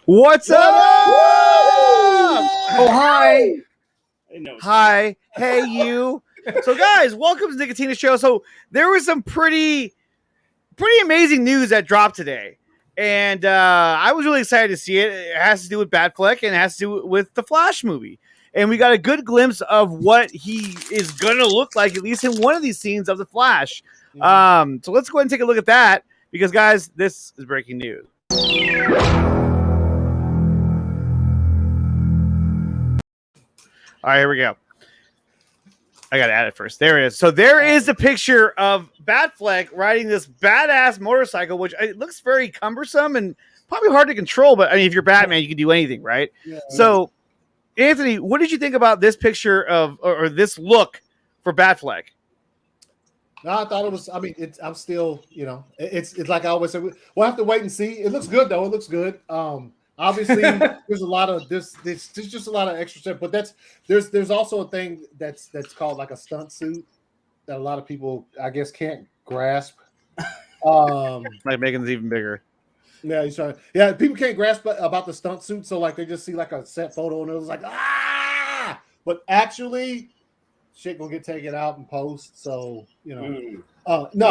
What's up? Oh, hi. Hi. Hey, you. So, guys, welcome to the Nicotina Show. So, there was some pretty amazing news that dropped today. And I was really excited to see it. It has to do with Batfleck and it has to do with the Flash movie. And we got a good glimpse of what he is going to look like, at least in one of these scenes of the Flash. So let's go ahead and take a look at that because, guys, this is breaking news. All right, here we go. I got to add it first. There it is. So there is a picture of Batfleck riding this badass motorcycle, which it looks very cumbersome and probably hard to control. But, I mean, if you're Batman, you can do anything, right? Yeah, so, Anthony, what did you think about this picture of or this look for Batfleck? No, I thought it was. I mean, I'm still, it's like I always say. We'll have to wait and see. It looks good though. It looks good. Obviously, there's a lot of there's just a lot of extra stuff. But there's also a thing that's called like a stunt suit that a lot of people, I guess, can't grasp. Like making it even bigger. Yeah, he's trying. Yeah, people can't grasp about the stunt suit, so like they just see like a set photo and it was like ah, but actually, shit gonna get taken out in post. So no.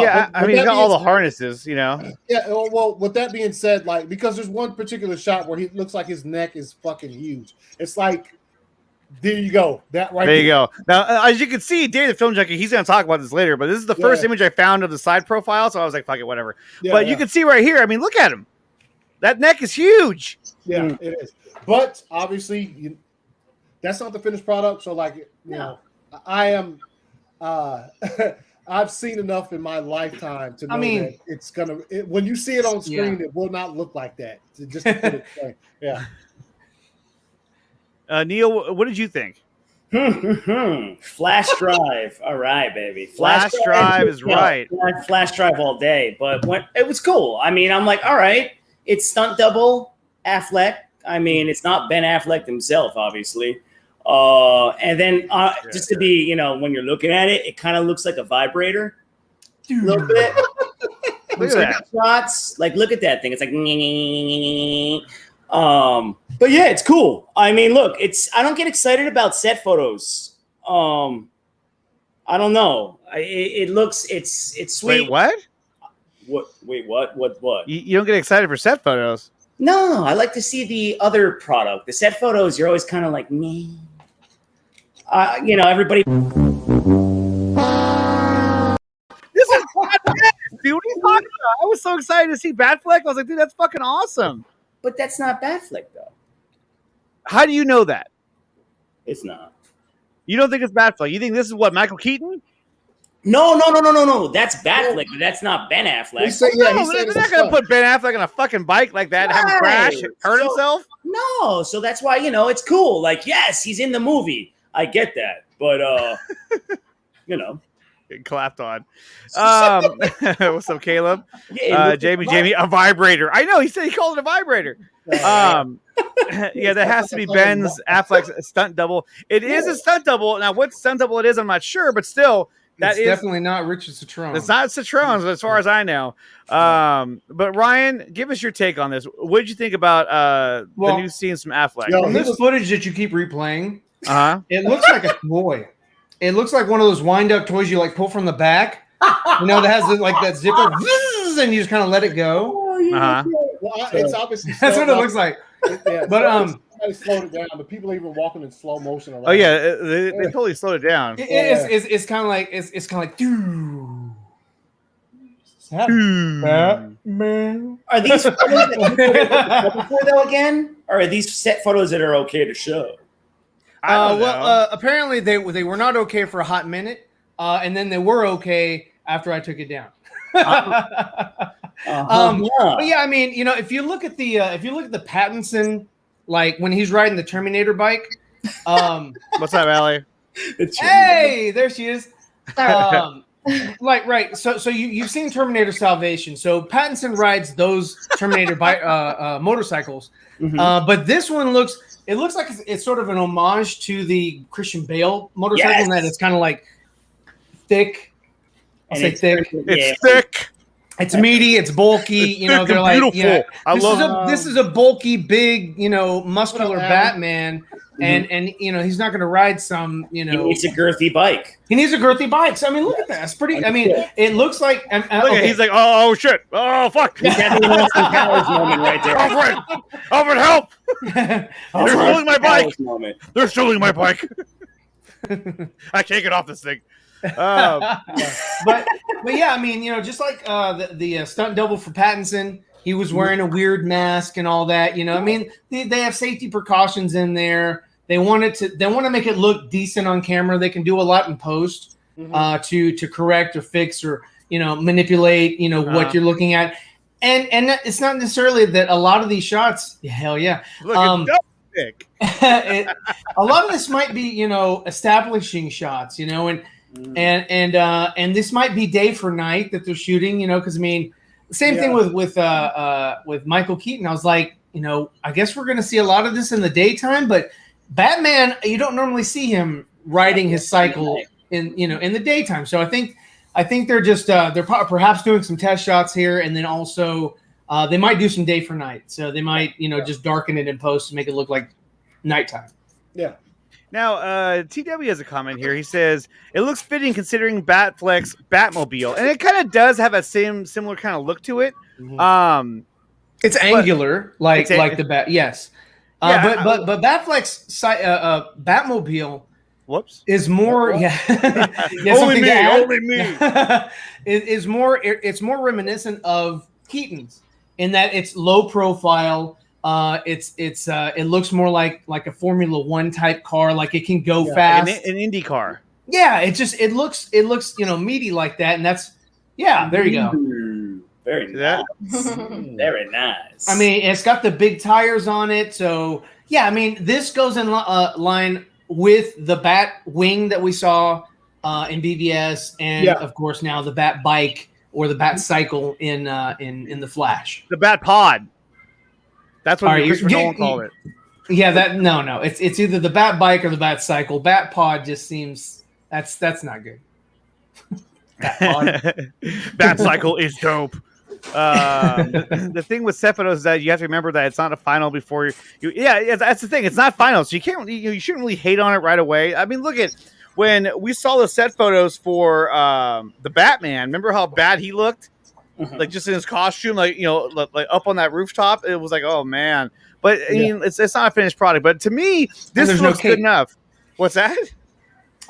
Yeah, I mean, he's got all the harnesses, Yeah. Well, with that being said, like because there's one particular shot where he looks like his neck is fucking huge. It's like. There you go. That right there. You go. Now, as you can see, Dave the Film Junkie, he's going to talk about this later, but this is the first image I found of the side profile, so I was like, fuck it, whatever. Yeah, but you can see right here, I mean, look at him. That neck is huge. Yeah, it is. But obviously, that's not the finished product, so like, I am I've seen enough in my lifetime to know that it's going to when you see it on screen, it will not look like that. Just to put it straight. Yeah. Neil, what did you think? Flash drive. All right, baby. Flash drive is right. Flash drive all day. But it was cool. I mean, I'm like, all right, it's stunt double Affleck. I mean, it's not Ben Affleck himself, obviously. And then just to be, when you're looking at it, it kind of looks like a vibrator. A little bit. Look at that. Shots. Like, look at that thing. It's like but yeah, it's cool. I mean, look, I don't get excited about set photos. I don't know. It's sweet. Wait, what? Wait, what? You don't get excited for set photos? No, I like to see the other product. The set photos, you're always kind of like, me. Everybody. This is dude. What are you talking about? I was so excited to see Batfleck. I was like, dude, that's fucking awesome. But that's not Batfleck, though. How do you know that? It's not. You don't think it's Batfleck? You think this is what, Michael Keaton? No. That's Batfleck, but that's not Ben Affleck. They're not going to put Ben Affleck on a fucking bike like that and have him crash and hurt himself? No, so that's why, it's cool. Like, yes, he's in the movie. I get that. But, Getting clapped on. What's up, Caleb? Jamie, a vibrator. I know, he said he called it a vibrator. Yeah, that has to be Ben's Affleck's stunt double. It is a stunt double. Now, what stunt double it is, I'm not sure, but still, it's definitely not Richard Citrone. It's not Citrone's, as far as I know. But Ryan, give us your take on this. What did you think about the new scenes from Affleck? From this footage that you keep replaying, it looks like a toy. It looks like one of those wind-up toys you like pull from the back. That has like that zipper, and you just kind of let it go. Well, it's obviously that's what it looks like. But somebody slowed it down. The people even walking in slow motion around. Oh yeah, they totally slowed it down. It's kind of like it's kind of like. Batman. Are these photos that though again? Or are these set photos that are okay to show? Apparently they were not okay for a hot minute, and then they were okay after I took it down. But yeah, I mean, if you look at the Pattinson, like when he's riding the Terminator bike. What's up, Allie? Hey, there she is. Right. So you've seen Terminator Salvation. So Pattinson rides those Terminator motorcycles, but this one looks like it's sort of an homage to the Christian Bale motorcycle, yes. And that it's kind of like thick. I'll say thick. It's thick. It's meaty, it's bulky, you know, they're like, beautiful. This is a bulky, big, you know, muscular Adam? Batman, and you know, he's not going to ride some, you know, He needs a girthy bike. He needs a girthy bike. So I mean, look at that. It's pretty. I mean, it looks like. Okay. He's like, oh shit, oh fuck. He's having an Austin Powers moment right there. Alfred, help! They're stealing my bike. They're stealing my bike. I can't get off this thing. But yeah, I mean, you know, just like the stunt double for Pattinson, he was wearing a weird mask and all that. You know, I mean, they have safety precautions in there. They want to make it look decent on camera. They can do a lot in post to correct or fix or, you know, manipulate, you know, what you're looking at. And it's not necessarily that a lot of these shots, hell yeah. Look at a lot of this might be, you know, establishing shots, you know, and this might be day for night that they're shooting, you know, because I mean, same thing with Michael Keaton. I was like, you know, I guess we're going to see a lot of this in the daytime, but Batman, you don't normally see him riding his cycle in the daytime. So I think they're just they're perhaps doing some test shots here, and then also they might do some day for night. So they might, you know, just darken it in post to make it look like nighttime. Yeah. Now, TW has a comment here. He says, it looks fitting considering Batfleck's Batmobile. And it kind of does have a similar kind of look to it. It's angular, like the Bat. Yes. Yeah, but Batfleck's Batmobile is more only me. It's more reminiscent of Keaton's in that it's low profile. It looks more like a Formula One type car, like it can go fast. An Indy car. Yeah, it looks you know, meaty like that, and that's there you go. Very nice. Very nice. I mean, it's got the big tires on it, so yeah. I mean, this goes in line with the Bat Wing that we saw in BVS, and of course now the Bat Bike or the Bat Cycle in the Flash. The Bat Pod. That's what Christopher Nolan called it. Yeah, no. It's either the Bat Bike or the Bat Cycle. Bat Pod just seems that's not good. Bat Cycle is dope. The thing with set photos is that you have to remember that it's not a final before you. Yeah, that's the thing. It's not final, so you can't. You shouldn't really hate on it right away. I mean, look at when we saw the set photos for the Batman. Remember how bad he looked? Like just in his costume, like, you know, like up on that rooftop. It was like, oh man. But I mean, it's not a finished product. But to me, this looks good enough. What's that?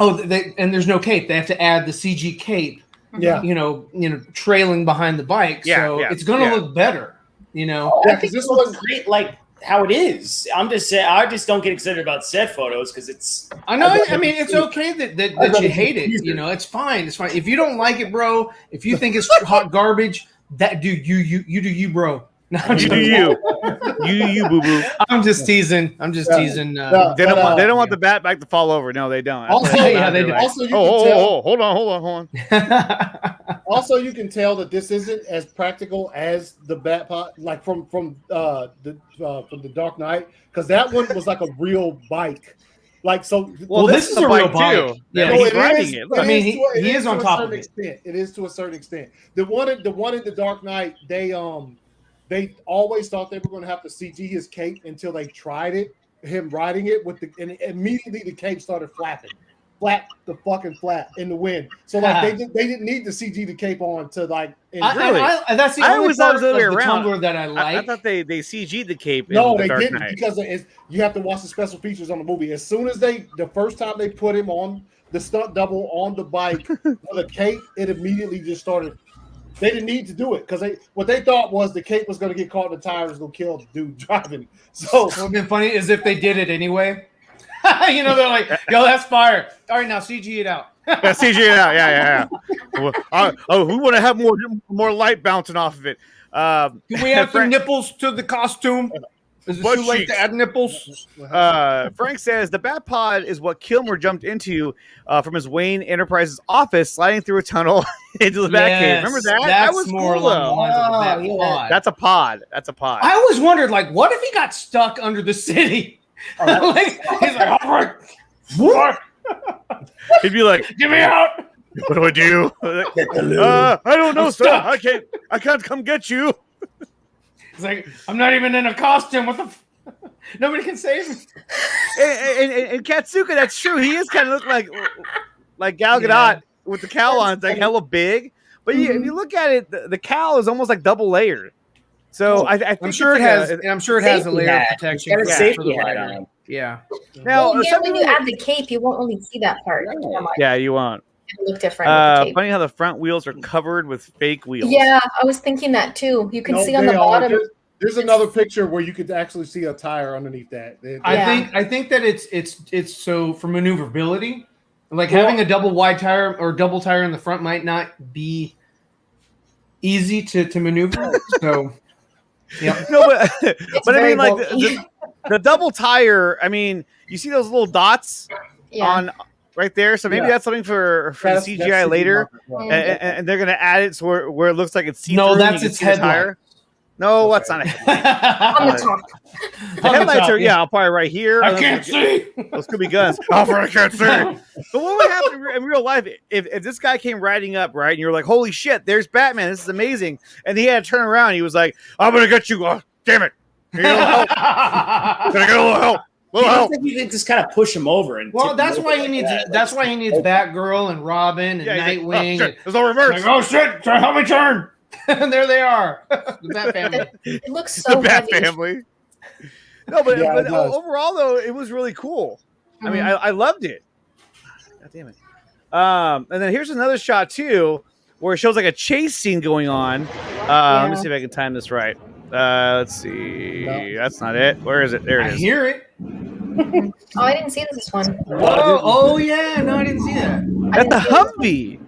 Oh, and there's no cape. They have to add the CG cape. Yeah, you know, trailing behind the bike. So it's going to look better. You know, I think this looks great, like how it is. I'm just saying, I just don't get excited about set photos because it's. I know. I mean, it's okay that you hate it. You know, it's fine. It's fine. If you don't like it, bro. If you think it's hot garbage, that dude, you do you, bro. No, you do you, boo boo. I'm just teasing. They don't want the bat bike to fall over. No, they don't. Also, they do. Also, hold on. Also, you can tell that this isn't as practical as the Batpod, like from the Dark Knight, because that one was like a real bike. Like so. Well, this is a real bike too. Yeah, he's riding it. I mean, he is on top of it. It is to a certain extent. The one in the Dark Knight, they always thought they were going to have to CG his cape until they tried it, him riding it and immediately the cape started flapping. Flap in the wind. So like they didn't need to CG the cape on to like. That's the only part of the Tumblr that I like. I thought they CG'd the cape. No, they didn't because you have to watch the special features on the movie. As soon as the first time they put him on the stunt double on the bike with a cape, it immediately just started. They didn't need to do it because what they thought was the cape was going to get caught in the tires and going to kill the dude driving. So what would have been funny is if they did it anyway. You know, they're like, yo, that's fire. All right, now CG it out. CG it out. Yeah. We want to have more light bouncing off of it. Do we have some nipples to the costume? Is it too late to add nipples? Frank says the Batpod is what Kilmer jumped into from his Wayne Enterprises office, sliding through a tunnel into the Batcave. Remember that? That was more cool, along the lines of the Batpod. That's a pod. That's a pod. I always wondered, like, what if he got stuck under the city? He's like, all right, what? He'd be like, get me out. What do I do? I don't know, sir. I can't come get you. It's like, I'm not even in a costume. What the? Nobody can save me. And Katsuka, that's true. He is kind of look like Gal Gadot with the cowl on. It's like hella big. But if you look at it, the cowl is almost like double layered. So I think I'm sure it has. And I'm sure it has a layer of protection. Got a safety hat on. Yeah. Now, when you add the cape, you won't really see that part. Yeah, you won't. It'll look different. With the cape. Funny how the front wheels are covered with fake wheels. Yeah, I was thinking that too. You can see on the bottom. There's another picture where you could actually see a tire underneath that. I think that it's so for maneuverability. Like having a double wide tire or double tire in the front might not be easy to maneuver. So yeah. No, but I mean, like the double tire. I mean, you see those little dots on right there. So maybe that's something for the CGI later, and they're gonna add it so where it looks like it's see-through. No, that's its headlight. No, that's not a headlight. On the top. The headlights are probably right here. I can't see. Those could be guns. I can't see. But what would happen in real life if this guy came riding up, right, and you're like, holy shit, there's Batman. This is amazing. And he had to turn around. He was like, I'm going to get you. Oh, damn it. Can I get a little help? I think you can just kind of push him over. And that's why he needs. That's why he needs Batgirl and Robin and Nightwing. There's no reverse. Like, oh shit! Help me turn. And there they are. The Bat family. It looks so the Bat heavy. family. No, but overall though, it was really cool. I mean, I loved it. God damn it. And then here's another shot too, where it shows like a chase scene going on. Let me see if I can time this right. Let's see. No. That's not it. Where is it? There it is. I hear it. Oh, I didn't see this one. Oh yeah, no, I didn't see that. That's the Humvee.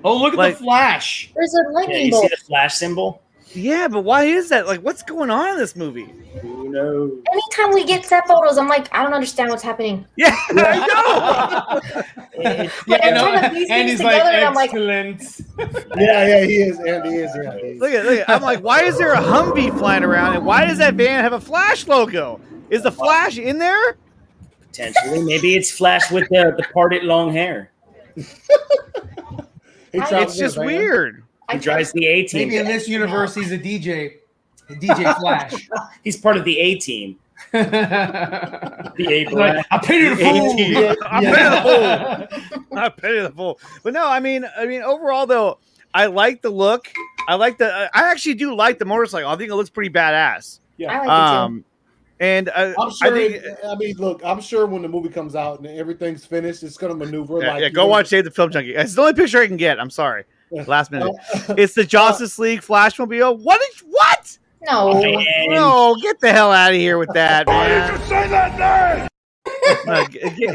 Oh, look at the flash. There's a lightning bolt. bolt. You see the flash symbol? Yeah, but why is that? Like, what's going on in this movie? Who knows? Anytime we get set photos, I'm like, I don't understand what's happening. Yeah, I know. And he's like, excellent. Yeah, he is. And he is. Yeah, he is. Look at. I'm like, why is there a Humvee flying around, and why does that van have a Flash logo? Is the Flash in there? Potentially, maybe it's Flash with the parted long hair. It's just weird. He drives the A-team. Maybe in this universe he's a DJ. DJ Flash. He's part of the A-team. The A-Black. I pity the fool. I pity the fool. But no, I mean, overall though, I like the look. I actually do like the motorcycle. I think it looks pretty badass. Yeah. I like it too. And I'm sure. I'm sure when the movie comes out and everything's finished, it's gonna maneuver. Go watch Save the Film Junkie. It's the only picture I can get. I'm sorry. Last minute. It's the Justice League Flashmobile. What? No. No, get the hell out of here with that, man. Why did you say that name?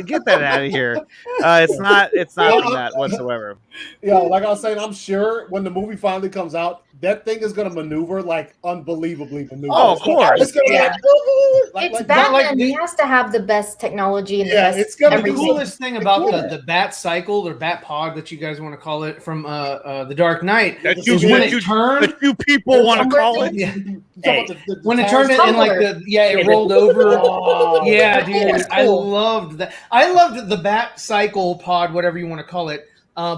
Get that out of here. It's not that whatsoever. Yeah, like I was saying, I'm sure when the movie finally comes out, that thing is going to maneuver like unbelievably maneuver. Oh, of course. It's going to It's Batman. He has to have the best technology and the best it's going to The coolest thing about the Bat Cycle or Bat Pod that you guys want to call it from the Dark Knight is when it turned. That you people want to call it. Yeah. When it turned it in like it rolled over. Yeah, dude, I loved that. I loved the Bat Cycle Pod, whatever you want to call it,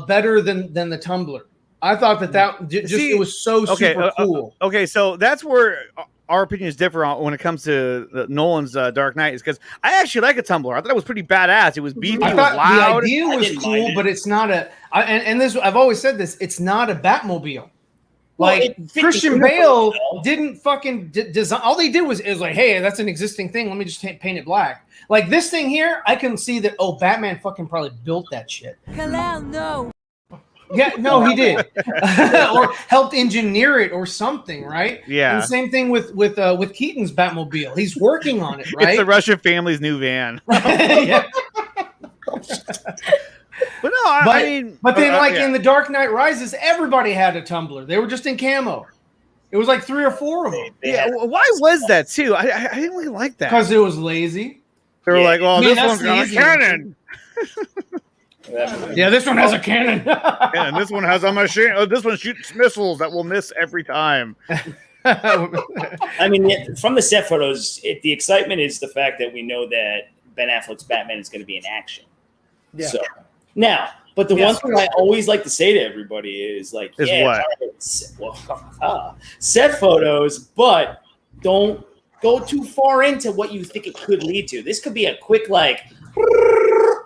better than the Tumbler. I thought that it was so super cool. Okay, so that's where our opinions differ on when it comes to Nolan's Dark Knight, is because I actually like a Tumbler. I thought it was pretty badass. It was beefy, it was loud. The idea was cool, but it's not and this I've always said this. It's not a Batmobile. Like Christian Bale didn't fucking design. All they did was like, hey, that's an existing thing. Let me just paint it black. Like this thing here, I can see that. Oh, Batman fucking probably built that shit. No. Yeah, no, he did, or helped engineer it or something, right? Yeah. And the same thing with Keaton's Batmobile. He's working on it, right? It's the Russian family's new van. Yeah. But no, I mean, but then in the Dark Knight Rises, everybody had a Tumbler. They were just in camo. It was like 3 or 4 of them. Yeah, why was that too? I didn't really like that because it was lazy. They were like, "Well, this one's got a cannon." Yeah, this one has a cannon. And this one has a machine. This one shoots missiles that will miss every time. I mean, from the set photos, the excitement is the fact that we know that Ben Affleck's Batman is going to be in action. Yeah. So now, But the one thing I always like to say to everybody is like, set photos, but don't go too far into what you think it could lead to. This could be a quick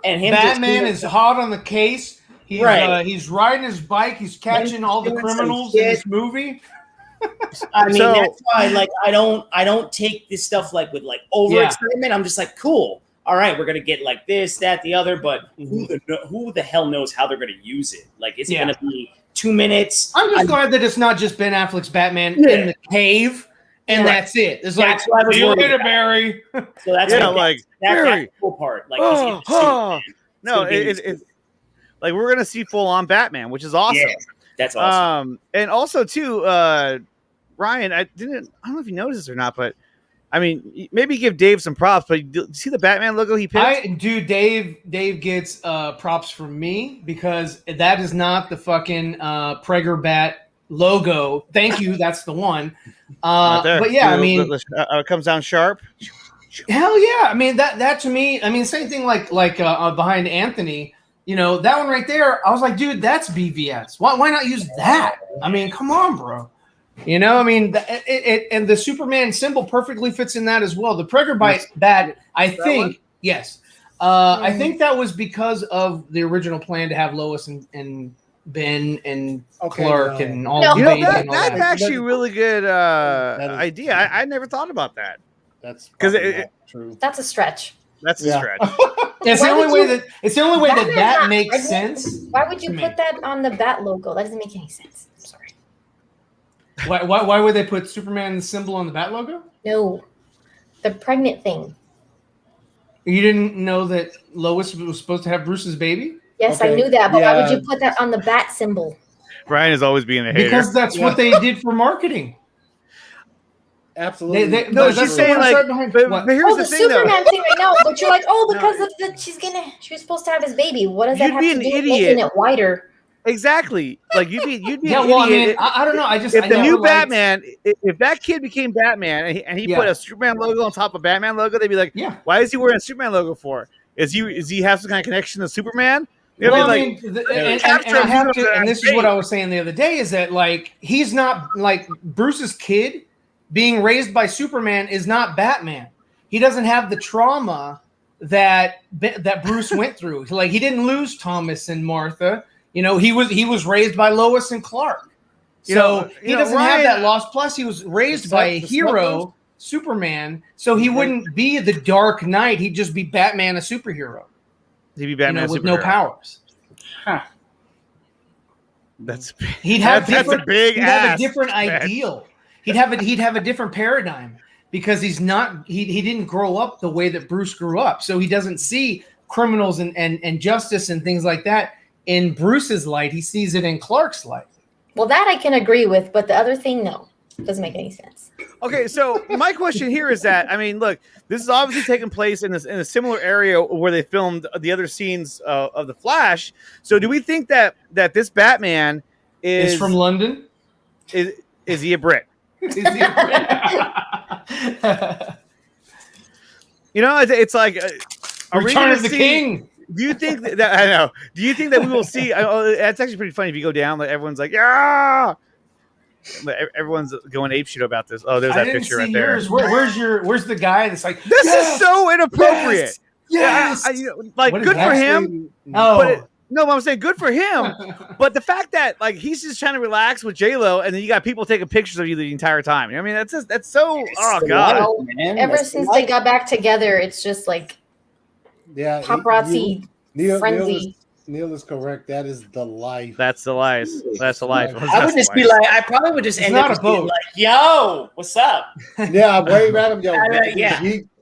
and him. Batman is hot on the case. He's he's riding his bike. He's catching all the criminals in this movie. I mean, that's why I don't take this stuff with over excitement. I'm just like, cool. All right, we're gonna get this, that, the other, but who the hell knows how they're gonna use it? Is it gonna be 2 minutes? I'm just glad that it's not just Ben Affleck's Batman in the cave, and that's it. It's like, see you later, Barry. So that's that's the cool part. No, it's we're gonna see full on Batman, which is awesome. Yeah, that's awesome. And also too, Ryan, I don't know if you noticed this or not, but I mean, maybe give Dave some props, but see the Batman logo he picked? Dave gets props from me because that is not the fucking Prager Bat logo. Thank you. That's the one. But yeah, I mean, it comes down sharp. Hell yeah. I mean, that to me, I mean, same thing like behind Anthony, that one right there. I was like, dude, that's BVS. Why not use that? I mean, come on, bro. I mean, and the Superman symbol perfectly fits in that as well. The Prager Bat, I think, yes. I think that was because of the original plan to have Lois and Ben and Clark and all that. That's actually a really good idea. I never thought about that. That's because true. That's a stretch. That's a stretch. It's the only way that makes sense. Why would you put that on the Bat logo? That doesn't make any sense. I'm sorry. Why would they put Superman symbol on the Bat logo? No, the pregnant thing. You didn't know that Lois was supposed to have Bruce's baby? Yes, I knew that, but why would you put that on the Bat symbol? Brian is always being a hater. Because that's what they did for marketing. Absolutely. She's saying but here's the thing, Superman thing right now. But you're like, because of she was supposed to have his baby. What does that have to do with making it wider? Exactly. You'd be an idiot. Well, I mean, I don't know. If the new Batman, if that kid became Batman and he put a Superman logo on top of Batman logo, they'd be like, why is he wearing a Superman logo for? Is he have some kind of connection to Superman? And this is what I was saying the other day is that he's not Bruce's kid being raised by Superman is not Batman. He doesn't have the trauma that Bruce went through. He didn't lose Thomas and Martha. He was raised by Lois and Clark. So he doesn't have that loss. Plus, he was raised by a hero, Superman. So he wouldn't be the Dark Knight. He'd just be Batman, a superhero. He'd be Batman with no powers. Huh. He'd have a different ideal. He'd have a different paradigm because he didn't grow up the way that Bruce grew up. So he doesn't see criminals and justice and things like that in Bruce's light. He sees it in Clark's light. Well, that I can agree with, but the other thing, no. Doesn't make any sense. Okay, so my question here is that, I mean, look, this is obviously taking place in a similar area where they filmed the other scenes of The Flash. So do we think that this Batman is from London? Is he a Brit? Is he a Brit? It's like Return of the King. Do you think that I know? Do you think that we will see? That's actually pretty funny if you go down. Everyone's like, yeah. Everyone's going apeshit about this. Oh, there's that picture right there. Where's the guy that's like, this is so inappropriate. Yes. Good for him. No, I'm saying good for him. But the fact that he's just trying to relax with J-Lo, and then you got people taking pictures of you the entire time. I mean, that's so. Oh god. Ever since they got back together, it's just paparazzi friendly. Neil is correct. That is the life. That's the life. That's the life. I would just be like, I probably would just end up being like, yo, what's up? Yeah, wave at him, yo. Yeah.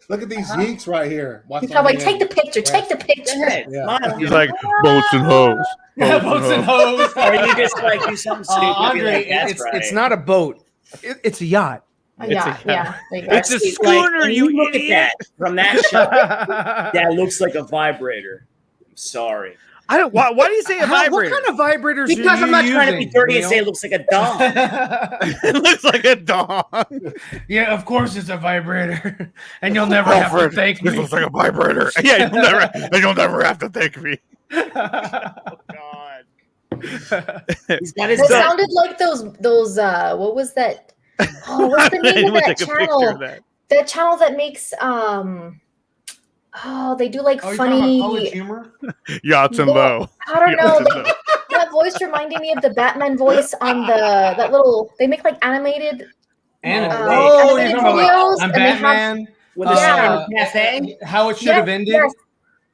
Look at these geeks right here. He's probably take the picture. Take the picture. Yeah. He's like boats and hoes. Boats and hoes. Or you just do something stupid. Andre, it's not a boat. It's a yacht. It's a schooner. You look at that from that shot. That looks like a vibrator. I'm sorry. I don't. Why do you say a vibrator? What kind of vibrators? Because I'm not trying to be dirty and say it looks like a dong. It looks like a dong. Yeah, of course it's a vibrator, and you'll never have to thank me. This looks like a vibrator. Yeah, you'll never have to thank me. Oh, God. He's got his. That sounded like those. What was that? Oh, what's the name of that channel? That channel that makes they do like funny college humor. Yachts and Low. I don't know. That voice reminded me of the Batman voice on that little. They make like animated. Animated videos. I'm Batman. With the cafe. How it should have ended. Yes.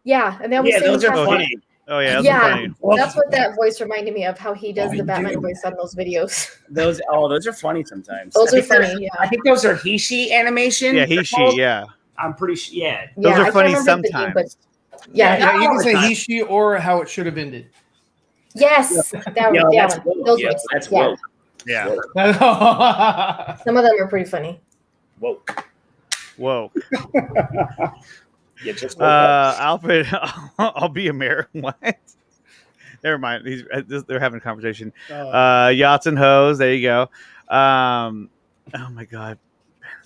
Yeah, and then those are funny. Oh yeah, those are funny. That's what that voice reminded me of. How he does the Batman voice on those videos. Those are funny sometimes. Those are funny. Yeah, I think those are He-She animation. Yeah, He-She. Yeah, I'm pretty sure. Yeah, those are funny sometimes. But yeah, you can say He-She or How It Should Have Ended. Yes, that's woke. Yeah, some of them are pretty funny. Whoa. Yeah, just Alfred, I'll be a mayor. What? Never mind. They're having a conversation. Yachts and hoes. There you go. Oh my god.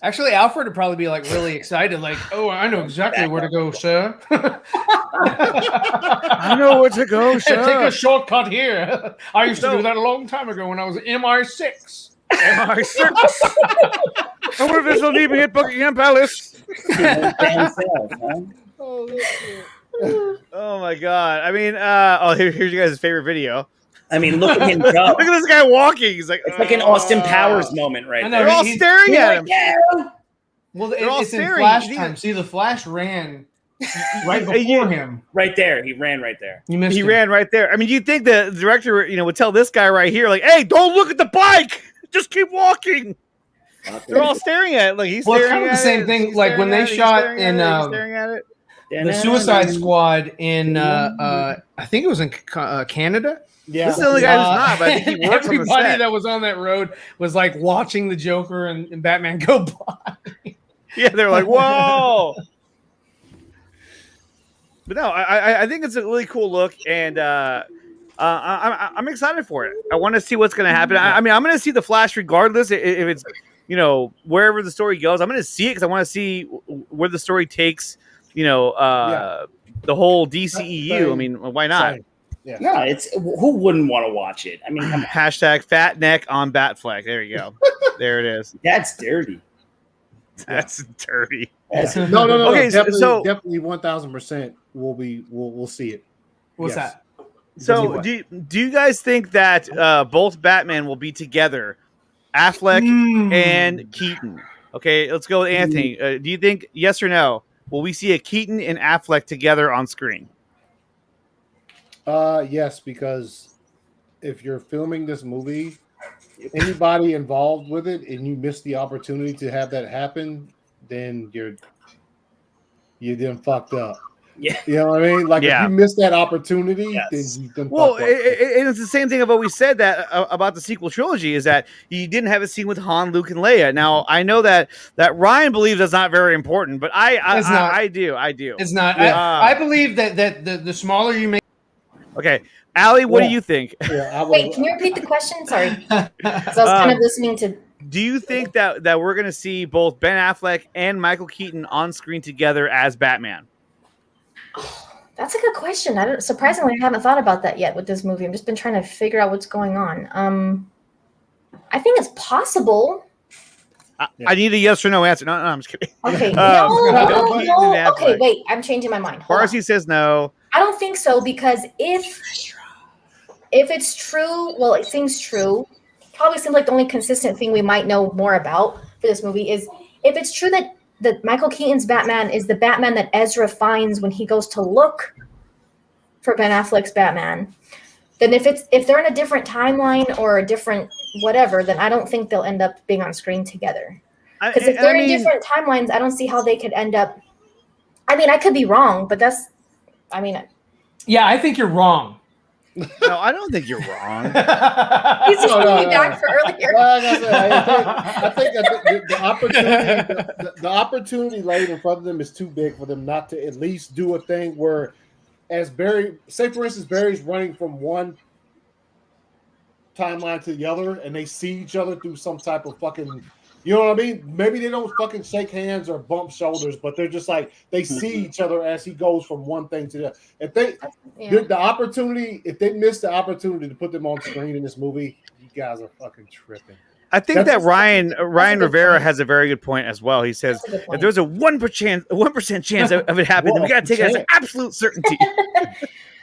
Actually, Alfred would probably be like really excited. Like, oh, I know exactly where to go, sir. I know where to go, sir. Take a shortcut here. I used to do that a long time ago when I was MI6. MI6. I wonder if this will need me at Buckingham Palace. Oh my god! I mean, here's you guys' favorite video. I mean, look at him go. Look at this guy walking. He's like, it's like an Austin Powers moment, right? They're all staring at him. Yeah. Well, it's in flash time. See, the Flash ran right before him. Right there, he ran right there. He ran right there. I mean, you'd think the director, would tell this guy right here, like, "Hey, don't look at the bike. Just keep walking." They're all staring at it. Like he's staring kind of the same thing. Like when they shot in the Suicide Squad in I think it was in Canada. Yeah, this is the only guy who's not. But I think he works everybody on the set. that was on that road was like watching the Joker and Batman go by. Yeah, they're like, "Whoa!" But no, I think it's a really cool look, and I'm excited for it. I want to see what's going to happen. I mean, I'm going to see the Flash regardless if it's wherever the story goes. I'm going to see it because I want to see where the story takes the whole DCEU. I mean, why not? Same. Yeah. No, it's who wouldn't want to watch it? I mean, hashtag fat neck on Batfleck. There you go. There it is. That's dirty. That's dirty. No. Okay, definitely 1000%. We'll see it. What's that? So do you guys think that both Batman will be together, Affleck and Keaton? Okay, let's go with Anthony. Do you think yes or no? Will we see a Keaton and Affleck together on screen? Yes, because if you're filming this movie, anybody involved with it, and you miss the opportunity to have that happen, then you done fucked up. Yeah, you know what I mean. Like if you miss that opportunity, then you done fucked up. And it's the same thing about we said that about the sequel trilogy is that you didn't have a scene with Han, Luke, and Leia. Now I know that Ryan believes that's not very important, but I do. It's not. Yeah. I believe that the smaller you make. Okay, Allie, what do you think? Wait, can you repeat the question? Sorry, because I was kind of listening to. Do you think that we're going to see both Ben Affleck and Michael Keaton on screen together as Batman? That's a good question. Surprisingly, I haven't thought about that yet with this movie. I've just been trying to figure out what's going on. I think it's possible. I need a yes or no answer. No, I'm just kidding. Okay, no. Okay, wait. I'm changing my mind. Farsi says no. I don't think so because if it's true, well, it seems true. Probably seems like the only consistent thing we might know more about for this movie is if it's true that Michael Keaton's Batman is the Batman that Ezra finds when he goes to look for Ben Affleck's Batman. Then if they're in a different timeline or a different whatever, then I don't think they'll end up being on screen together. Because if they're in different timelines, I don't see how they could end up. I mean, I could be wrong, but yeah, I think you're wrong. No, I don't think you're wrong. He's just coming back for earlier. I think that the opportunity laid in front of them is too big for them not to at least do a thing where, as Barry, say for instance, Barry's running from one timeline to the other, and they see each other through some type of fucking, You know what I mean? Maybe they don't fucking shake hands or bump shoulders, but they're just like they see each other as he goes from one thing to the other. If they the opportunity, if they miss the opportunity to put them on screen in this movie, you guys are fucking tripping. I think that Ryan Rivera has a very good point as well. He says if there's a 1% chance of it happening, we got to take it as an absolute certainty.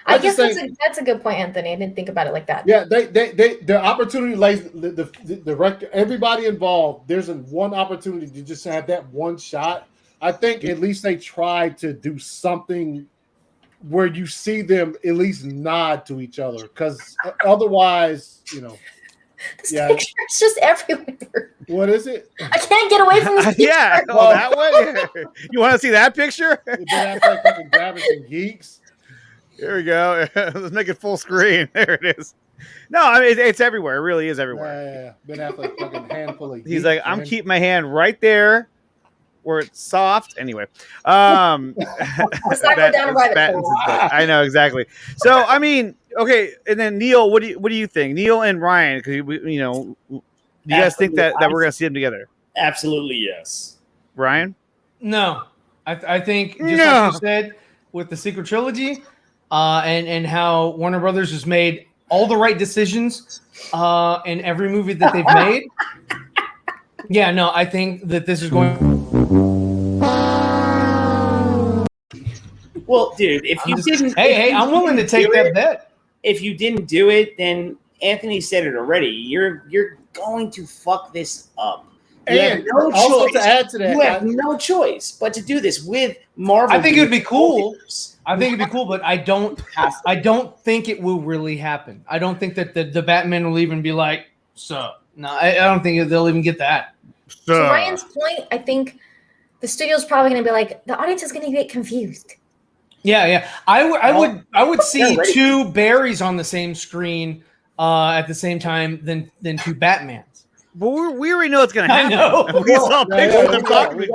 I guess that's a good point, Anthony. I didn't think about it like that. Yeah, the opportunity lays the director, everybody involved. There's one opportunity to just have that one shot. I think at least they tried to do something where you see them at least nod to each other, because otherwise, This picture is just everywhere. What is it? I can't get away from this picture. Yeah, that one. You want to see that picture? Then after fucking grabbing some geeks. Here we go. Let's make it full screen. There it is. No, I mean it's everywhere. It really is everywhere. Yeah. Ben Affleck fucking handful of. He's like, I'm keeping my hand right there where it's soft. Anyway, let's not go down a rabbit hole. I know exactly. So I mean, okay, and then Neil, what do you think? Neil and Ryan, because do you guys think that we're gonna see them together? Absolutely, yes. Ryan? No, I think just like you said with the sequel trilogy. And how Warner Brothers has made all the right decisions in every movie that they've made. Yeah, no, I think that this is going. Well, dude, if you didn't, I'm willing to take that bet. If you didn't do it, then Anthony said it already. You're going to fuck this up. And also to add to that, you have no choice but to do this with Marvel. I think it would be cool. But I don't think it will really happen. I don't think that the Batman will even be like, so. No, I don't think they'll even get that. To Ryan's point, I think the studio's probably going to be like, the audience is going to get confused. Yeah. I would see two Barrys on the same screen at the same time than two Batmans. But we already know it's going to happen. I know. We saw pictures of them talking to each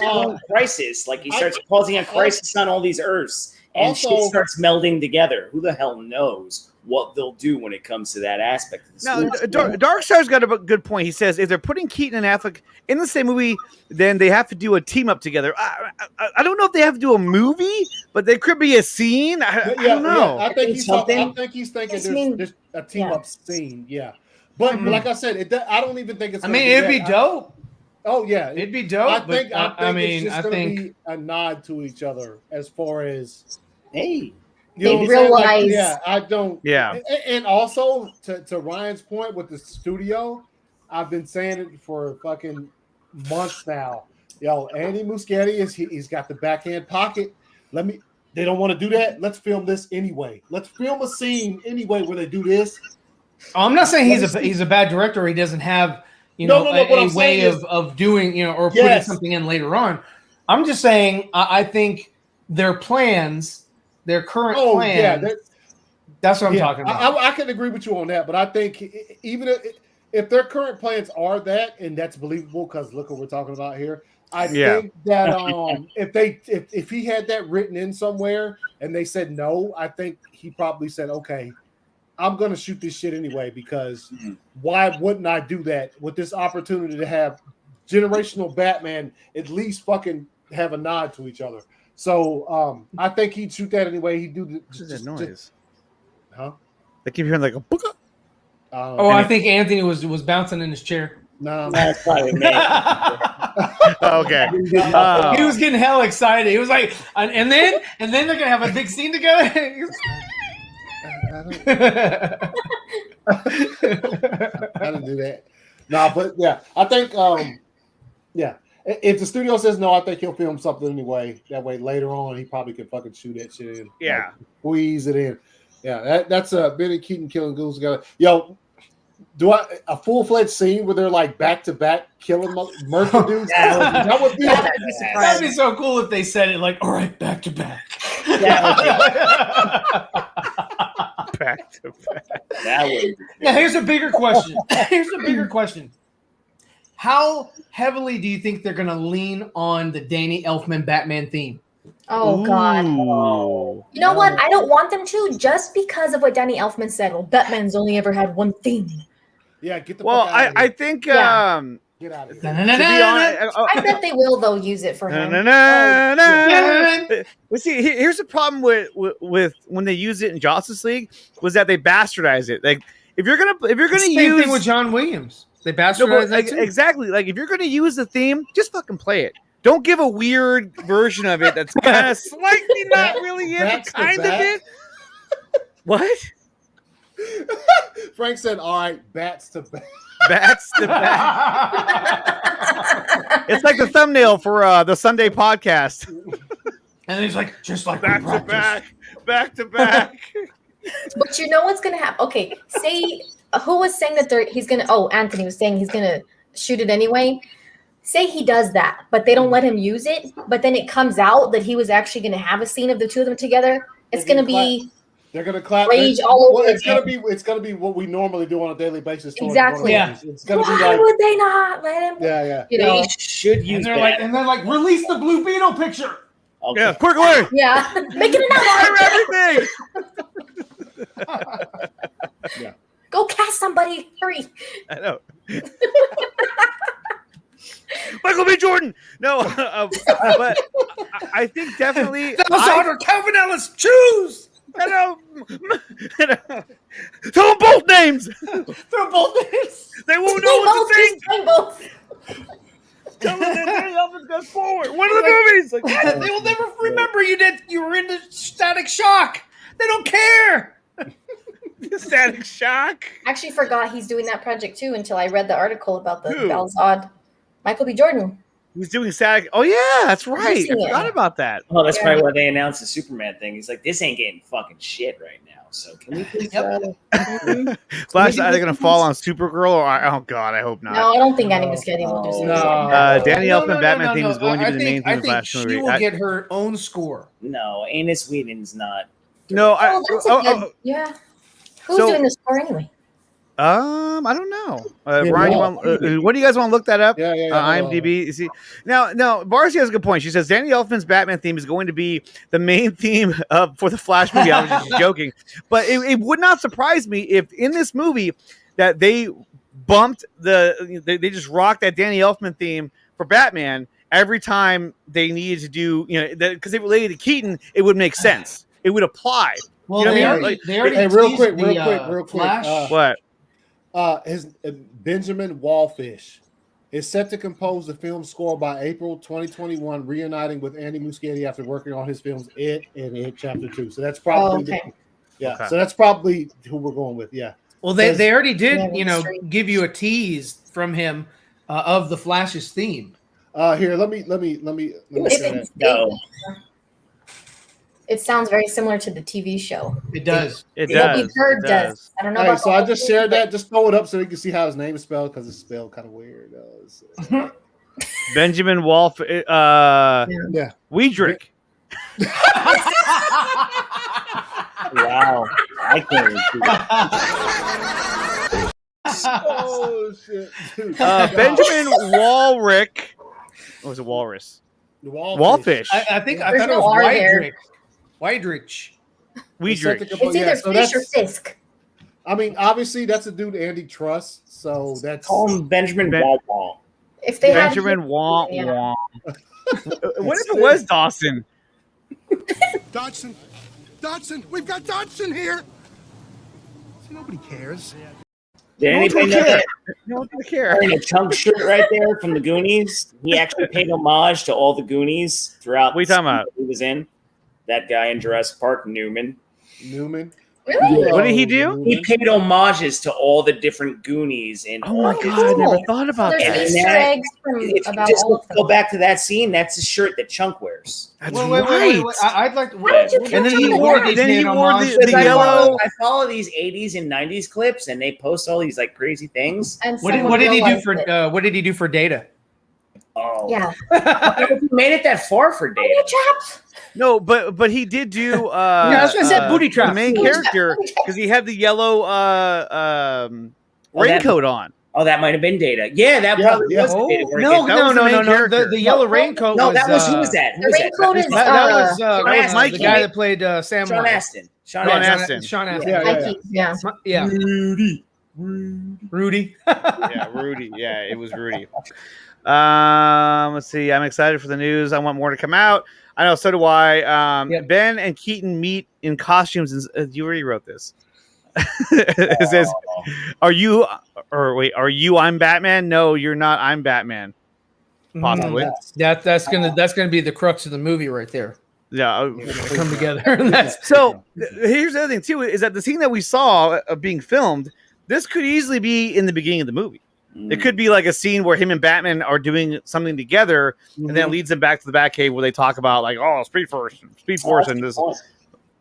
other. Crisis, like he starts causing a crisis on all these Earths, and shit starts melding together. Who the hell knows what they'll do when it comes to that aspect of the Now, Darkstar's got a good point. He says if they're putting Keaton and Affleck in the same movie, then they have to do a team up together. I don't know if they have to do a movie, but there could be a scene. I don't know. I think he's thinking there's a team up scene. Yeah. But like I said, I don't even think it's. I mean, it'd be dope. Oh yeah, it'd be dope. I think it's just going to be a nod to each other as far as hey, they realize. I don't. Yeah, and also to Ryan's point with the studio, I've been saying it for fucking months now. Andy Muschietti he's got the backhand pocket. They don't want to do that. Let's film this anyway. Let's film a scene anyway where they do this. I'm not saying he's a bad director. Or he doesn't have a way of doing or putting something in later on. I'm just saying I think their plans, their current plans. Yeah, that's what I'm talking about. I can agree with you on that, but I think even if their current plans are that, and that's believable because look what we're talking about here. I think that if he had that written in somewhere and they said no, I think he probably said okay. I'm going to shoot this shit anyway because why wouldn't I do that with this opportunity to have generational Batman at least fucking have a nod to each other? So I think he'd shoot that anyway. He'd do that noise. Huh? They keep hearing like a booka. I think Anthony was bouncing in his chair. No, that's probably me. Okay. He was getting hell excited. He was like, and then they're going to have a big scene together. I didn't do that. No, but yeah, I think if the studio says no, I think he'll film something anyway. That way later on he probably could fucking shoot that shit in. Yeah. Squeeze it in. Yeah, that's Benny Keaton killing ghouls together. A full-fledged scene where they're like back-to-back killing murder dudes? That'd be so cool if they said it like, all right, back-to-back. Back to back. That would. Now, here's a bigger question. How heavily do you think they're going to lean on the Danny Elfman Batman theme? Oh, God. You know what? I don't want them to just because of what Danny Elfman said. Well, Batman's only ever had one theme. Yeah, get the fuck out of here. I think Get out of here. To be honest, I bet they will though use it for him. Well, see, here's the problem with when they use it in Justice League was that they bastardize it. Like if you're gonna Same use thing with John Williams. They no, bastardized but, that too. exactly. Like if you're gonna use the theme, just fucking play it. Don't give a weird version of it that's kind of slightly not really it, but kind of it. What? Frank said, "All right, bats to bat." Bats to bat. It's like the thumbnail for the Sunday podcast. And he's like, just like Back to back, back to back. But you know what's gonna happen? Okay, say who was saying that he's gonna? Oh, Anthony was saying he's gonna shoot it anyway. Say he does that, but they don't let him use it. But then it comes out that he was actually gonna have a scene of the two of them together. It's gonna be. They're gonna clap. Rage all over It's gonna be what we normally do on a daily basis. Exactly. Yeah. It's gonna be Why like. would they not let him? Yeah. You know. They should use and they're like, release the Blue Beetle picture. Okay. Yeah, quick away. Yeah, make it another. Everything. Yeah. Go cast somebody. Hurry. I know. Michael B. Jordan. No, but I think definitely. Order Calvin Ellis. Choose. I know. Tell them both names. They're both names. They won't know what to think. Both. Tell them that Danny Elfman's goes forward. One of the movies. Like, They will never remember you were into Static Shock. They don't care. Static Shock. I actually forgot he's doing that project too until I read the article about the Balzad. Michael B. Jordan. Who's doing Static? Oh yeah, that's right. I forgot about that. Oh, that's probably why they announced the Superman thing. He's like, this ain't getting fucking shit right now. So can we please? Flash either gonna fall on Supergirl or oh god, I hope not. No, I don't think Andy Muschietti will do something. Danny Elfman Batman theme is going to be the main theme of the Flash movie. She will get her own score. No, Anus Whedon's not. No, yeah. Who's doing the score anyway? I don't know. Ryan, what do you guys want to look that up? Yeah. IMDb. You see, now, Barcy has a good point. She says Danny Elfman's Batman theme is going to be the main theme for the Flash movie. I was just joking, but it would not surprise me if in this movie that they bumped they just rocked that Danny Elfman theme for Batman every time they needed to do, because they related to Keaton, it would make sense. It would apply. Well, you know they already Hey, real quick. Flash. What? His Benjamin Wallfish is set to compose the film score by April 2021, reuniting with Andy Muschietti after working on his films It and It Chapter 2. So that's probably So that's probably who we're going with. Yeah. Well, they already did, give you a tease from him of the Flash's theme. Here, let me It sounds very similar to the TV show. It does. It does. We've heard does. I don't know. All right, so I just shared that. Just throw it up so you can see how his name is spelled because it's spelled kind of weird. Benjamin Wolf. Weidrich. Wow, I can't repeat that. Oh shit! Benjamin Walrick. What was it? Walrus. Wallfish. I think I There's thought it no was R there. Weidrich. Weidrich. It's either Fish or Fisk. I mean, obviously, that's a dude Andy trusts, so that's Call him Benjamin Wall. If they had Benjamin Wall. What if it was Dawson? Dodson, we've got Dodson here. See, nobody cares. Did anybody know that? No one care. Wearing a chunk shirt right there from the Goonies. He actually paid homage to all the Goonies throughout. What are you talking about? He was in that guy in Jurassic Park, Newman. Newman. Really? What did he do? He paid homages to all the different Goonies in. Oh my god! I never thought about There's that. Easter eggs from If you about just all of them. go back to that scene, that's a shirt that Chunk wears. That's Wait. I'd like to. How did you And then he catch wore. on? Then he wore the Because I yellow. follow these 80s and 90s clips, and they post all these like crazy things. And What someone did he do realized for? it. What did he do for Data? Oh, Yeah. He made it that far for Are Data. you trapped? No, but he did do. Yeah, that's what I said, booty trap. The main Booty character trap. because he had the yellow raincoat on. Oh, that might have been Data. Yeah, that probably was Oh, Data. where he no. gets- That was the main character. The yellow raincoat. No, was, that was who was that? Who The was that? raincoat is That was Mikey. the guy that played Sam. Sean Astin. Sean Astin. Sean Astin. Yeah. Mikey. Yeah. Yeah. Rudy. Rudy. Yeah, Rudy. Yeah, it was Rudy. Let's see. I'm excited for the news. I want more to come out. I know, so do I. Yep. Ben and Keaton meet in costumes. And you already wrote this. It says, "Are you?" Or wait, "Are you? I'm Batman." No, you're not. I'm Batman. Possibly. That's gonna be the crux of the movie right there. Yeah. Come together. So here's the other thing too: is that the scene that we saw being filmed, this could easily be in the beginning of the movie. It could be like a scene where him and Batman are doing something together, and then it leads them back to the Batcave where they talk about like, oh, Speed Force, and this.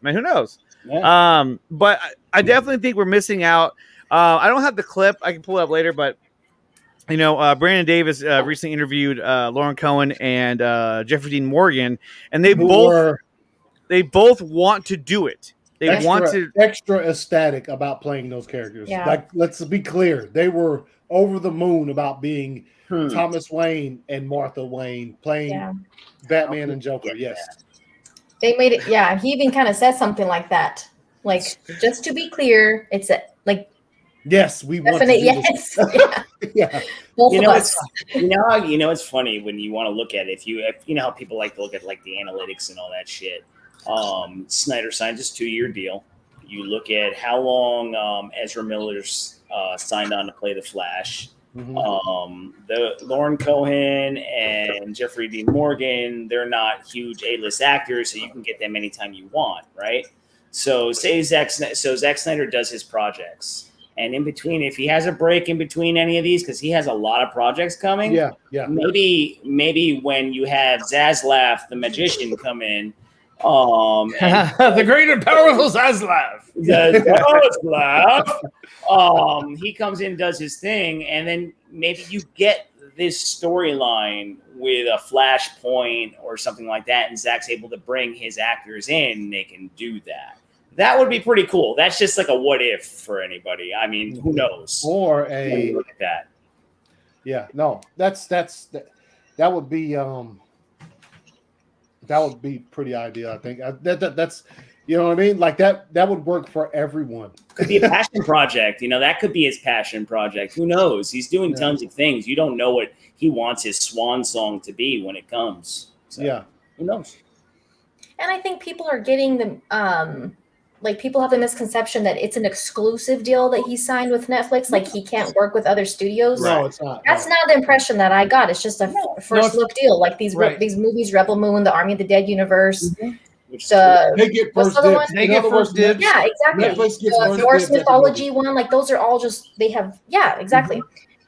Man, who knows? Yeah. But I definitely think we're missing out. I don't have the clip; I can pull it up later. But you know, Brandon Davis recently interviewed Lauren Cohen and Jeffrey Dean Morgan, and they both want to do it. They want to extra ecstatic about playing those characters. Yeah. Like, let's be clear, they were over the moon about being Thomas Wayne and Martha Wayne playing Batman and Joker. Yes, they made it. Yeah, he even kind of said something like that. Like, just to be clear, it's like yes, we want to definite do yes. this. Yeah. Both You of know, us. it's funny when you want to look at it. If you know how people like to look at like the analytics and all that shit. Snyder signed his 2-year deal. You look at how long Ezra Miller's signed on to play the Flash. The Lauren Cohen and Jeffrey Dean Morgan, they're not huge A-list actors, so you can get them anytime you want, right? So Zack Snyder does his projects, and in between, if he has a break in between any of these, because he has a lot of projects coming, maybe when you have Zaslav the magician come in. The great and powerful Zaslav. He comes in, does his thing, and then maybe you get this storyline with a Flashpoint or something like that, and Zach's able to bring his actors in, and they can do that. That would be pretty cool. That's just like a what if for anybody. I mean, who knows? Or a look at that. Yeah, no, that would be that would be pretty ideal, I think. That's, you know what I mean? Like that would work for everyone. Could be a passion project. You know, that could be his passion project. Who knows? He's doing tons of things. You don't know what he wants his swan song to be when it comes. So, who knows? And I think people are getting the like people have the misconception that it's an exclusive deal that he signed with Netflix. Like he can't work with other studios. No, it's not. That's not the impression that I got. It's just a first look deal. Like these movies, Rebel Moon, the Army of the Dead universe. They get first dibs. They get first dibs. Yeah, exactly. The Norse mythology one, like those are all just exactly.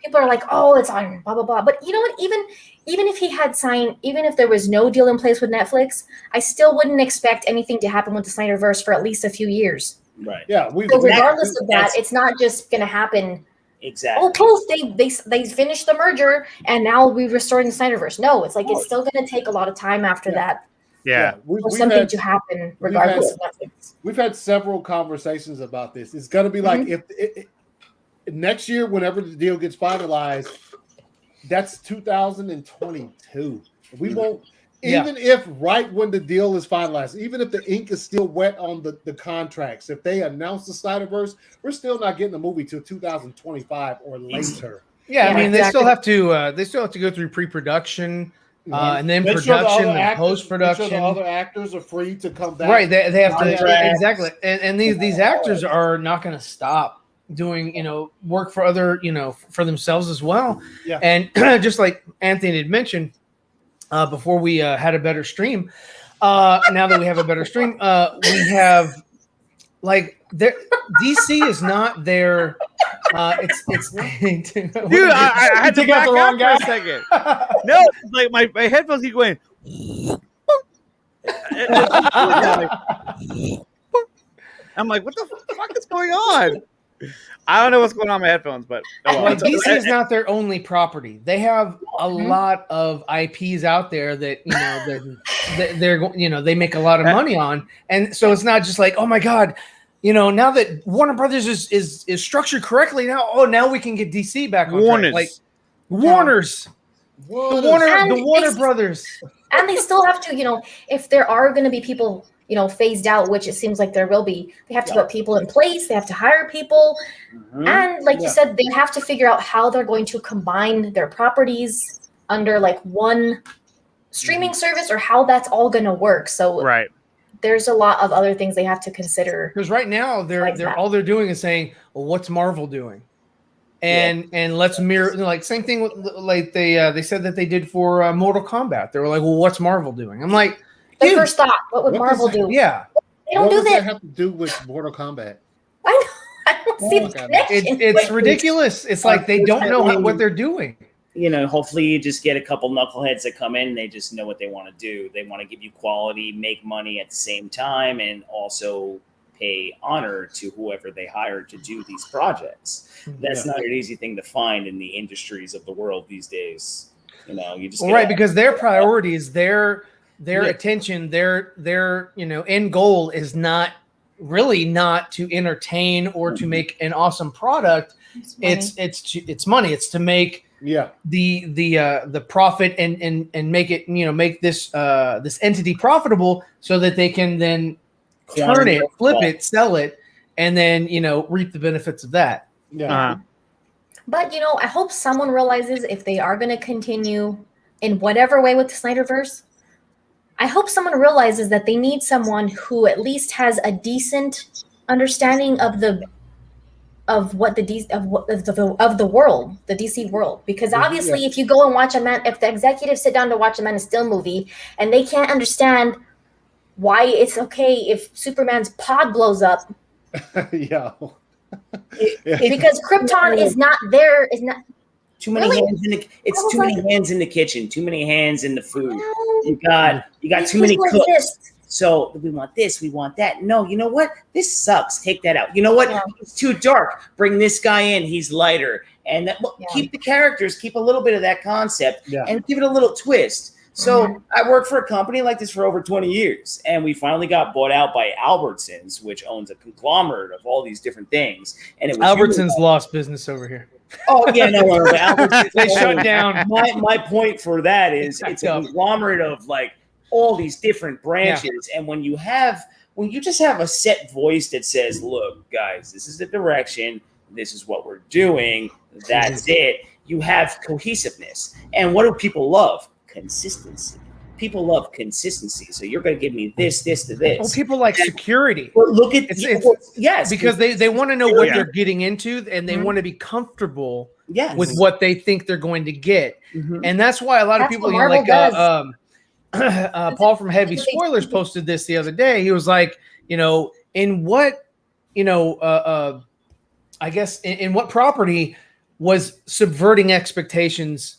People are like, oh, it's on blah blah blah. But you know what? Even if he had signed, even if there was no deal in place with Netflix, I still wouldn't expect anything to happen with the Snyderverse for at least a few years. Right. Yeah. So regardless of that, it's not just going to happen. Exactly. Oh, post they finished the merger and now we're restoring the Snyderverse. No, it's like it's still going to take a lot of time after that. Yeah. For something to happen regardless of Netflix. We've had several conversations about this. It's going to be like if next year, whenever the deal gets finalized, that's 2022. We won't, even if right when the deal is finalized, even if the ink is still wet on the contracts, if they announce the Snyderverse, we're still not getting the movie till 2025 or later. Yeah, I mean, they still have to go through pre-production. And then production, and post-production. Sure the other actors are free to come back. Right, they have to exactly, and these actors are not going to stop doing work for other for themselves as well. Yeah. And just like Anthony had mentioned before we had a better stream. Now that we have a better stream, we have like DC is not their. It's dude. I had to back up for a second. No, like my headphones keep going. I'm like, what the fuck is going on? I don't know what's going on in my headphones, but like DC is not their only property. They have a lot of IPs out there that they're they make a lot of money on, and so it's not just like, oh my god. Now that Warner Brothers is structured correctly, now we can get DC back on track. Like Warner Brothers. And they still have to, if there are going to be people phased out, which it seems like there will be. They have to put people in place. They have to hire people. And like you said, they have to figure out how they're going to combine their properties under like one streaming service, or how that's all going to work. So there's a lot of other things they have to consider. Because right now they're all they're doing is saying, well, what's Marvel doing? And let's mirror, like same thing with, like they said that they did for Mortal Kombat. They were like, well, what's Marvel doing? I'm like, the first thought, what would Marvel do? Yeah, they don't do that. Have to do with Mortal Kombat? I don't see the connection. It's ridiculous. It's like they don't know what they're doing. Hopefully you just get a couple knuckleheads that come in and they just know what they want to do. They want to give you quality, make money at the same time, and also pay honor to whoever they hire to do these projects. That's not an easy thing to find in the industries of the world these days. You just because their priorities, their attention, their end goal is not to entertain or to make an awesome product. It's money. It's to make the profit and make it make this entity profitable, so that they can then turn it, flip it, sell it, and then reap the benefits of that. But I hope someone realizes, if they are going to continue in whatever way with the Snyderverse, I hope someone realizes that they need someone who at least has a decent understanding of the world, the DC world. Because obviously, if you go and watch if the executives sit down to watch a Man of Steel movie and they can't understand why it's okay if Superman's pod blows up, because Krypton is not there, is not too many hands in too many hands in the kitchen, too many hands in the food. You got too many cooks. So we want this, we want that. No, you know what? This sucks. Take that out. You know what? It's too dark. Bring this guy in. He's lighter. And keep the characters, keep a little bit of that concept, and give it a little twist. So I worked for a company like this for over 20 years, and we finally got bought out by Albertsons, which owns a conglomerate of all these different things. And it was Albertsons lost business over here. Oh yeah, no, Albertsons, they shut down. My point for that is it's a conglomerate of like all these different branches, and when you just have a set voice that says, "Look, guys, this is the direction. This is what we're doing. That's it." You have cohesiveness, and what do people love? Consistency. People love consistency. So you're going to give me this to this. Well, people like security. Well, look at because they want to know what they're getting into, and they want to be comfortable with what they think they're going to get. And that's why a lot of people, Paul from Heavy Spoilers posted this the other day. He was like, in what, I guess in what property was subverting expectations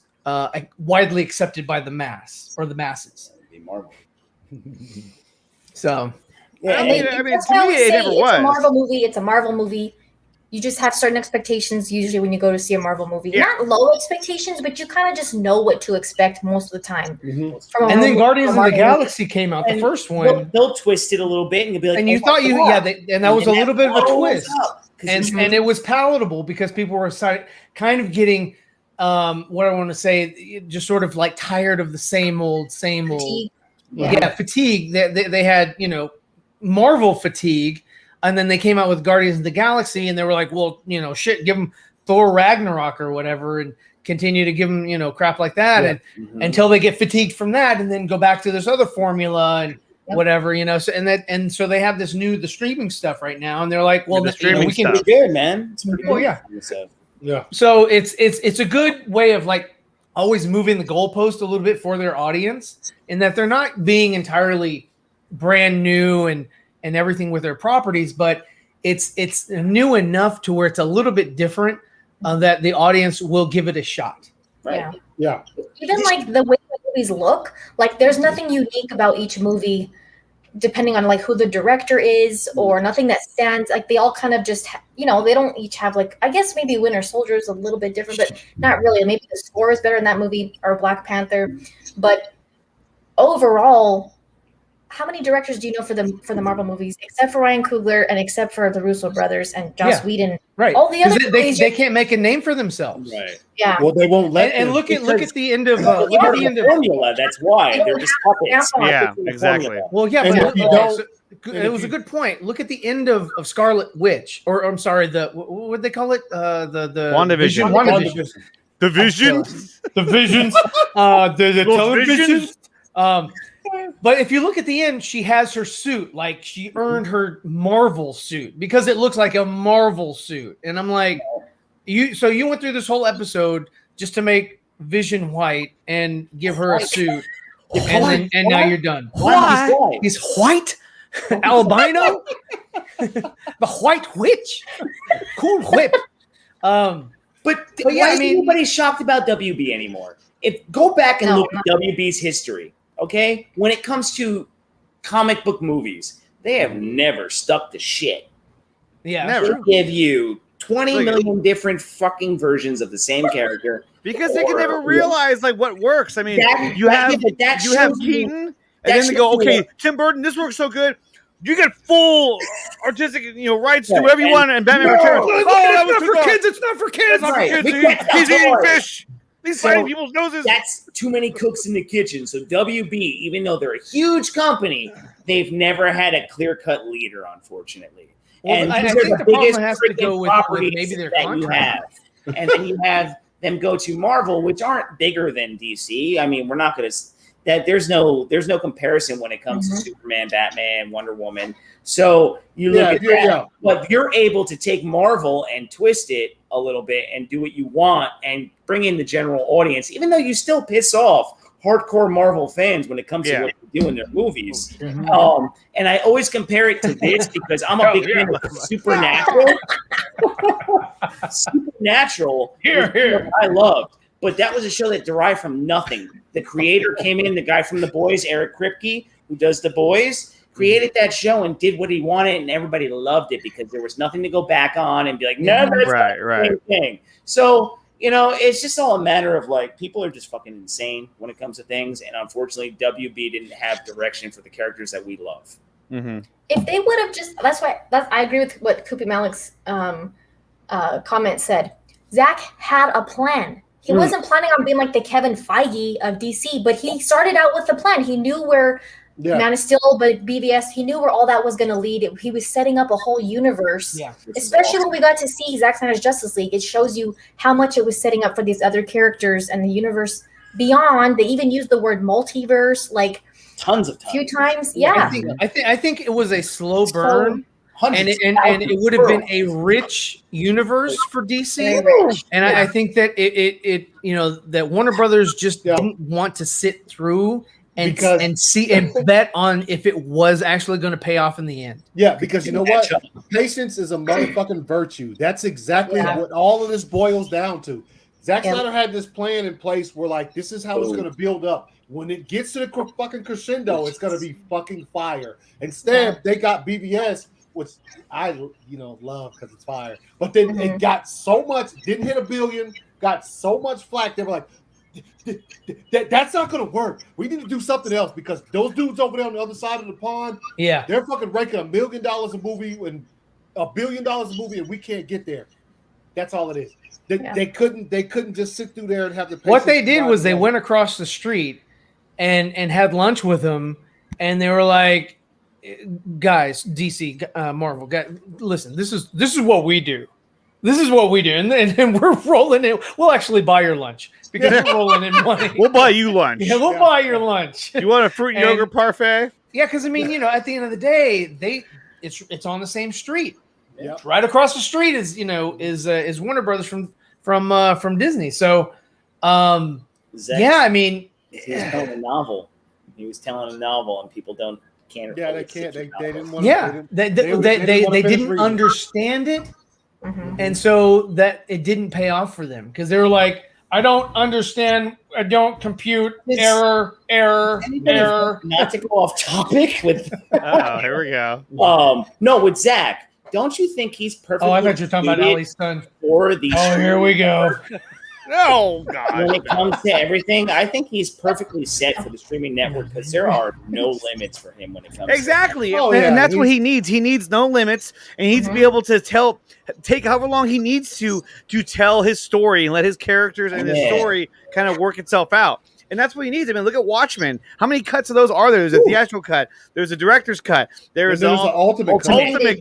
widely accepted by the mass or the masses? Marvel. So, to me, it never was. It's a Marvel movie. It's a Marvel movie. You just have certain expectations usually when you go to see a Marvel movie. Not low expectations, but you kind of just know what to expect most of the time. And then Guardians of the Galaxy came out, the first one. They'll twist it a little bit and you'll be like, and you thought and that was a little bit of a twist. And it was palatable because people were kind of getting what I want to say, just sort of like tired of the same old. Fatigue. Fatigue. They had, Marvel fatigue, and then they came out with Guardians of the Galaxy, and they were like, well, shit, give them Thor Ragnarok or whatever, and continue to give them, crap like that, and until they get fatigued from that, and then go back to this other formula and whatever, So so they have the streaming stuff right now, and they're like, well, the streaming we can be good, man. It's pretty cool, So it's a good way of like always moving the goalpost a little bit for their audience, in that they're not being entirely brand new and everything with their properties, but it's new enough to where it's a little bit different, that the audience will give it a shot. Right. Yeah. Even like the way the movies look, like there's nothing unique about each movie, depending on like who the director is, or nothing that stands. Like they all kind of just, they don't each have like, I guess maybe Winter Soldier is a little bit different, but not really. Maybe the score is better in that movie, or Black Panther, but overall, how many directors do you know for the Marvel movies, except for Ryan Coogler and except for the Russo brothers and Joss Whedon? Right. All the other they can't make a name for themselves. Right. Yeah. Well, they won't let. And look at the end of formula. That's why they're just puppets. Yeah, exactly. Well, yeah, And but if you okay, don't- so it was a good point. Look at the end of Scarlet Witch, or I'm sorry, what did they call it? The WandaVision. WandaVision. The Vision. The visions. The television. But if you look at the end, she has her suit, like she earned her Marvel suit because it looks like a Marvel suit. And I'm like, you went through this whole episode just to make Vision white and give her a suit, and now you're done. Why? He's white, albino, the White Witch, cool whip. But yeah, why is anybody shocked about WB anymore? Go back and look at WB's history. Okay, when it comes to comic book movies, they have never stuck to shit. Yeah, never. They give you 20 million different fucking versions of the same character Because they can never realize like what works. I mean, you have Keaton, and then they go, okay, Tim Burton, this works so good. You get full artistic, rights to whatever you want, and Batman Returns. It's not for kids. It's not for kids. It's not for kids. He's eating fish. He's biting people's noses. That's too many cooks in the kitchen. So WB, even though they're a huge company, they've never had a clear-cut leader, unfortunately. Well, and I these think are the the problem biggest has to go with properties maybe their that you contract. have. And then you have them go to Marvel, which aren't bigger than DC. I mean, we're not going to that there's no comparison when it comes to Superman, Batman, Wonder Woman. So you look at that, but you're able to take Marvel and twist it a little bit and do what you want and bring in the general audience, even though you still piss off hardcore Marvel fans when it comes to what they do in their movies. And I always compare it to this because I'm a big fan of Supernatural. Supernatural, I loved, but that was a show that derived from nothing. The creator came in, the guy from The Boys, Eric Kripke, who does The Boys, created that show and did what he wanted, and everybody loved it because there was nothing to go back on and be like, no, that's not the same thing. So, it's just all a matter of like, people are just fucking insane when it comes to things, and unfortunately, WB didn't have direction for the characters that we love. If they would have just, I agree with what Kupi Malik's comment said. Zach had a plan. He wasn't planning on being like the Kevin Feige of DC, but he started out with a plan. He knew where Man of Steel, but BVS, he knew where all that was going to lead. He was setting up a whole universe. Yeah, especially when we got to see Zack Snyder's Justice League. It shows you how much it was setting up for these other characters and the universe beyond. They even used the word multiverse like tons of times. A few times. Yeah. I think it was a slow burn. And it would have been a rich universe for DC, and I think that it that Warner Brothers just didn't want to sit through and see and bet on if it was actually going to pay off in the end. Yeah, because you know what, patience is a motherfucking virtue. That's exactly what all of this boils down to. Zack Snyder had this plan in place where like this is how it's going to build up. When it gets to the fucking crescendo, it's going to be fucking fire. Instead, they got BVS. Which I love because it's fire, but then it got so much, didn't hit 1 billion, got so much flack. They were like, that's not gonna work. We need to do something else because those dudes over there on the other side of the pond, they're fucking ranking $1 million a movie and $1 billion a movie, and we can't get there. That's all it is. They couldn't just sit through there and have the. What they did was they went across the street and had lunch with them, and they were like, guys, DC, Marvel, guys, listen, this is what we do. This is what we do, and we're rolling in. We'll actually buy your lunch because we're rolling in money. We'll buy you lunch. Yeah, we'll buy your lunch. You want a fruit yogurt parfait? Yeah, because I mean, at the end of the day, it's on the same street. Yep. Right across the street is Warner Brothers from Disney. So, I mean, he was telling a novel. He was telling a novel, and people can't. Yeah, they can't. They didn't want. Yeah, they didn't understand it, and so that it didn't pay off for them because they were like, "I don't understand. I don't compute. Error." Not to go off topic with. Here we go. No, with Zach. Don't you think he's perfect? Oh, I thought you were talking about Ali's son. Or the here we go. Oh God! When it comes to everything, I think he's perfectly set for the streaming network because there are no limits for him when it comes. Exactly, Oh, and yeah, that's what he needs. He needs no limits, and he needs to be able to take however long he needs to tell his story and let his characters and his story kind of work itself out. And that's what he needs. I mean, look at Watchmen. How many cuts of those are there? There's a theatrical cut. There's a director's cut. There's an ultimate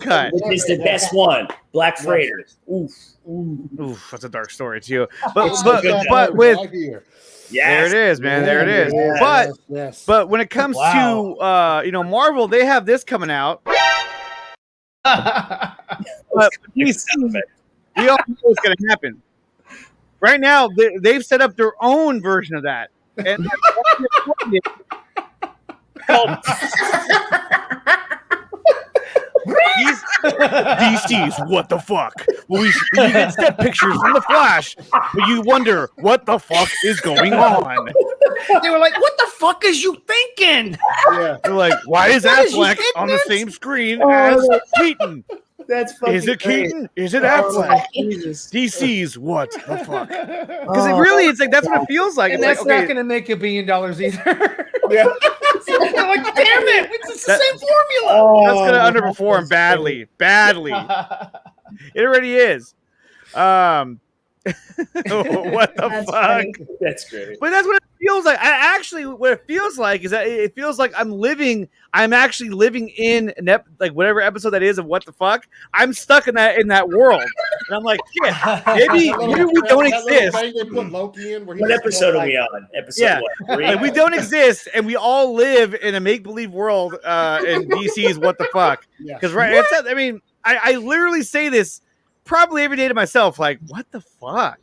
cut, which is the best one. Black Freighter. Oof. Oof, that's a dark story too. But with there it is, man. There it is. But when it comes to Marvel, they have this coming out. But we all know what's going to happen. Right now, they've set up their own version of that. And DC's what the fuck? Well, you get step pictures from the Flash, but you wonder what the fuck is going on. They were like, "What the fuck is you thinking?" Yeah, they're like, "Why is Affleck on the same screen as Keaton?" That's fucking Is it great. Keaton? Is it Affleck? DC's what the fuck? Because it's like that's what it feels like. And it's that's like, okay, not going to make $1 billion either. Yeah. They're like, damn it, it's the same formula. That's going to underperform badly. It already is. What the fuck? Funny. That's great. But that's what it feels like. What it feels like is that it feels like I'm actually living in like whatever episode that is of what the fuck. I'm stuck in that world, and I'm like, shit. Maybe we don't exist. What episode are we on? Episode what? 3? Like, we don't exist, and we all live in a make believe world. In DC's what the fuck? Because I literally say this probably every day to myself, like, what the fuck?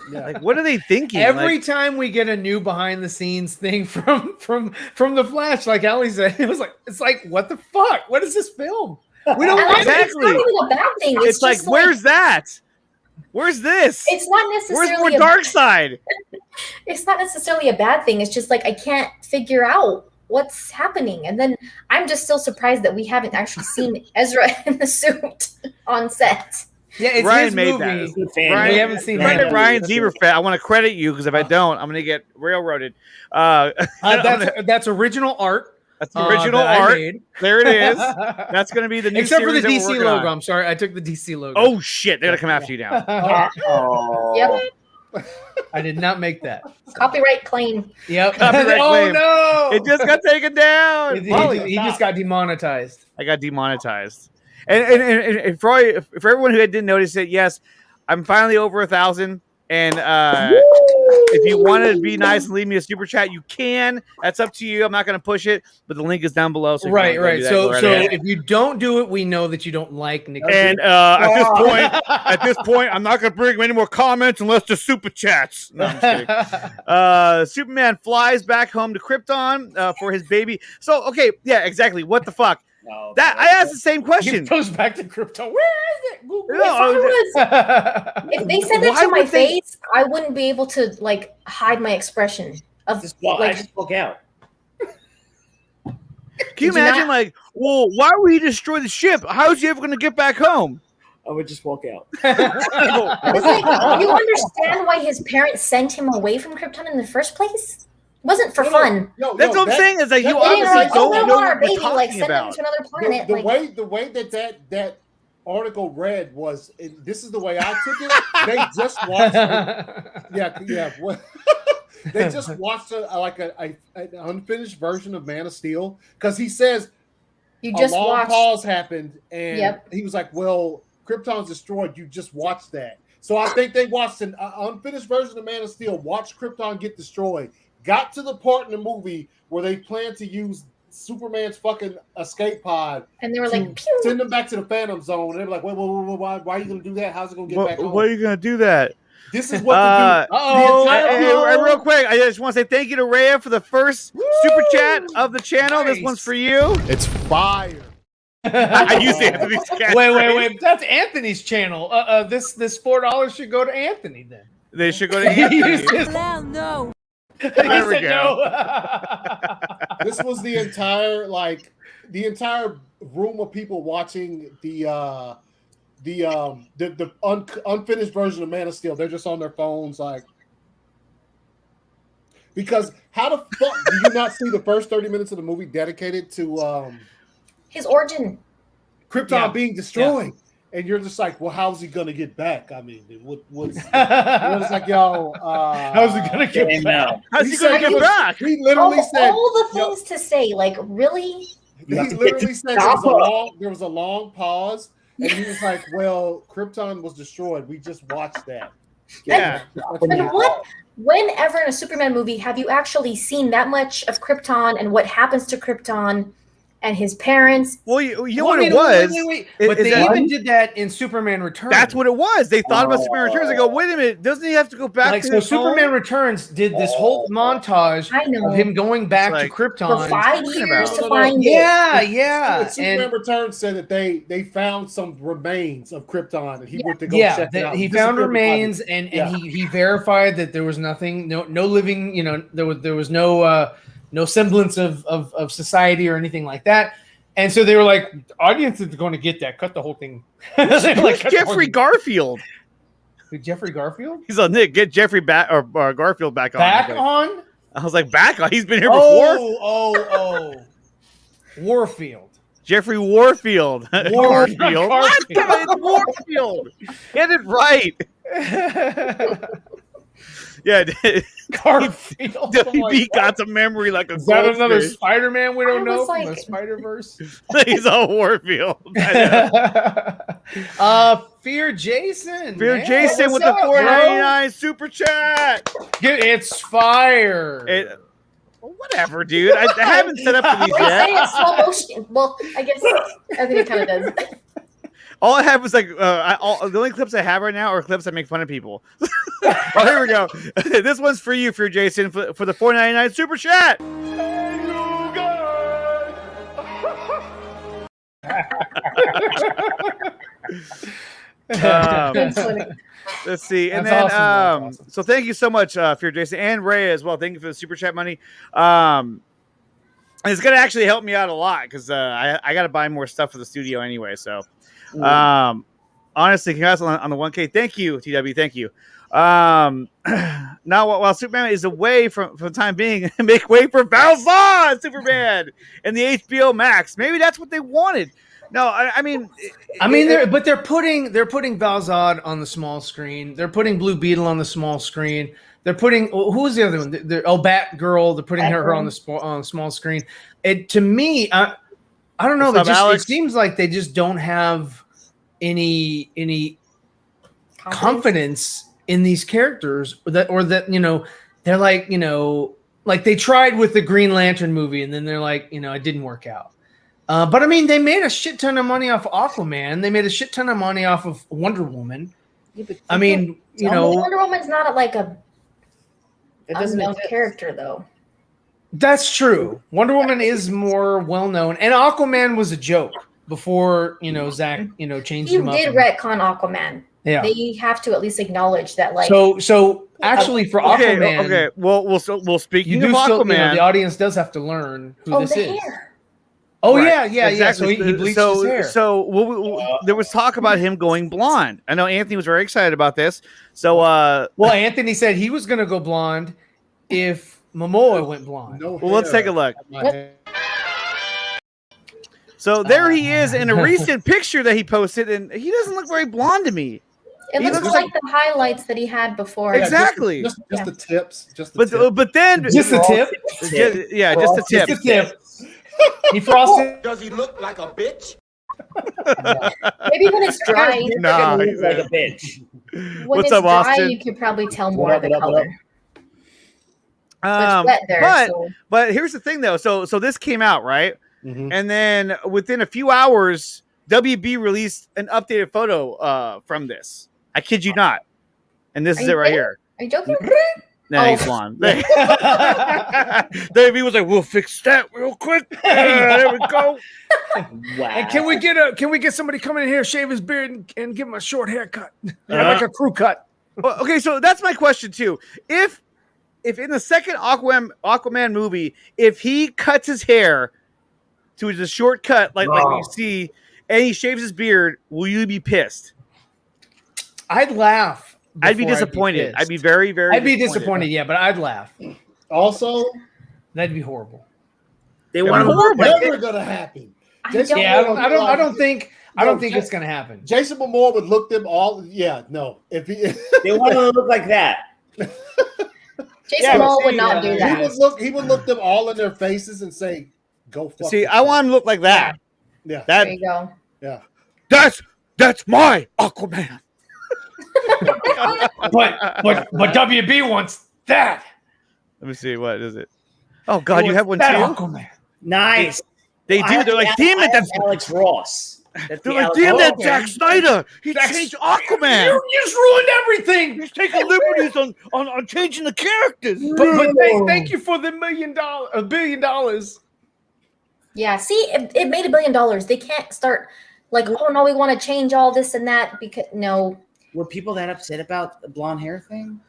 Yeah. Like, what are they thinking? Every time we get a new behind the scenes thing from the Flash, like Ali said, it's like, what the fuck? What is this film? We don't It's not even a bad thing. It's like, where's that? Where's this? It's not necessarily where's more dark side. It's not necessarily a bad thing. It's just like I can't figure out what's happening, and then I'm just still surprised that we haven't actually seen Ezra in the suit on set. Yeah, it's Ryan his made movie. that. We haven't seen Ryan Zeberfett. I want to credit you because if I don't, I'm going to get railroaded. That's original art. That's the original art. There it is. That's going to be the new except for the series DC logo. I'm sorry, I took the DC logo. Oh shit! They're going to come after you now. Yep. I did not make that. Copyright claim. Yep. Copyright claim. No! It just got taken down. He just got demonetized. I got demonetized. And for everyone who didn't notice it, yes, I'm finally over 1,000. And if you want to be nice and leave me a super chat, you can. That's up to you. I'm not going to push it, but the link is down below. So right. So if you don't do it, we know that you don't like Nick. And at this point, I'm not going to bring any more comments unless there's super chats. No, I'm just kidding. Superman flies back home to Krypton for his baby. So, okay, yeah, exactly. What the fuck? No, I asked the same question. It goes back to Krypton. Where is it? If they said that to my face, I wouldn't be able to like hide my expression of I just walk out. Can you imagine, why would he destroy the ship? How is he ever going to get back home? I would just walk out. It's like, you understand why his parents sent him away from Krypton in the first place? It wasn't for fun. That's what I'm saying. Is that you obviously don't know what you're talking about. To another planet. The way that article read was, this is the way I took it. They just watched they just watched an unfinished version of Man of Steel, because he says you just a long watched. pause happened, and he was like, well, Krypton's destroyed. You just watched that. So I think they watched an unfinished version of Man of Steel, watched Krypton get destroyed, got to the part in the movie where they plan to use Superman's fucking escape pod, and they were like, pew! Send them back to the Phantom Zone. And they were like, wait, why are you going to do that? How's it going to get back home? Why are you going to do that? This is what to do. Real quick, I just want to say thank you to Rhea for the first super chat of the channel. Nice. This one's for you. It's fire. I used Anthony's cat. Wait. That's Anthony's channel. This $4 should go to Anthony then. They should go to Anthony. Well, no. There we go. No. This was the entire room of people watching the unfinished version of Man of Steel. They're just on their phones, like, Because how the fuck do you not see the first 30 minutes of the movie dedicated to His origin. Krypton being destroyed? And you're just like, well, how's he gonna get back? I mean, what's like, yo, how's he gonna get back? How's he gonna get back? He literally said all the things to say. Like, really? He literally said there was a long pause, and he was like, well, Krypton was destroyed. We just watched that. Yeah. And whenever in a Superman movie have you actually seen that much of Krypton and what happens to Krypton and his parents? Well, you know what it was? Wait. But they even did that in Superman Returns. That's what it was. They thought about Superman Returns. They go, wait a minute, doesn't he have to go back? Like, to so his Superman home? Returns did this whole montage of him going back to Krypton For 5 years to No. find Yeah. Superman Returns said that they found some remains of Krypton, and he went to go check it out. He found remains, and he verified that there was nothing, no living, there was no semblance of society or anything like that. And so they were like, the audience is going to get that. Cut the whole thing. Jeffrey Garfield. Jeffrey Garfield? He's like, Nick, get Jeffrey back or Garfield back on. Back on? I was like, back on? He's been here before? Oh. Warfield. Jeffrey Warfield. Warfield. What? It's Warfield. Get it right. Yeah, Garfield. WB got the memory like a Is that another goldfish. Spider-Man we don't know like, from the Spider-Verse? He's on Warfield. Fear Jason. Fear Jason with the $4.99 super chat. It's fire. Whatever, dude. I haven't set up for these Are you saying yet. it's slow motion? Well, I guess I think it kind of does. All I have is like the only clips I have right now are clips that make fun of people. Oh, here we go. This one's for you, Fear Jason, for the $4.99 super chat. Let's see, and That's then awesome. so thank you so much, Fear Jason and Ray as well. Thank you for the super chat money. And it's gonna actually help me out a lot because I got to buy more stuff for the studio anyway. So. Honestly, congrats on the 1K. Thank you, TW. Thank you. Now, while Superman is away from the time being, make way for Val Zod, Superman, and the HBO Max. Maybe that's what they wanted. No, I mean, they're putting Val Zod on the small screen. They're putting Blue Beetle on the small screen. They're putting who's the other one? Batgirl. They're putting her on the small screen. To me, I don't know. It seems like they just don't have any confidence in these characters, or that they're like they tried with the Green Lantern movie, and then they're like it didn't work out. But I mean, they made a shit ton of money off Aquaman. They made a shit ton of money off of Wonder Woman. I mean, Wonder Woman's not like a unknown character though. That's true. Wonder Woman is more well known, and Aquaman was a joke before Zach changed him up. You did retcon Aquaman. Yeah, they have to at least acknowledge that. Like, so actually, for Aquaman, okay. Well, speaking of still, Aquaman, the audience does have to learn who this is. Hair. Oh right. yeah. Exactly. So he bleached his hair. So there was talk about him going blonde. I know Anthony was very excited about this. So well, Anthony said he was going to go blonde if Momoa went blonde. Let's take a look. So there he is in a recent picture that he posted, and he doesn't look very blonde to me. It looks like the highlights that he had before. Exactly. Just the tips. But then just the tip. Just the tip. Just the tip. He frosted. Does he look like a bitch? Maybe when it's dry. Nah, He looks like a bitch. When What's it's up, dry, Austin? you can probably tell more of the color. It's wet there, but here's the thing though. So this came out, right? Mm-hmm. And then within a few hours, WB released an updated photo from this. I kid you not. And this is it right here. Are you joking? Nah, he's blonde. WB was like, "We'll fix that real quick." There we go. Wow. And can we get somebody coming in here, shave his beard, and give him a short haircut, like a crew cut? Well, okay, so that's my question too. If in the second Aquaman movie, if he cuts his hair to a short cut, like we see, and he shaves his beard, will you be pissed? I'd laugh. I'd be disappointed. I'd be very, very. I'd be disappointed. Yeah, but I'd laugh. Also, That'd be horrible. They want to horrible. never gonna happen. Jason Momoa I don't think it's gonna happen. Jason Momoa would look them all. Yeah, no. If he, they want to look like that. Jason Momoa would not do that. He would look them all in their faces and say, "Go fuck." See, I want him to look like that. Yeah, that. There you go. Yeah, that's my Aquaman. but WB wants that. Let me see. What is it? Oh God, you have one too. Aquaman. Nice. They do. They're like, damn it, that's Alex Ross. They're like, damn that Zack Snyder. He changed Aquaman. You just ruined everything. He's taking liberties on changing the characters. But thank you for the $1 billion. Yeah, see, it made $1 billion. They can't start like, oh no, we want to change all this and that because no. Were people that upset about the blonde hair thing?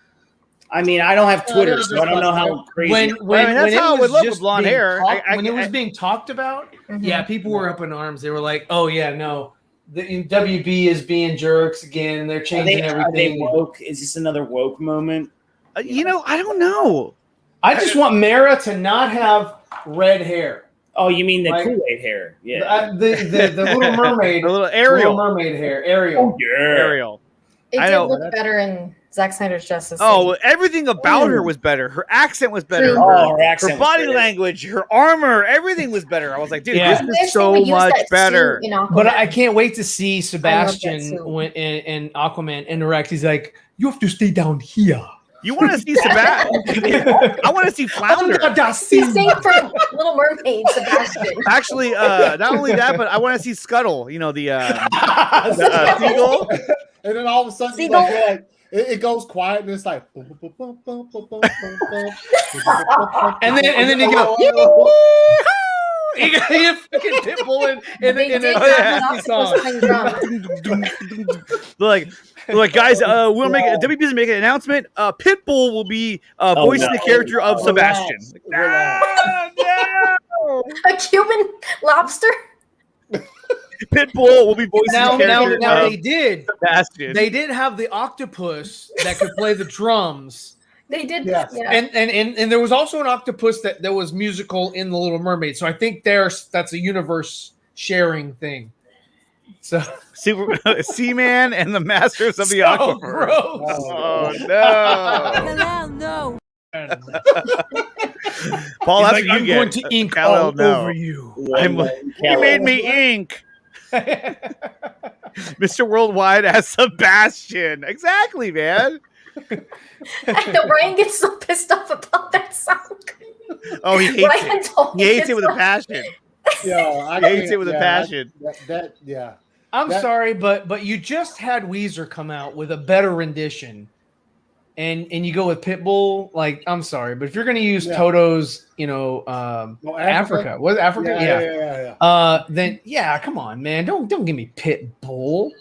I mean, I don't have Twitter, so I don't know how crazy. When that's how it would look with blonde being hair. When it was being talked about, yeah, people were up in arms. They were like, "Oh yeah, no, the WB is being jerks again. And they're changing everything." Are they woke? Is this another woke moment? I don't know. I just want Mara to not have red hair. Oh, you mean the Kool-Aid hair? Yeah, the Little Mermaid, the little Ariel, Little Mermaid hair, Ariel. Oh, yeah. Ariel. It I did know. look better in Zack Snyder's Justice League. Oh, everything about her was better. Her accent was better. True. Oh, her accent Her was body better. language, her armor, everything was better. I was like, dude, Yeah. this Wish is they so would use much that better. suit in Aquaman. But I can't wait to see that Sebastian suit. and Aquaman interact. He's like, "You have to stay down here." You want to see Sebastian? I want to see Flounder. He's saying from Little Mermaid, Sebastian. Actually, not only that, but I want to see Scuttle. You know, the seagull. and then all of a sudden, it's like, it goes quiet, and it's like, and then you go, you got a fucking Pitbull in They a did Disney have song. playing drums. They're like, guys, we'll make it. WB's making an announcement. Pitbull will be voicing the character of Sebastian. No! A Cuban lobster? Pitbull will be voicing the character Now of they did. Sebastian. They did have the octopus that could play the drums. They did. Yes. Yeah. And there was also an octopus that was musical in The Little Mermaid. So I think that's a universe sharing thing. So Seaman and the Masters of the so Aquaverse. gross. Oh no! Paul, that's He's like, what I'm you get. going to ink Kal-El, all no. over you. He made me ink. Mr. Worldwide as Sebastian. Exactly, man. I know Ryan gets so pissed off about that song. Oh, he hates Ryan it. told He me hates it with a passion. yeah, He hates it with a passion. I'm sorry, but you just had Weezer come out with a better rendition, and you go with Pitbull. Like, I'm sorry, but if you're going to use Toto's, Africa, was it Africa? Yeah. Then come on, man, don't give me Pitbull.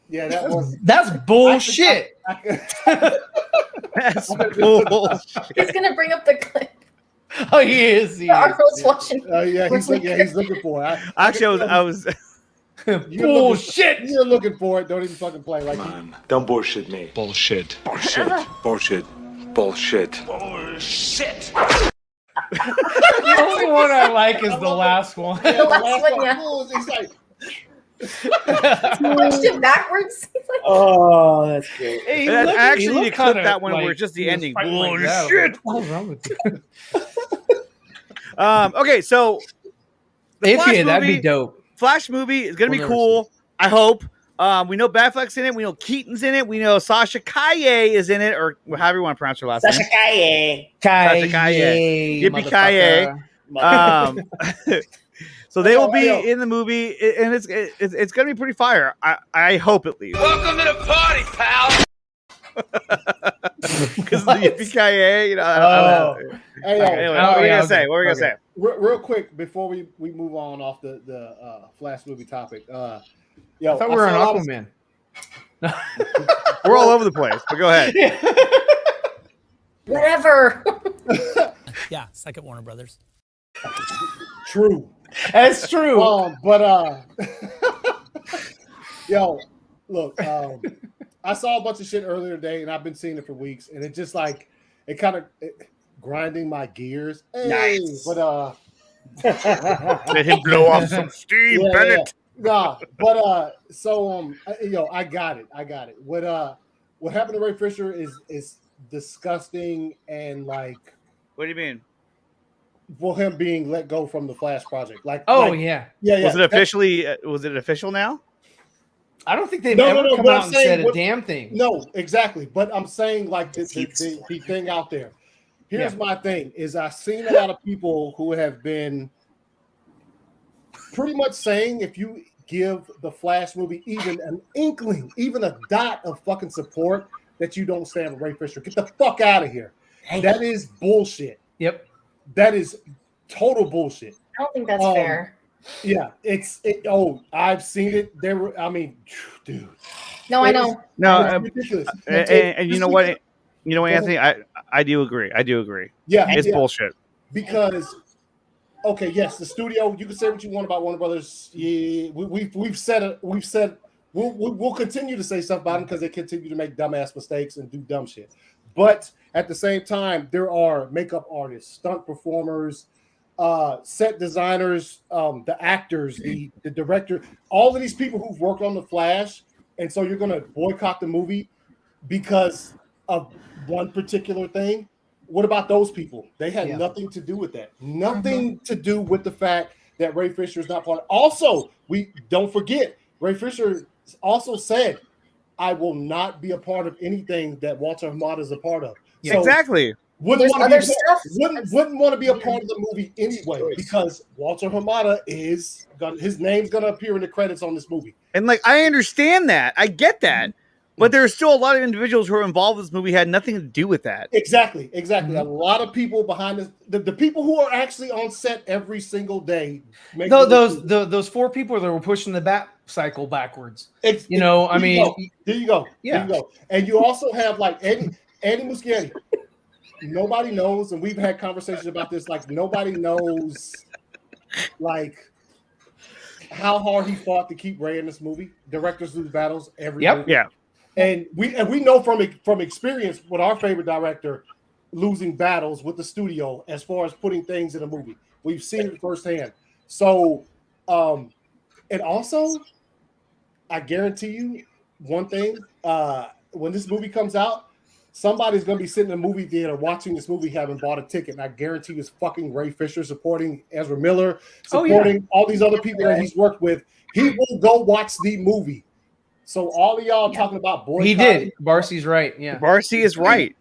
Yeah, That's bullshit. That's bullshit. He's gonna bring up the clip. Oh, he is. Arnold's watching. He's looking for it. Actually, I was bullshit. You're looking for it. Don't even fucking play like. Don't bullshit me. Bullshit. Bullshit. Bullshit. Bullshit. Bullshit. The only one I like is the last one. The last one, yeah. He's like, Pushed it backwards. He's like, Oh, that's great. Hey, I actually need to clip kinda that one like where it's just the he was ending. fighting like that. Bullshit. What's wrong with you? Okay, so the Flash That'd movie- be dope. Flash movie is gonna be We'll never cool. I hope. We know Batfleck's in it. We know Keaton's in it. We know Sasha Kaye is in it, or however you want to pronounce her last Sasha name. Kaye. Sasha Kaye. Yippee Kaye. So they will be in the movie, and it's gonna be pretty fire. I hope at least. Welcome to the party, pal. Because the Yippee Kaye, Hey, Anyway, what were we gonna say? What were we gonna say? real quick before we move on off the Flash movie topic. I thought we were on Aquaman. We're all over the place, but go ahead. whatever. Yeah, second Warner Brothers. True. That's true. But yo, look, I saw a bunch of shit earlier today, and I've been seeing it for weeks, and it just like it kind of grinding my gears. Hey, Nice. but Let him blow off some steam, yeah, Bennett. nah, but I got it. What happened to Ray Fisher is disgusting, and like, What do you mean? for him being let go from the Flash project, like, Yeah. Was it officially? Was it official now? I don't think they've No, ever come but out I'm and saying said a damn thing. No, exactly. But I'm saying, like, the thing out there. Here's my thing: is I've seen a lot of people who have been pretty much saying, if you give the Flash movie even an inkling, even a dot of fucking support, that you don't stand with Ray Fisher. Get the fuck out of here. That is bullshit. Yep. That is total bullshit. I don't think that's fair. Yeah, I've seen it. Dude. No, I know. No, ridiculous. And you know what? You know what, Anthony? I do agree. Yeah, it's bullshit. Because, okay, yes, the studio. You can say what you want about Warner Brothers. Yeah, we've said we'll continue to say stuff about them because they continue to make dumbass mistakes and do dumb shit. But at the same time, there are makeup artists, stunt performers, set designers, the actors, the director, all of these people who've worked on The Flash, and so you're going to boycott the movie because of one particular thing. What about those people? They had nothing to do with that. Nothing to do with the fact that Ray Fisher is not part of it. Also, we don't forget, Ray Fisher also said, I will not be a part of anything that Walter Hamada is a part of. So exactly. Wouldn't want to be a part of the movie anyway, because Walter Hamada his name's gonna appear in the credits on this movie. And like, I understand that, I get that, but there are still a lot of individuals who are involved in this movie had nothing to do with that. Exactly. A lot of people behind this, the people who are actually on set every single day. Those four people that were pushing the bat cycle backwards. There you go. Yeah. There you go. And you also have like Andy Muschietti. Nobody knows, and we've had conversations about this. Like, nobody knows, like, how hard he fought to keep Ray in this movie. Directors lose battles every movie. Yeah. And we know from experience with our favorite director losing battles with the studio as far as putting things in a movie. We've seen it firsthand. So, and also, I guarantee you one thing: when this movie comes out, somebody's going to be sitting in a movie theater watching this movie, having bought a ticket, and I guarantee you it's fucking Ray Fisher supporting Ezra Miller, supporting all these other people that he's worked with. He will go watch the movie. So all of y'all talking about boycotting. He did. Barcy's right. Yeah. Barcy is right.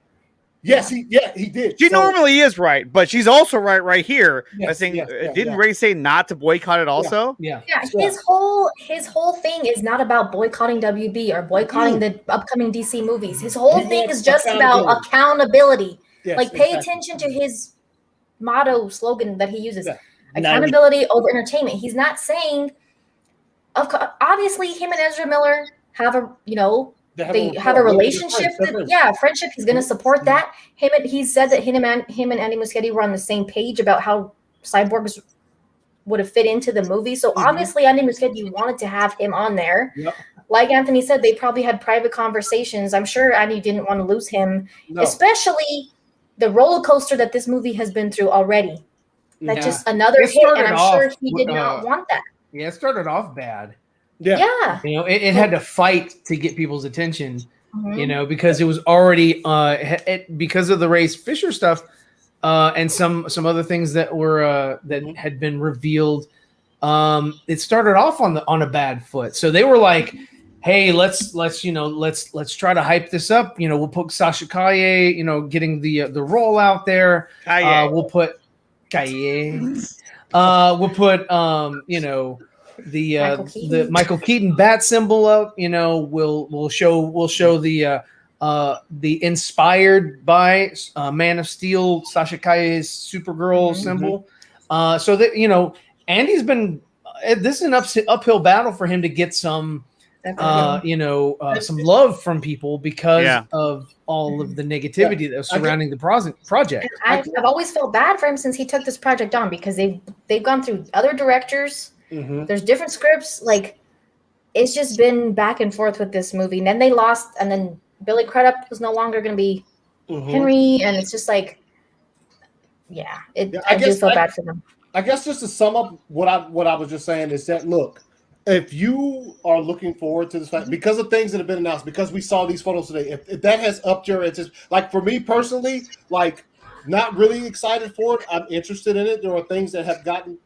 Yes, he did. She normally is right, but she's also right here. Yes, Didn't Ray say not to boycott it also? Yeah. His whole thing is not about boycotting WB or boycotting the upcoming DC movies. His whole thing is just about accountability. Yes, like, pay attention to his motto slogan that he uses: accountability over entertainment. He's not saying, obviously, him and Ezra Miller have they have a relationship. Friendship. He's going to support that. He said that him and Andy Muschietti were on the same page about how cyborgs would have fit into the movie. So obviously, Andy Muschietti wanted to have him on there. Yep. Like Anthony said, they probably had private conversations. I'm sure Andy didn't want to lose him, especially the roller coaster that this movie has been through already. That's just another hit, and I'm sure he did not want that. Yeah, it started off bad. Yeah. It had to fight to get people's attention, because it was already because of the Ray Fisher stuff and some other things that were that had been revealed. It started off on a bad foot. So they were like, "Hey, let's try to hype this up. We'll put Sasha Calle, getting the role out there. We'll put Calle. We'll put the Michael Keaton bat symbol up. We'll show the inspired by Man of Steel, Sasha Calle's Supergirl symbol. So that Andy's been this is an uphill battle for him to get some some love from people because of all of the negativity that was surrounding the project. I've always felt bad for him since he took this project on, because they've gone through other directors. There's different scripts. Like, it's just been back and forth with this movie. And then they lost, and then Billy Crudup was no longer going to be Henry, and it's just like, yeah, I I do guess feel bad for them. I guess just to sum up what I was just saying is that, look, if you are looking forward to this fact because of things that have been announced, because we saw these photos today, if that has upped your interest, like for me personally, like not really excited for it. I'm interested in it. There are things that have gotten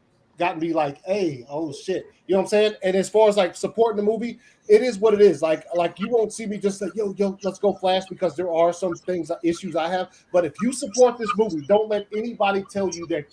me like, hey, oh shit, you know what I'm saying? And as far as like supporting the movie, it is what it is. Like you won't see me just like, yo, let's go Flash, because there are some issues I have. But if you support this movie, don't let anybody tell you that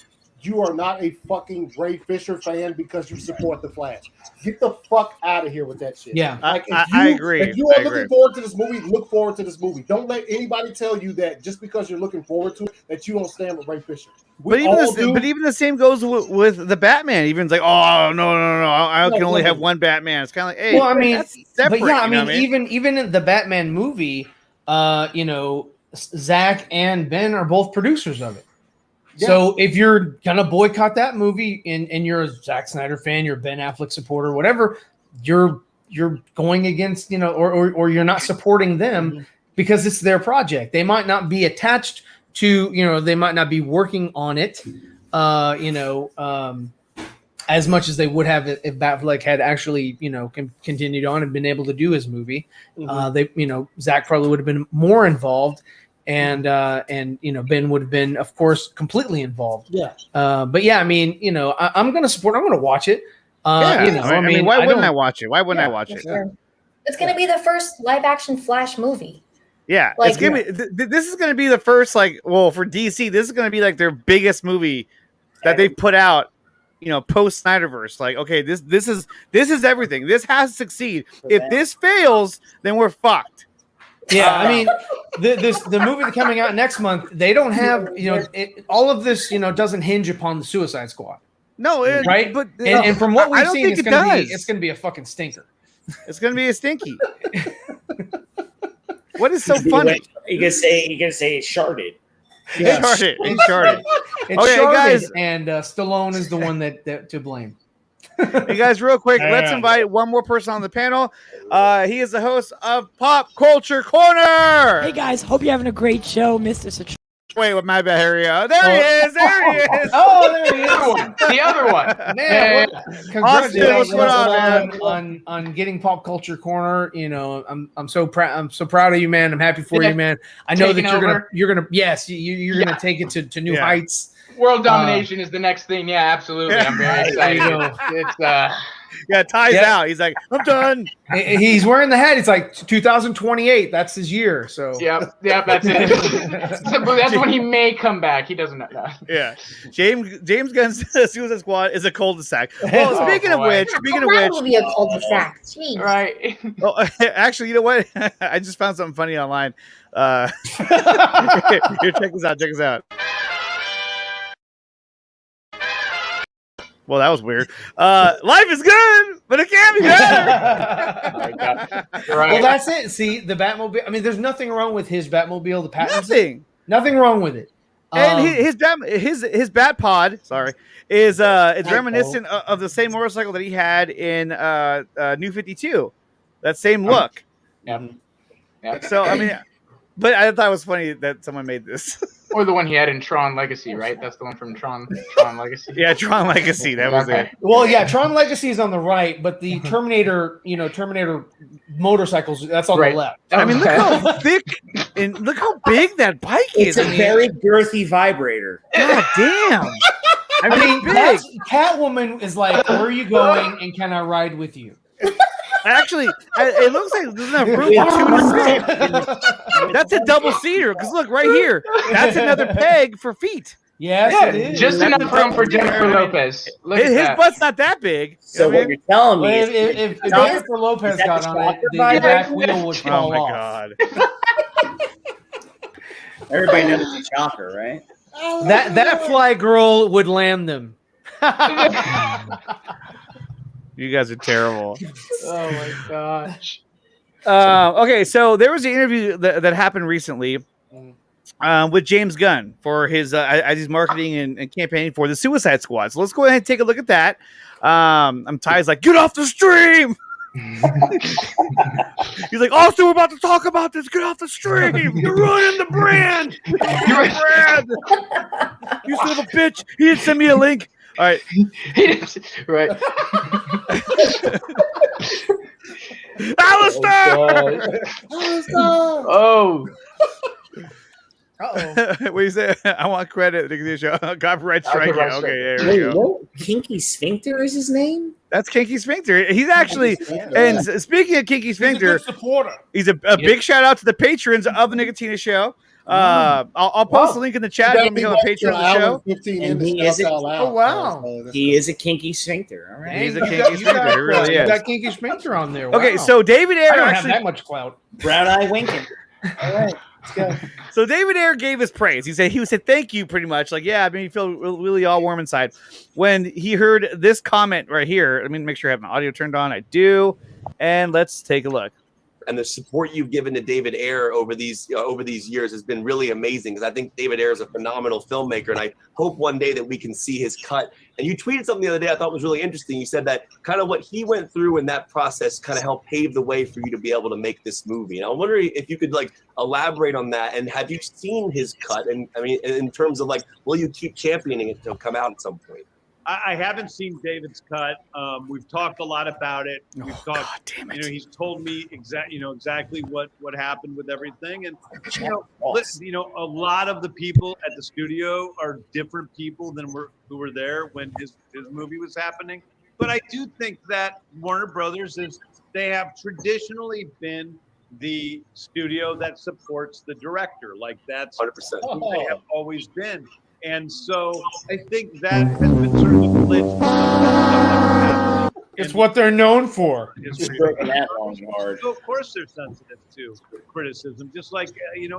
you are not a fucking Ray Fisher fan because you support the Flash. Get the fuck out of here with that shit. Yeah, like I agree. If you are looking forward to this movie, look forward to this movie. Don't let anybody tell you that just because you're looking forward to it that you don't stand with Ray Fisher. But even the same goes with the Batman. Even it's like, oh no, I can only have one Batman. It's kind of like, hey, well, I mean, that's separate. But yeah, I mean, even in the Batman movie, Zach and Ben are both producers of it. Yeah. So if you're gonna boycott that movie and you're a Zack Snyder fan, you're a Ben Affleck supporter, whatever, you're going against, or you're not supporting them because it's their project. They might not be attached to, they might not be working on it, as much as they would have if Batfleck had actually, continued on and been able to do his movie. Zach probably would have been more involved. And Ben would have been, of course, completely involved. Yeah. But yeah, I mean, I'm going to support. I'm going to watch it. Why wouldn't I watch it? Why wouldn't I watch it? It's going to be the first live action Flash movie. Yeah, it's gonna be. This is going to be the first, for DC, this is going to be like their biggest movie that they've put out. Post Snyderverse. Like, okay, this is everything. This has to succeed. If this fails, then we're fucked. Yeah, I mean, the movie that's coming out next month, they don't have, all of this, doesn't hinge upon the Suicide Squad. No, right? But and from what we've seen, it's going to be a fucking stinker. It's going to be a stinky. What is so funny? You can say it's sharded. Yeah. It's sharded. It's okay, sharded, guys, and Stallone is the one that to blame. Hey guys, real quick, let's invite one more person on the panel. He is the host of Pop Culture Corner. Hey guys, hope you're having a great show, Mr. Wait, with my bad, Harry. There he is. There he is. Oh, there he is. The other one. Man, congratulations Austin, what's on getting Pop Culture Corner. I'm so proud. I'm so proud of you, man. I'm happy for you, man. I know that you're gonna gonna take it to new heights. World domination is the next thing. Yeah, absolutely. I'm very excited. It's Ty's out. He's like, I'm done. He's wearing the hat. It's like 2028. That's his year. So yep, that's it. That's when he may come back. He doesn't know. Yeah, James Gunn's Suicide Squad is a cul-de-sac. Well, speaking of which, will be a cul-de-sac. Jeez. Right. Oh, actually, you know what? I just found something funny online. Here, check this out. Check this out. Well, that was weird. Life is good, but it can be better. Right. Well, that's it. See, the Batmobile. I mean, there's nothing wrong with his Batmobile. The Pattinson. Nothing wrong with it. And his Bat Pod, is it's reminiscent of the same motorcycle that he had in New 52. That same look. Yeah. So I mean, but I thought it was funny that someone made this. Or the one he had in Tron Legacy, right? That's the one from Tron Legacy. Yeah, Tron Legacy. That was it. Well, yeah, Tron Legacy is on the right, but the Terminator, Terminator motorcycles, that's on the left. I mean, look how thick and look how big that bike is. It's a very girthy vibrator. God damn. I mean, Catwoman is like, where are you going and can I ride with you? Actually, it looks like there's enough room for 2 to sit. That's a double seater. Because look, right here, that's another peg for feet. Yes, it is. Just enough room for Jennifer Lopez. His butt's not that big. So what you're telling me is if Jennifer Lopez got on it, the back wheel would fall off. God. Everybody knows it's a chopper, right? That fly girl would land them. You guys are terrible. Oh my gosh. Okay, so there was an interview that happened recently with James Gunn for his as he's marketing and campaigning for the Suicide Squad. So let's go ahead and take a look at that. Ty's like, get off the stream. He's like, Austin, we're about to talk about this. Get off the stream. You're ruining the brand. You're brand. You son of a bitch. He didn't send me a link. All right. Right. Alistair! Oh. Uh-oh. What do you say? I want credit. Copyright strike. Yeah, okay, yeah, here we go. What? Kinky Sphincter is his name? That's Kinky Sphincter. He's actually, and speaking of Kinky Sphincter, he's a big shout out to the patrons of the Nicotina Show. I'll post a link in the chat if you become a patron of the show. He is a Kinky Sphincter. All right. He's a Kinky Sphincter. He really is. You got Kinky Sphincter on there. Wow. Okay, so David Ayer I don't actually have that much clout. Brown eye winking. All right. Let's go. So David Ayer gave his praise. He said thank you pretty much. Like, yeah, I mean, you feel really all warm inside when he heard this comment right here. Let me make sure I have my audio turned on. I do. And let's take a look. And the support you've given to David Ayer over these years has been really amazing, because I think David Ayer is a phenomenal filmmaker, and I hope one day that we can see his cut. And you tweeted something the other day I thought was really interesting. You said that kind of what he went through in that process kind of helped pave the way for you to be able to make this movie. And I'm wondering if you could elaborate on that. And have you seen his cut? And I mean, in terms of will you keep championing it to come out at some point? I haven't seen David's cut. We've talked a lot about it. We've talked. God damn it. He's told me exactly what happened with everything, and a lot of the people at the studio are different people than who were there when his movie was happening. But I do think that Warner Brothers they have traditionally been the studio that supports the director. Like that's 100%. who they have always been. And so I think that has been sort of a glitch. It's what they're known for. Just breaking that long hard. So of course they're sensitive to criticism, just like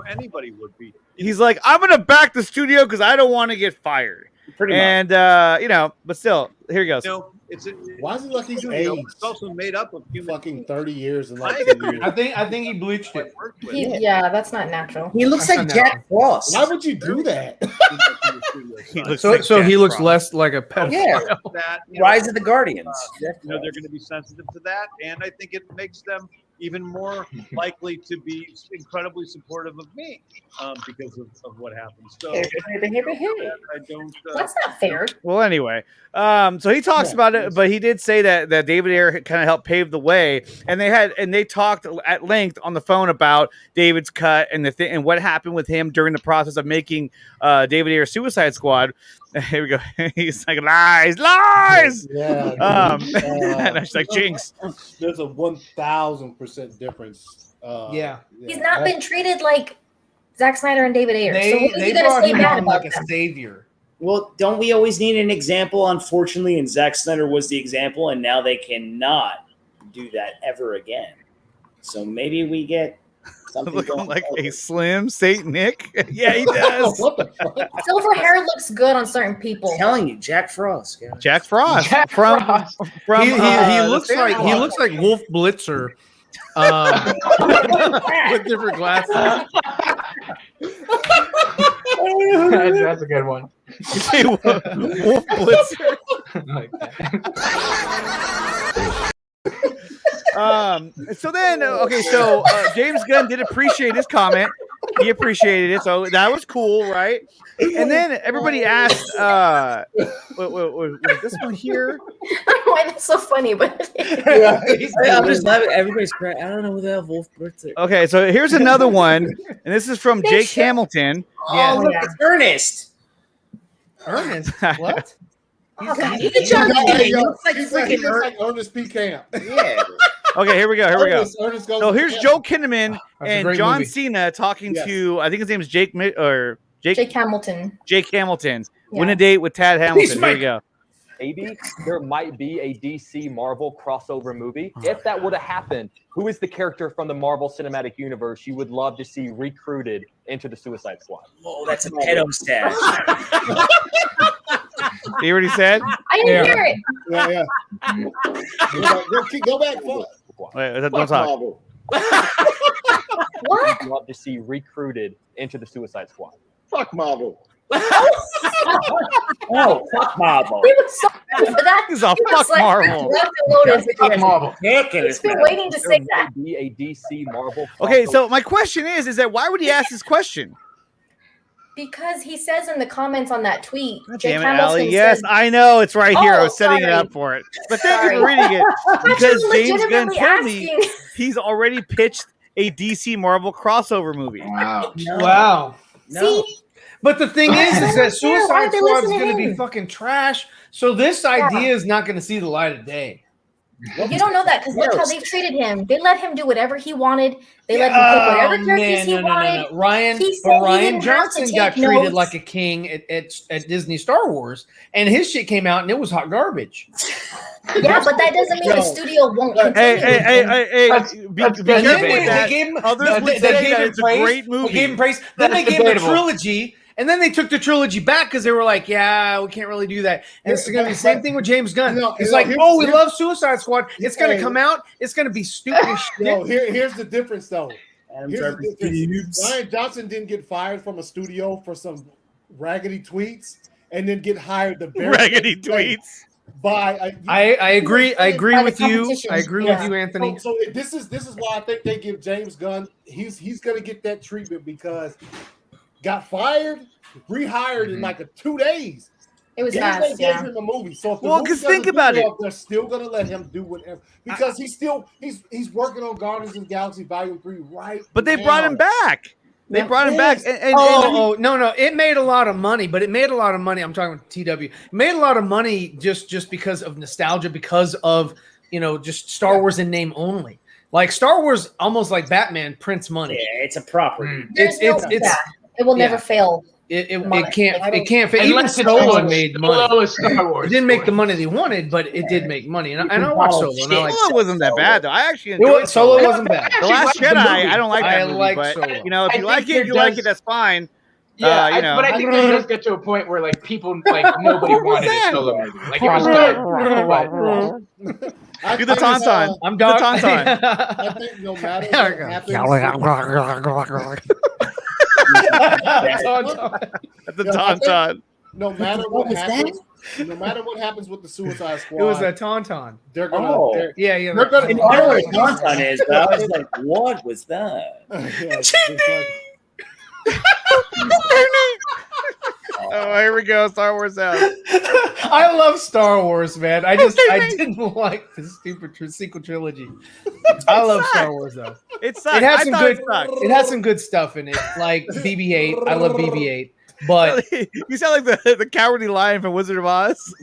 anybody would be. He's like, I'm gonna back the studio because I don't want to get fired. Pretty much. But still, here he goes. Why is it like he's aged? It's also made up of fucking 30 years and I think he bleached it. Yeah, that's not natural. He looks like Jack Frost. Why would you do that? He looks less like a pedophile. Yeah. Rise of the Guardians. They're going to be sensitive to that, and I think it makes them even more likely to be incredibly supportive of me because of what happens. So I don't. That's not fair. Well, anyway, so he talks about it, but he did say that David Ayer kind of helped pave the way, and they talked at length on the phone about David's cut and and what happened with him during the process of making David Ayer Suicide Squad. Here we go. He's like, lies. Yeah. And I was like, jinx. There's a 1,000% difference. He's not been treated like Zack Snyder and David Ayer. So what is They he going to brought say him bad on about like a them? savior. Well, don't we always need an example, unfortunately? And Zack Snyder was the example, and now they cannot do that ever again. So maybe we get something looking like a slim Saint Nick. Yeah, he does. Silver hair looks good on certain people. I'm telling you, Jack Frost. Yeah. Jack Frost. He looks like Wolf Blitzer. With different glasses. That's a good one. Wolf Blitzer. So then, James Gunn did appreciate his comment. He appreciated it, so that was cool, right? And then everybody asked, was this one here? I don't know why that's so funny, but I'm just laughing. Everybody's crying. I don't know who the hell Wolf Blitzer. Okay, so here's another one, and this is from Jake Hamilton. Oh, look, it's Ernest. Ernest? What? Oh, God. He looks like freaking Ernest P. Camp. Yeah. Okay, here we go. Ernest goes So to here's camp. Joe Kinnaman and great John movie. Cena talking to, I think his name is Jake Hamilton. Jake Hamilton. Yeah. Win a date with Tad Hamilton. Here we go. Maybe there might be a DC Marvel crossover movie. If that were to happen, who is the character from the Marvel Cinematic Universe you would love to see recruited into the Suicide Squad? Oh, that's a pedo stash. You already said? I didn't hear it. Yeah. Go back. Wait, don't talk. What? You'd love to see recruited into the Suicide Squad. Fuck Marvel. Oh, fuck Marvel. He was so ready for that. He's a He was fuck Marvel. locked and loaded. Fuck Marvel. He's been waiting to say There that. might be a DC Marvel. Okay, crossover. so my question is that why would he ask this question? Because he says in the comments on that tweet, Damn it, Allie. Yes, I know it's right here. I was setting it up for it. But thank you for reading it. Because James Gunn told me he's already pitched a DC Marvel crossover movie. Wow. Wow. See? But the thing is that Why Suicide did they Squad is listen to going to be him? fucking trash. So this idea is not going to see the light of day. You don't know that because look how they've treated him. They let him do whatever he wanted. They let him pick whatever characters he wanted. Ryan, He said but he Ryan didn't have to Johnson got take treated notes. like a king at Disney Star Wars, and his shit came out and it was hot garbage. Yeah, but that doesn't mean the studio won't continue. Hey, be And careful then with they that. gave him, Others would they say gave that him it's a praise. great movie. They gave him praise. Then they gave him a debatable. trilogy, and then they took the trilogy back because they were like, "Yeah, we can't really do that." And it's going to be the same thing with James Gunn. He's like, "Oh, we love Suicide Squad. It's going to come out. It's going to be stupid as shit." No, here's the difference though. Here's the difference. Thieves. Ryan Johnson didn't get fired from a studio for some raggedy tweets, and then get hired the very Raggedy next day tweets. by. I agree. I agree By the with you. competition. I agree Yeah. with you, Anthony. So this is why I think they give James Gunn. He's gonna get that treatment because got fired, rehired in like 2 days. It was Then fast, they gave yeah. him a movie. So if the Well, movie 'cause doesn't think do about it. well, they're still gonna let him do whatever because he's working on Guardians of the Galaxy Volume 3 right. But they now. brought him back. They Now, brought him back. yes. And No. It made a lot of money, but it made a lot of money. I'm talking about TW. It made a lot of money just because of nostalgia, because of just Star Wars in name only. Like Star Wars, almost like Batman, prints money. Yeah, it's a property. There's no- yeah, it will never fail. It Money. can't Like, it can't fit. Even Unless it's Solo Solo- made Solo money. is Star Wars. It didn't make the money they wanted, but it did make money. And I watched Solo. And I like Solo wasn't that bad though. I actually It was- enjoyed Solo wasn't bad. The Last I actually liked the Jedi. movie. I don't like that I movie, like but Solo. if I you think like it, there you like does- it. That's fine. Yeah, you know. but I think it does get to a point where like people like nobody wanted a Solo movie. Like it was good. I Do the think it's, tauntaun. I'm Do the dog. tauntaun. I think no matter what happens, That's the tauntaun. no matter What what was happens, no matter what happens with the Suicide Squad, It was a tauntaun. they're gonna. Oh. they're- Yeah. They're gonna. I know what Tauntaun is, but I was like, what was that? Yeah, it's like- Oh, here we go. Star Wars out. I love Star Wars, man. I didn't like the stupid sequel trilogy. I love Star Wars though. It sucks. It has I some thought good. it sucked. It has some good stuff in it, like BB-8. I love BB-8, but You sound like the cowardly lion from Wizard of Oz.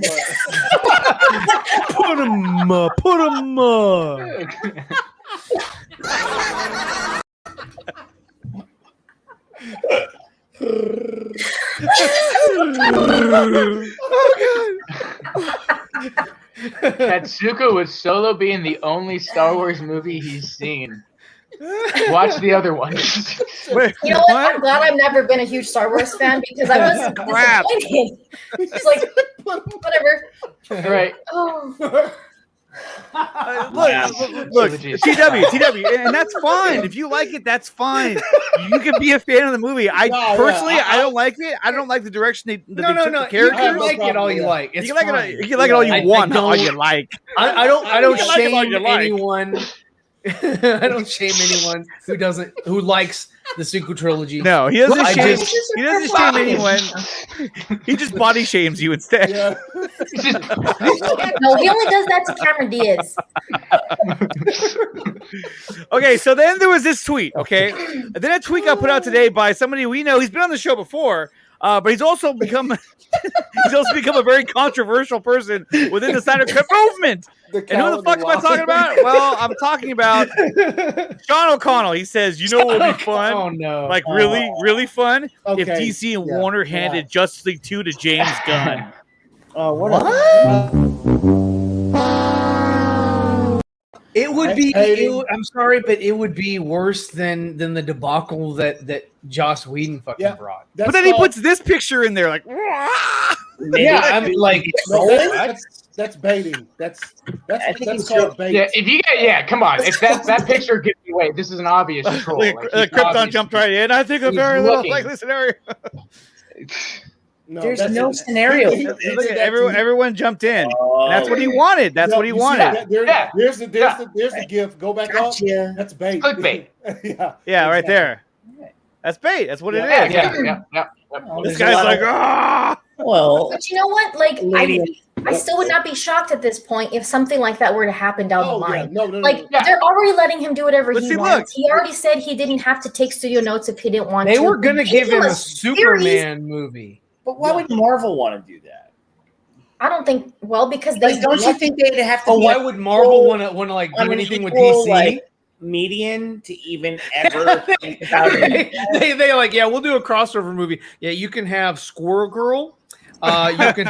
put them up. Katsuka with Solo being the only Star Wars movie he's seen. Watch the other ones. Wait, You know what? I'm glad I've never been a huge Star Wars fan because I was Crap. disappointed. It's like whatever. Right. Oh. Look, TW, and that's fine. If you like it, that's fine. You can be a fan of the movie. I don't like it. I don't like the direction they No. took the You characters. can like it all you like. It's You can like fine. it. You can like it all you I want, not all don't- you like. I don't You can like it all shame you like. anyone. I don't shame anyone who likes the sequel trilogy. No, he doesn't I shame. just- He doesn't shame anyone. He just body shames you instead. Yeah. No, he only does that to Cameron Diaz. Okay, so then there was this tweet. Okay, and then a tweet got put out today by somebody we know. He's been on the show before, but he's also become a very controversial person within the Snyder Cut movement. And who the fuck am I talking about? Well, I'm talking about Sean O'Connell. He says, "You know what would be fun? Oh no! Like really fun if Okay. DC and Yeah. Warner handed Justice League 2 to James Gunn." Oh, what? It would be. Hey. I'm sorry, but it would be worse than the debacle that Joss Whedon fucking Yeah. brought. But then he puts this picture in there, like, Yeah, I'm like, No, what? that's baiting. That's he's called bait. Yeah, if you get come on. If that picture gives you away, this is an obvious troll. like Like, he's Krypton obviously- jumped right in. I think a he's very little looking. likely scenario. There's no scenario. Everyone jumped in. And that's what he wanted. That's what he wanted. There's the gift. Go back up. That's bait. Clickbait. Yeah, right there. That's bait. That's what it is. Yeah. This guy's like, ah. Well, but you know what? Like, I still would not be shocked at this point if something like that were to happen down the line. They're already letting him do whatever he wants. He already said he didn't have to take studio notes if he didn't want to. They were going to give him a Superman movie. But why would Marvel want to do that? I don't think. Well, because they don't you think they'd have to? Why would Marvel want to like do anything with DC? Like, median to even ever think about it. They like, yeah, we'll do a crossover movie. Yeah, you can have Squirrel Girl. You can.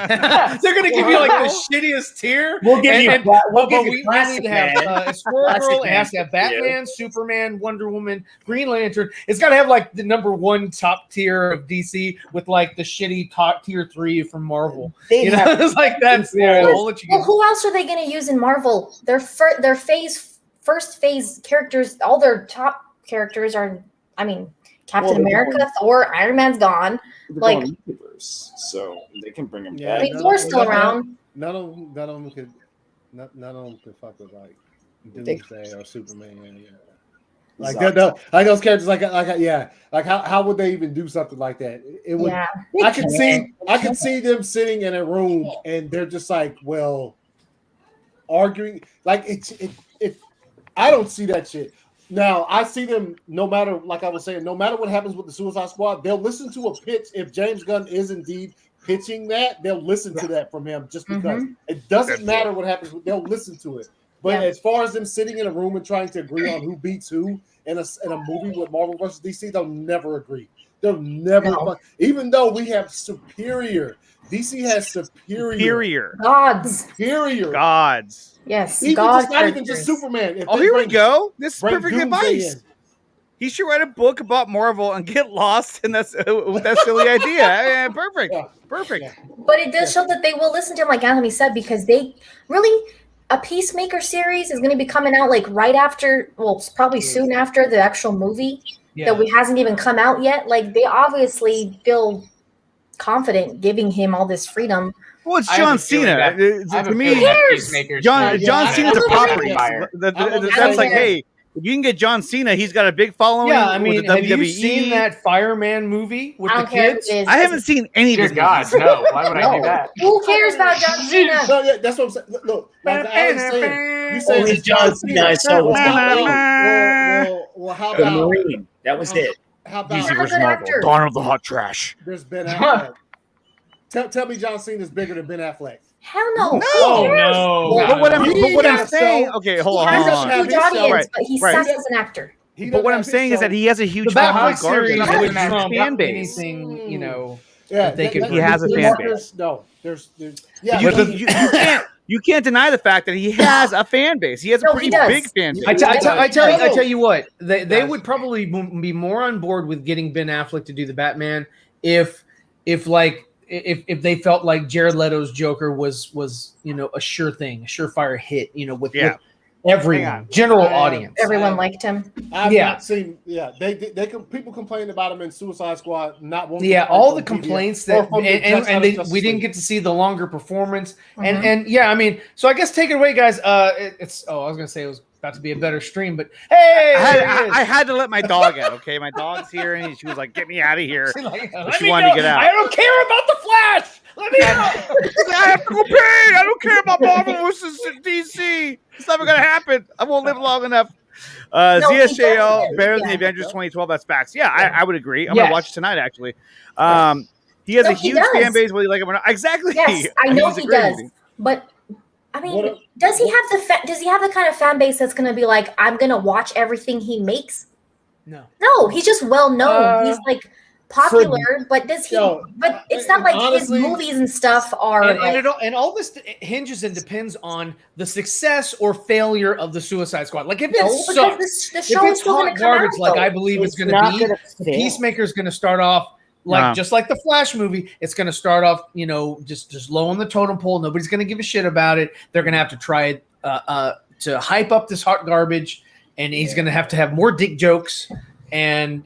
They're gonna give you like the shittiest tier. We'll give you. We need to have a Squirrel Girl. It has to have Batman, Superman, Wonder Woman, Green Lantern. It's got to have like the #1 top tier of DC with like the shitty top tier 3 from Marvel. It's like that's. Well, who else are they gonna use in Marvel? Their first phase characters, all their top characters are, Captain America, Thor, Iron Man's gone. Like, so they can bring him I back. mean, Thor's still around. None of them could fuck with like Doomsday or Superman. Yeah. Like like those characters, like how would they even do something like that? It would. Yeah. I could see them sitting in a room and they're just like, well, arguing. Like it. I don't see that shit. Now I see them. No matter, like I was saying, no matter what happens with the Suicide Squad, they'll listen to a pitch. If James Gunn is indeed pitching that, they'll listen to that from him. Just because it doesn't matter what happens, they'll listen to it. But as far as them sitting in a room and trying to agree on who beats who in a movie with Marvel versus DC, they'll never agree. They'll never. Even though we have superior, DC has superior gods. Yes, even God just not even just Superman. Here we go. This is perfect advice. He should write a book about Marvel and get lost in that with that silly idea. Perfect. But it does show that they will listen to him, like Anthony said, because they really a Peacemaker series is going to be coming out like right after, well, probably soon after the actual movie that hasn't even come out yet. Like they obviously feel confident giving him all this freedom. Well, it's John Cena. To me, John Cena's a property. That's like, hey, if you can get John Cena, he's got a big following. Yeah, I mean, have you seen that Fireman movie with the kids? I haven't seen any of it. God, no. Why would I do that? Who cares about John Cena? No, that's what I'm saying. Look, like I was saying, you say it's John Cena. Well, how the about Marine? That was it. How about DC versus Marvel? Dawn of the Hot Trash. There's Ben Affleck. Tell me John Cena is bigger than Ben Affleck. Hell no. No. But what I'm saying, okay, hold on. He has a huge audience, but he sucks as an actor. But what I'm saying is that he has a huge Batfleck series with fan base. Anything, he has a fan base. No, there's you can't deny the fact that he has a fan base. He has a pretty big fan base. I tell you what, they would probably be more on board with getting Ben Affleck to do the Batman if they felt like Jared Leto's Joker was a sure thing, a surefire hit, with everyone, general audience. Everyone liked him. I've not seen. Yeah, people complained about him in Suicide Squad. Not one. Yeah, all the complaints that we didn't get to see the longer performance, and I mean, so I guess take it away, guys. I was gonna say it was about to be a better stream, but hey, I had to let my dog out. Okay, my dog's here, and she was like, "Get me out of here." She wanted to get out. I don't care about the Flash. Let me out. I have to go pay. I don't care about Marvel versus DC. It's never gonna happen. I won't live long enough. ZSJL better than the Avengers 2012. That's facts. Yeah, I would agree. I'm gonna watch it tonight. Actually, he has a huge fan base. Whether you like him or not, exactly. Yes, I know he does. But I mean, does he have the kind of fan base that's gonna be like, I'm gonna watch everything he makes? No, he's just well known. He's like popular, but does he? But it's not like honestly, his movies and stuff are. And all this hinges and depends on the success or failure of the Suicide Squad. Like if it sucks, the show if it's hot garbage, like I believe it's going to be, Peacemaker's going to start off just like the Flash movie. It's going to start off, just low on the totem pole. Nobody's going to give a shit about it. They're going to have to try to hype up this hot garbage, and he's going to have more dick jokes. and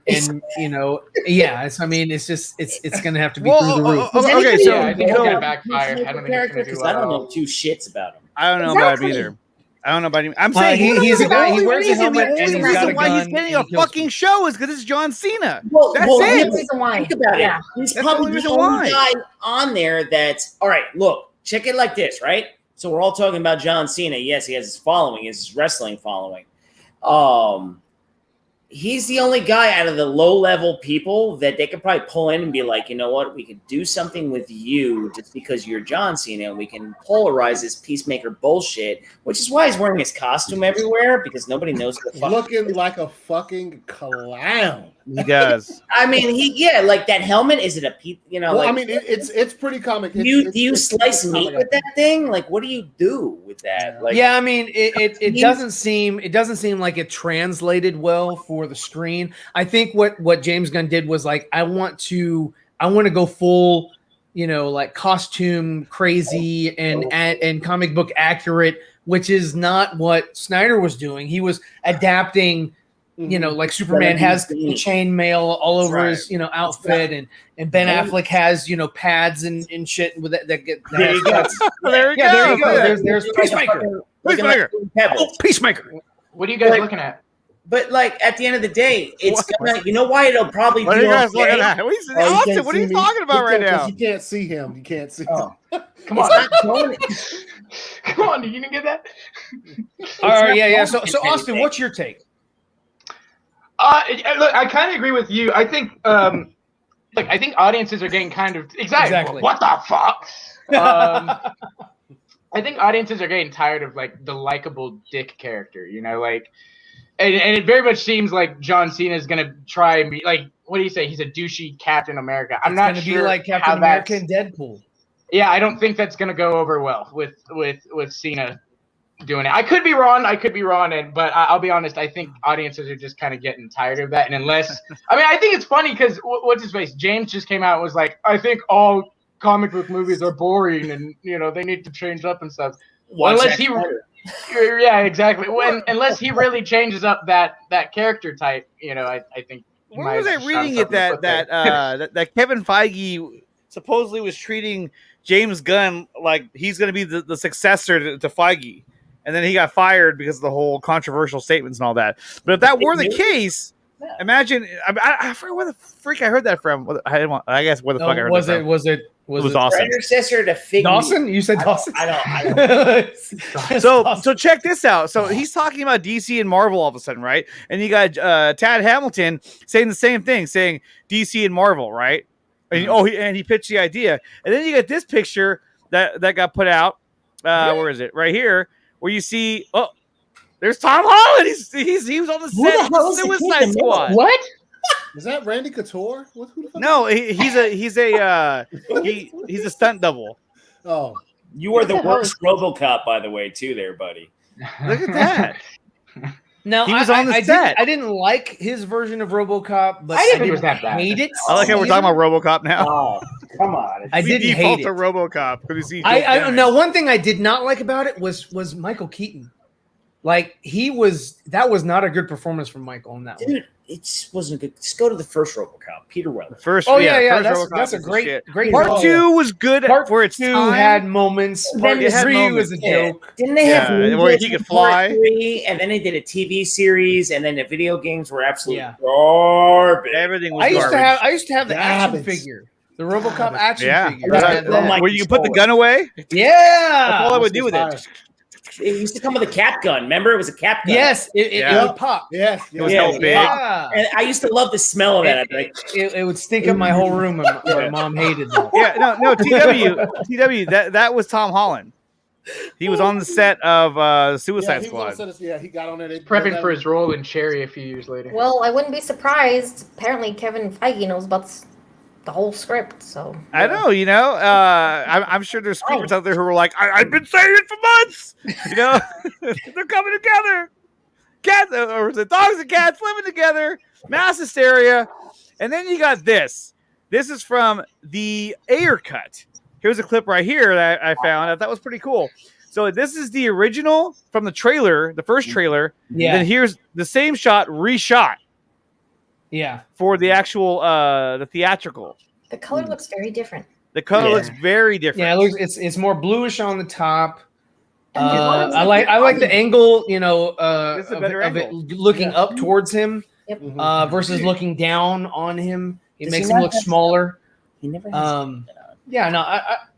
you know, yeah. I mean, it's just it's gonna have to be Well, through the roof. okay, so I think it's gonna backfire. I don't think it's gonna do I don't know well. two shits about him. I don't know about him either. I don't know about him. I'm saying he's a guy. He wears a the helmet and only he's got a reason why he's gun getting and a he kills fucking show is because it's John Cena. Well, That's here's it. the reason why. Think about it. He's That's probably the the only only reason guy on there that's all right. Look, check it like this, right? So we're all talking about John Cena. Yes, he has his following, he has his wrestling following. He's the only guy out of the low-level people that they could probably pull in and be like, you know what, we could do something with you just because you're John Cena. We can polarize this peacemaker bullshit, which is why he's wearing his costume everywhere because nobody knows the fuck. Looking like a fucking clown. He does. I mean, like that helmet. Is it a you know? Well, like, I mean, it's pretty comic. Do you slice meat with that thing? Like, what do you do with that? Like, yeah, I mean, it doesn't seem like it translated well for the screen. I think what James Gunn did was like, I want to go full, you know, like costume crazy and comic book accurate, which is not what Snyder was doing. He was adapting. You know, like Superman has chainmail all over his, you know, outfit, and Ben Affleck has, you know, pads and shit with that get. There you go. There you go. There's Peacemaker. Peacemaker. What are you guys looking at? But like at the end of the day, it's gonna. You know why it'll probably. What are you guys looking at? Austin, what are you talking about right now? You can't see him. You can't see him. Come on. Come on, you didn't get that? All right, yeah. So Austin, what's your take? Look, I kind of agree with you. I think, I think audiences are getting kind of exactly. What the fuck? I think audiences are getting tired of like the likable dick character, you know, like, and it very much seems like John Cena is gonna try and be like, what do you say? He's a douchey Captain America. I'm not sure. Be like Captain America and Deadpool. Yeah, I don't think that's gonna go over well with Cena doing it. I could be wrong, but I'll be honest. I think audiences are just kind of getting tired of that. And unless, I mean, I think it's funny because what's his face? James just came out and was like, I think all comic book movies are boring, and you know they need to change up and stuff. Unless he, yeah, exactly. Unless he really changes up that character type, you know, I think. Where was I reading it that Kevin Feige supposedly was treating James Gunn like he's going to be the successor to Feige. And then he got fired because of the whole controversial statements and all that. But if that were the case, imagine I forget where the freak I heard that from. I guess where the fuck I heard that from. Was it Dawson? Predecessor to Fig Dawson? You said Dawson? I don't. So check this out. So he's talking about DC and Marvel all of a sudden, right? And you got Tad Hamilton saying the same thing, saying DC and Marvel, right? And he pitched the idea. And then you get this picture that got put out. Where is it? Right here. Where you see, there's Tom Holland. He was on the set of the Suicide Squad. What? Is that Randy Couture? Who the fuck? No, he's a stunt double. Oh, you are the worst RoboCop, by the way, too, there, buddy. Look at that. No, he was on the set. I didn't like his version of RoboCop, but I didn't think it was that bad. Hate it. I like how we're talking about RoboCop now. Oh, come on! I didn't hate it. To RoboCop because I don't know. One thing I did not like about it was Michael Keaton. Like that was not a good performance from Michael on that one. It wasn't good. Just go to the first RoboCop, Peter Weller. First, that's a great. Part 2 was good. Part for its 2 time. had moments. Part 3 was a joke. Didn't they have where he could fly? 3, and then they did a TV series, and then the video games were absolutely garbage. Everything was garbage. I used to have the action figure. The RoboCop action figure. Where you can put the gun away? Yeah. That's all I would do with it. It used to come with a cap gun. Remember, it was a cap gun. It would pop. Yes, it was so big. And I used to love the smell of that. I'd be like, it would stink up my whole room, and my mom hated that. Yeah, no, TW. That was Tom Holland. He was on the set of Suicide Squad. He got on there. Prepping for his role in Cherry a few years later. Well, I wouldn't be surprised. Apparently, Kevin Feige knows about the whole script, so I know, I'm sure there's screamers out there who are like, I've been saying it for months. They're coming together. Cats or the dogs and cats living together, mass hysteria. And then you got this. This is from the Ayer cut. Here's a clip right here that I found. I thought was pretty cool. So this is the original from the trailer, the first trailer. Yeah. Then here's the same shot reshot. Yeah. For the actual the theatrical. The color looks very different. The color looks very different. Yeah, it looks it's more bluish on the top. And the bottom I like the angle, you know, This is a of, better of it angle. looking up towards him Yep. versus looking down on him. It Does makes he him not look have- smaller. He never has. Yeah, no,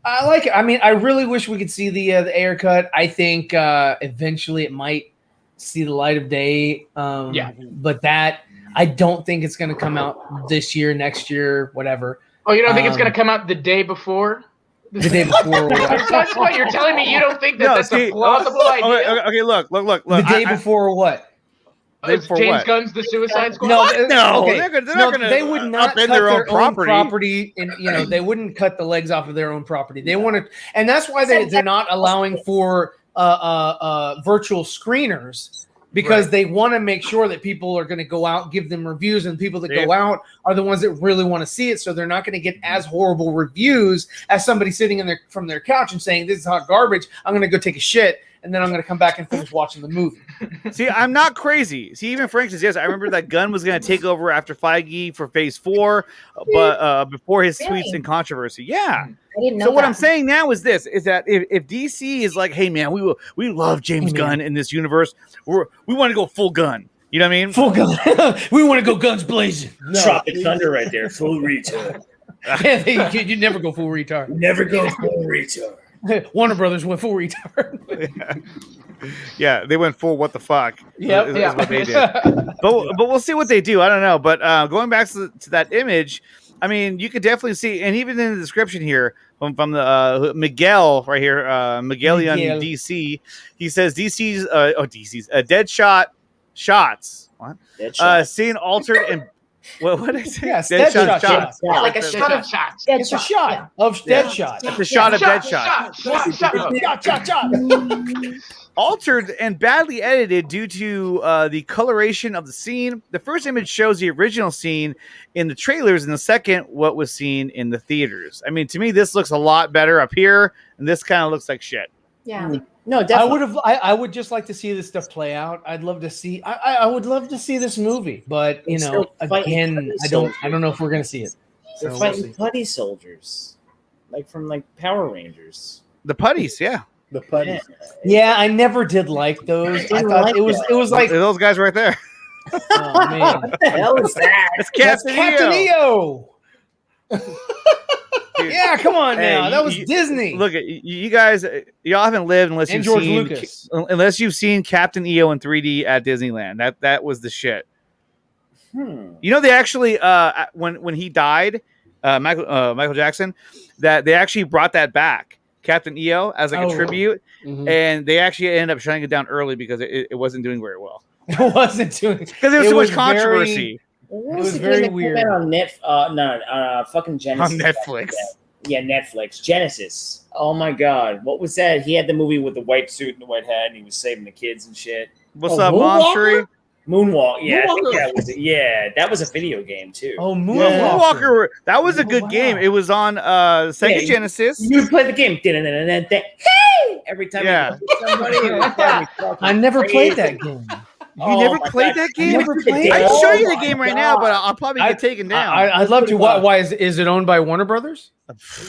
I like it. I mean, I really wish we could see the air cut. I think eventually it might see the light of day. But that I don't think it's going to come out this year, next year, whatever. Oh, you don't think it's going to come out the day before? The day before. That's what you're telling me. You don't think that that's a plausible idea? Okay, look. The day before what? James Gunn's The Suicide Squad? No, okay. They're not no, gonna they would not upend cut their own property, and they wouldn't cut the legs off of their own property. They want to, and that's why they're not allowing for virtual screeners because they want to make sure that people are going to go out, give them reviews, and people that go out are the ones that really want to see it. So they're not going to get as horrible reviews as somebody sitting from their couch and saying, "This is hot garbage. I'm going to go take a shit." And then I'm going to come back and finish watching the movie. See, I'm not crazy. See, even Frank says, yes, I remember that Gunn was going to take over after Feige for Phase 4, but before his tweets and controversy. Yeah. I didn't know So what that. I'm saying now is this, is that if DC is like, hey, man, we love James Gunn in this universe. We want to go full gun. You know what I mean? Full gun. We want to go guns blazing. Tropic Thunder right there. Full retard. You never go full retard. Never go full retard. Warner Brothers went full retard. Yeah, they went full what the fuck. Yep. Is what they did. but we'll see what they do. I don't know. But going back to that image, I mean, you could definitely see, and even in the description here from the Miguel right here, Miguel on DC, he says DC's Deadshot shots. What? Scene altered and what is it? Yes, Deadshot shots. Yeah, like a shot of shots. It's a shot of dead shot. It's a shot of Deadshot. Altered and badly edited due to the coloration of the scene. The first image shows the original scene in the trailers, and the second, what was seen in the theaters. I mean, to me, this looks a lot better up here, and this kind of looks like shit. Yeah. No, definitely. I would just like to see this stuff play out. I'd love to see. I would love to see this movie, but you know, again, I don't know if we're gonna see it. They're fighting putty soldiers, like from like Power Rangers. The putties, yeah. The putties. Yeah, I never did like those. I thought like it was like those guys right there. oh man, What the hell is that? It's that's Captain Captain EO. EO. Yeah, come on now. Hey, That was Disney. Look, you guys, y'all haven't lived unless And you've George seen Lucas. unless you've seen Captain EO in 3D at Disneyland. That was the shit. You know, they actually when he died, Michael Jackson, that they actually brought that back, Captain EO, as like a tribute, and they actually ended up shutting it down early because it wasn't doing very well. It wasn't doing Because there was so much controversy. It was very weird. On fucking Genesis. On Netflix. Yeah, Netflix. Genesis. Oh my God. What was that? He had the movie with the white suit and the white hat, and he was saving the kids and shit. What's up, Mom Tree? Moonwalk. Yeah, I think that was it. Yeah, that was a video game too. Oh, Moonwalker. That was a good game. It was on Sega Genesis. You would play the game. Hey! Every time I never played that game. You never played that game? I never played I it. can show you the game right now, but I'll probably get taken down. I'd love to. Why is it owned by Warner Brothers?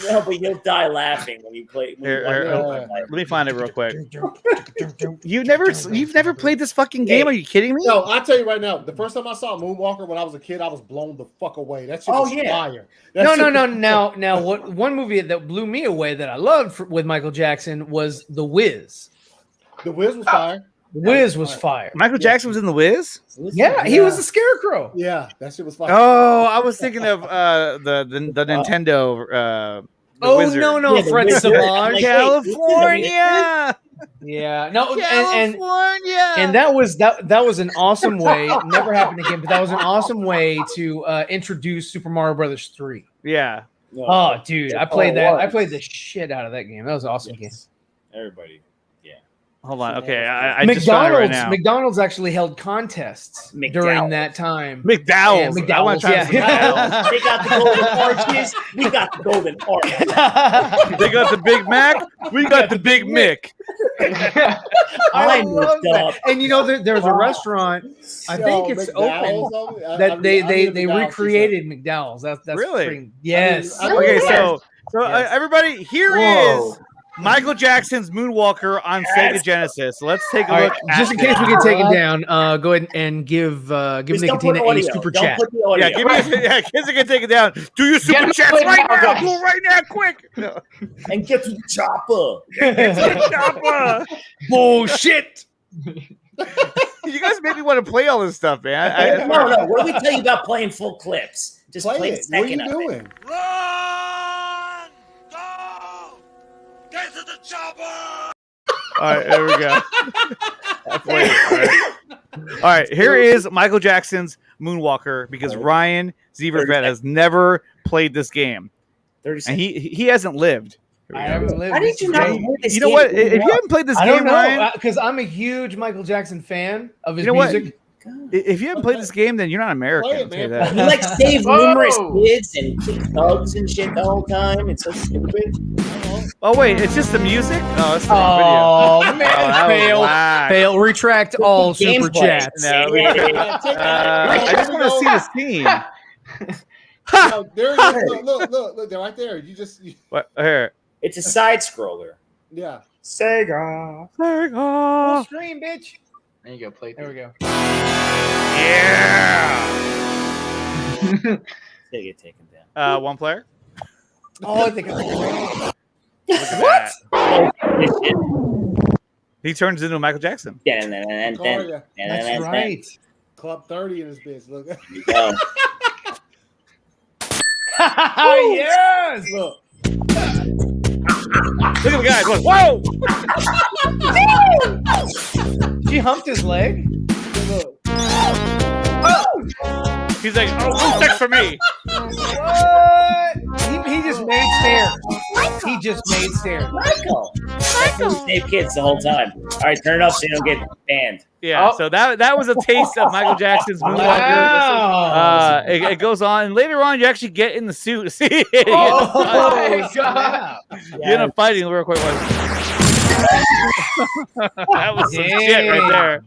No, but you'll die laughing when you play. Let me find it real quick. You've never played this fucking game? Are you kidding me? No, I'll tell you right now. The first time I saw Moonwalker when I was a kid, I was blown the fuck away. That shit was fire. No. Now, one movie that blew me away that I loved with Michael Jackson was The Wiz. The Wiz was fire. The Wiz was fire. Michael Jackson was in The Wiz? Yeah, he was the Scarecrow. Yeah, that shit was fire. Oh, I was thinking of the Nintendo. The Wizard. No, Fred Savage, California. Yeah, no, California. And that was an awesome way. Never happened again, but that was an awesome way to introduce Super Mario Brothers 3. Yeah. Oh, dude, I played that. I played the shit out of that game. That was an awesome game. Everybody. Hold on. Okay, I just found it right now. McDonald's actually held contests during that time. McDowell's. Yeah, I want to try McDowell's. They got the golden arches. We got the golden arches. They got the Big Mac. We got the Big Mick. I love that. And there's a restaurant. I think it's open that they recreated McDowell's. That's really pretty, yes. Okay, so everybody, here is Michael Jackson's Moonwalker on Sega Genesis. Let's take a look. Just in case we get taken down, go ahead and give Nicotina a super chat. Yeah, in case we get taken down. Do your super chats right now. Do it right now, quick. No. And get to the chopper. Get to the chopper. Bullshit. You guys make me want to play all this stuff, man. No. What do we tell you about playing full clips? Just play it. What are you doing? Run! Go! Get to the chopper! All right, there we go. All right, here is Michael Jackson's Moonwalker because Ryan Zeverfett has never played this game, and he hasn't lived. I haven't lived. Why did you not play this You know what? If you haven't played this game, Ryan, because I'm a huge Michael Jackson fan of his music. What? If you haven't played this game, then you're not American. He like saved numerous kids and kicked dogs and shit the whole time. It's so stupid. Oh wait, it's just the music? Oh, that's the video. Man, fail. Retract all super chats. No, I just want to see the scene. There it is. Look, they're right there. What here? It's a side scroller. Yeah. Sega. Full screen, bitch. There you go. Play. There we go. Yeah. They get taken down. One player. Oh, I think I What? He turns into Michael Jackson. That's right. Club 30 in his bitch. Look. Yes. Look. Look at the guy going, whoa! She humped his leg. He's like, oh, sex for me. What? He just made stairs. He just made stairs. Michael. Save kids the whole time. All right, turn it up so you don't get banned. Yeah, so that was a taste of Michael Jackson's Moonwalker. Wow. It goes on, and later on, you actually get in the suit. See, my God. Get in a fighting real quick. That was some shit right there.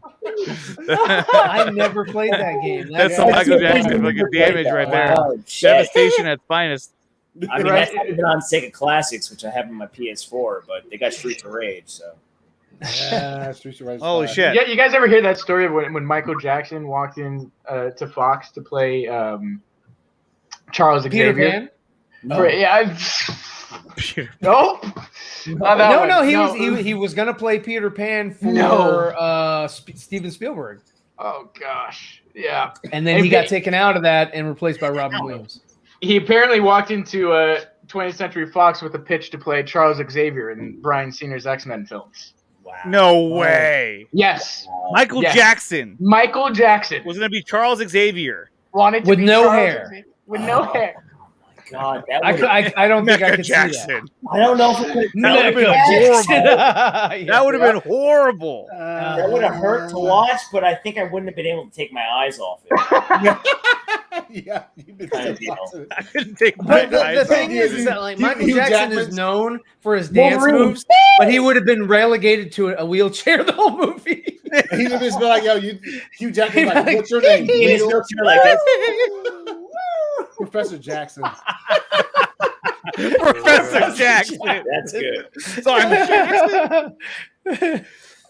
I never played that game. That's some Michael Jackson fucking damage right there. Oh, Devastation at its finest. I mean, that's not even on Sega Classics, which I have on my PS4, but they got Streets of Rage, so. Yeah, Streets of Rage. Holy shit. Yeah, you guys ever hear that story of when Michael Jackson walked in to Fox to play Charles Xavier? Peter Pan? No. Nope. He was gonna play Peter Pan for Steven Spielberg. Oh gosh, yeah. And then he got taken out of that and replaced by Robin Williams. He apparently walked into 20th Century Fox with a pitch to play Charles Xavier in Bryan Singer's X-Men films. Wow. No way. Yes. Michael Jackson. Michael Jackson was going to be Charles Xavier. Wanted to with be no Charles hair. Xavier. With no hair. God, I don't think I could see that. I don't know if it could. That would have been horrible. That would have been horrible. That would have hurt to watch, but I think I wouldn't have been able to take my eyes off it. Yeah, you've been Kind of deal. I couldn't take my eyes The thing off. is that like Michael Hugh Jackson Jackman's- is known for his dance moves, but he would have been relegated to a wheelchair the whole movie. He would just be like, yo, Hugh Jackman's like, what's your name? In his wheelchair like this. Professor Jackson. Professor Jackson. That's good. So I'm Jackson.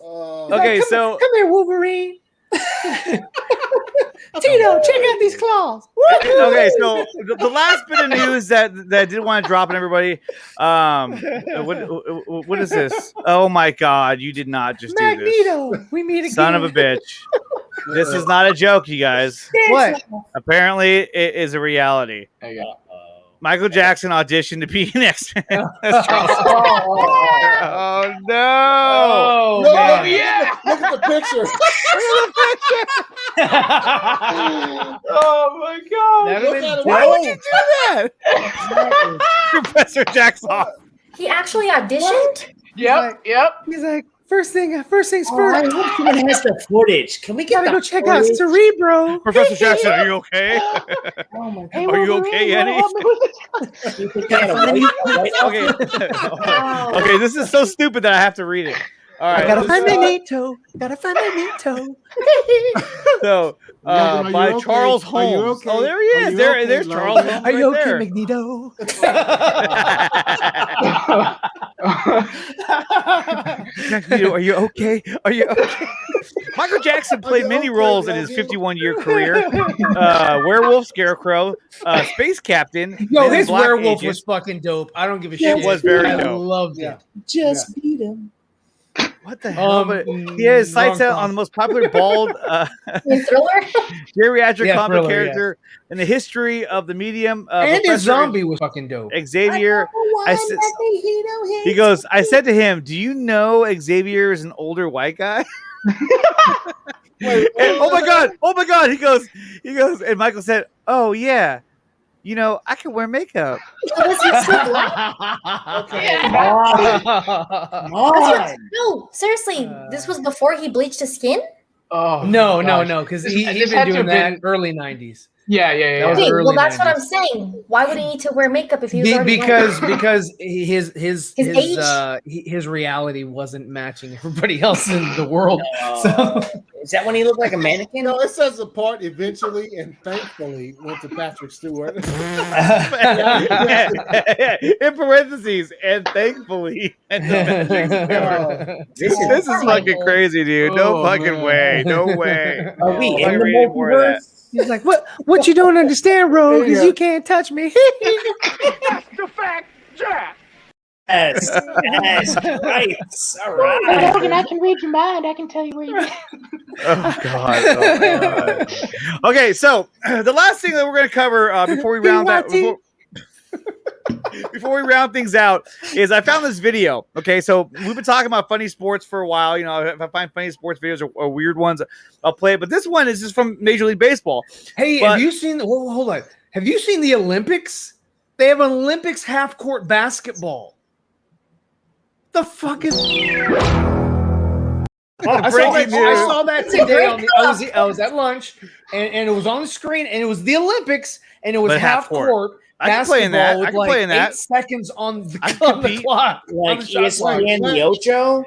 Okay, so come here, Wolverine. Tito, check out these claws. Okay, so the last bit of news that I did want to drop on everybody. What is this? Oh my God, you did not just do this. Magneto, we meet again. Son of a bitch. This is not a joke, you guys. What? Apparently, it is a reality. There you go. Michael Jackson auditioned to be an X-Men. Oh no! Oh, No, man. Yeah. Look at the picture. Oh my God. That Look would've at been him. Why would dope. you do that? Professor Jackson. He actually auditioned? Yep. He's like, First things first. I hope someone has the footage. Can we get Gotta the go check out footage? Cerebro. Professor Jackson, are you okay? Oh my Hey, Are you Wolverine, okay, Eddie? help me with this. You think they had a white Okay. Wow. Okay, this is so stupid that I have to read it. All right. Gotta this- find my NATO. Gotta find my NATO. So, Logan, are you by okay? Charles Are you Holmes. okay? Oh, there he Are is. you There, okay, there's Logan? Charles Holmes. Are you right okay, there. Magneto? Are you okay? Are you okay? Michael Jackson played many roles in his 51-year career. Werewolf, Scarecrow, Space Captain. Yo, Men in his Black werewolf Agent. was fucking dope. I don't give a It shit. was very I dope. loved Yeah. it. Just beat him. What the hell? But he has sights wrong out on song. the most popular bald In Thriller? geriatric Yeah, comic Thriller, character in the history of the medium. And his Professor zombie was fucking dope. Xavier. He goes, I said to him, do you know Xavier is an older white guy? And, oh my god. He goes, and Michael said, oh yeah, you know, I can wear makeup. Was he still black? Okay. No, seriously, this was before he bleached his skin? Oh No, because he's This been had to doing have that been- early 90s. Yeah. That was Okay, early well, that's what 90s. I'm saying. Why would he need to wear makeup if he was already white? because his age? reality wasn't matching everybody else in the world. So Is that when he looked like a mannequin? No, it says the part eventually and thankfully went to Patrick Stewart. In parentheses, and thankfully. And This this is fucking crazy, dude. No Oh, fucking man. way. No way. Are we I'll in the read any more of that. multiverse? he's like, what you don't understand, bro? Because you can't touch me. The fact, Jack. Yes, right. All right. Logan, I can read your mind. I can tell you where you're at. Oh god. Okay, so the last thing that we're going to cover before we round that before we round things out is I found this video. Okay, so we've been talking about funny sports for a while. You know, if I find funny sports videos or weird ones, I'll play it. But this one is just from Major League Baseball. Hey, But- have you seen? Hold on. Have you seen the Olympics? They have Olympics half court basketball. The fuck is? I saw that today. I was at lunch, and it was on the screen, and it was the Olympics, and it was But half court. I can play in that. With I can play in that. 8 seconds on the, I can on the compete. clock. Like on the shot clock. ESPN the Ocho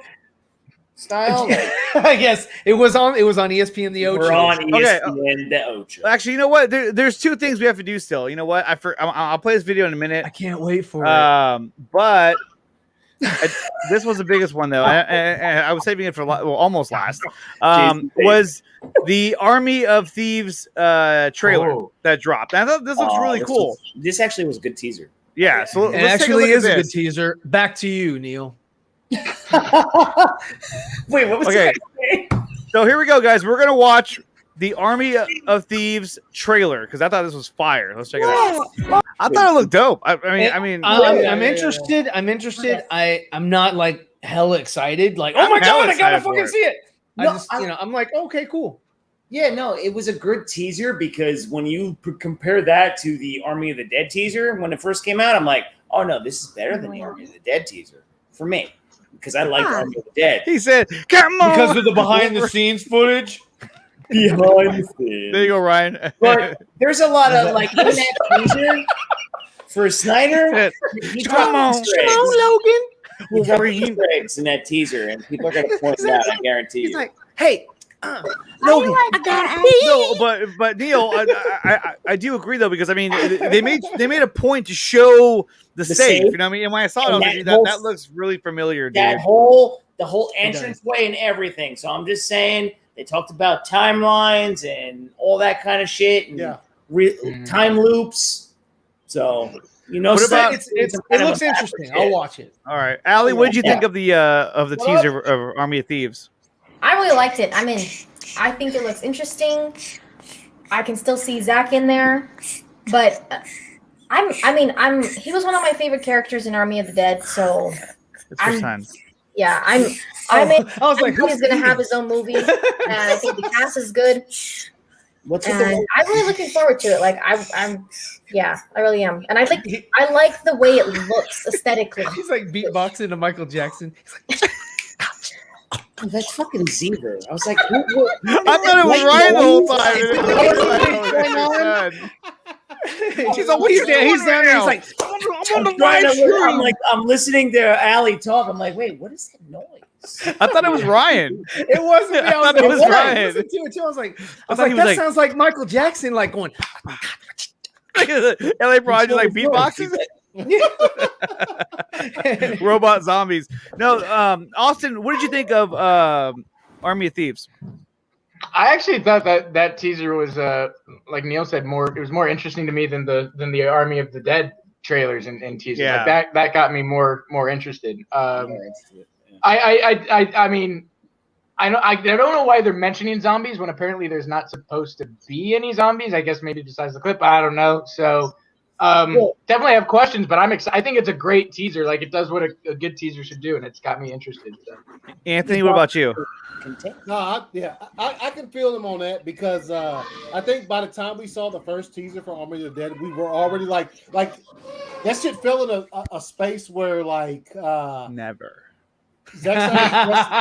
style. I guess it was on ESPN the Ocho. We're on Okay, ESPN the Ocho. Actually, you know what? There's two things we have to do still. You know what? I'll play this video in a minute. I can't wait for it. But this was the biggest one though. I was saving it for almost last. Was the Army of Thieves trailer that dropped? And I thought this looks really cool. This actually was a good teaser. Yeah, so It let's take actually a look is at a good this. teaser. Back to you, Neil. Wait, what was Okay. that? So here we go, guys. We're gonna watch the Army of Thieves trailer because I thought this was fire. Let's check it out. I thought it looked dope. I'm interested. I'm interested. I'm not like hella excited. Like, oh I'm my hella god, I gotta excited for fucking it. see it. No, I'm like, okay, cool. Yeah, no, it was a good teaser because when you compare that to the Army of the Dead teaser when it first came out, I'm like, oh no, this is better than the Army of the Dead teaser for me because I like Army of the Dead. He said, "Come on!" Because of the behind the scenes footage. Behind the scenes. There you go, Ryan. But there's a lot of like in that teaser for Snyder. He Come on, Logan. He dropped Easter eggs in that teaser, and people are going to point it out. I guarantee you. He's like, hey, No, but Neil, I do agree though because I mean they made a point to show the safe. You know what I mean? And when I saw it, I was like, that looks really familiar, dude. The whole entranceway and everything. So I'm just saying they talked about timelines and all that kind of shit and time loops. So you know, What about- it looks interesting. I'll watch it. All right, Allie, what did you think of the teaser of Army of Thieves? I really liked it. I mean, I think it looks interesting. I can still see Zach in there, but he was one of my favorite characters in Army of the Dead. So It's first time. yeah, I was like, he's gonna have his own movie, and I think the cast is good. And I'm really looking forward to it. Like I really am, and I like the way it looks aesthetically. He's like beatboxing to Michael Jackson. He's like, Oh, that's fucking Xavier. I was like, I thought it was Ryan the whole time. He's like, what are you doing? He's down there. He's like, I'm on the right stream. I'm listening to Allie talk. I'm like, wait, what is that noise? I thought it was Ryan. It wasn't me. I thought it was Ryan. I listened to it too. I was like, that sounds like Michael Jackson, like going. LA Pride just like beatboxes. Robot zombies. No, Austin, what did you think of Army of Thieves? I actually thought that teaser was like Neil said, it was more interesting to me than the Army of the Dead trailers and teasers. Yeah. Like that got me more interested. I mean, I don't know why they're mentioning zombies when apparently there's not supposed to be any zombies. I guess maybe besides the clip, I don't know. So definitely have questions, but I'm excited. I think it's a great teaser. Like it does what a good teaser should do, and it's got me interested. So. Anthony, what about you? No, I can feel them on that because I think by the time we saw the first teaser for Army of the Dead, we were already like that shit fell in a space where never. At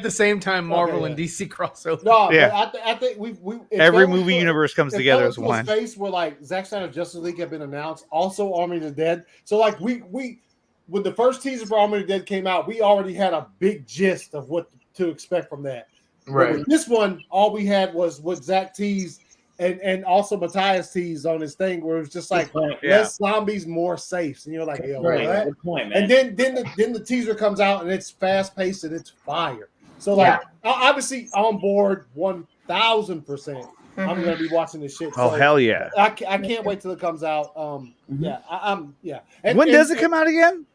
the same time, Marvel and DC crossover. No, yeah. I think we every movie universe comes together as one. Space where like Zack Snyder's Justice League had been announced, also Army of the Dead. So like we when the first teaser for Army of the Dead came out, we already had a big gist of what to expect from that. Right. But with this one, all we had was what Zach teased and also Matthias teased on his thing where it was just like less zombies, more safes. And you're like, yo, right. what? Good point, man. And then the teaser comes out and it's fast paced and it's fire. So like obviously on board 1000%. I'm gonna be watching this shit. Oh, hell yeah. I can't wait till it comes out. Yeah, I'm yeah. When does it come out again?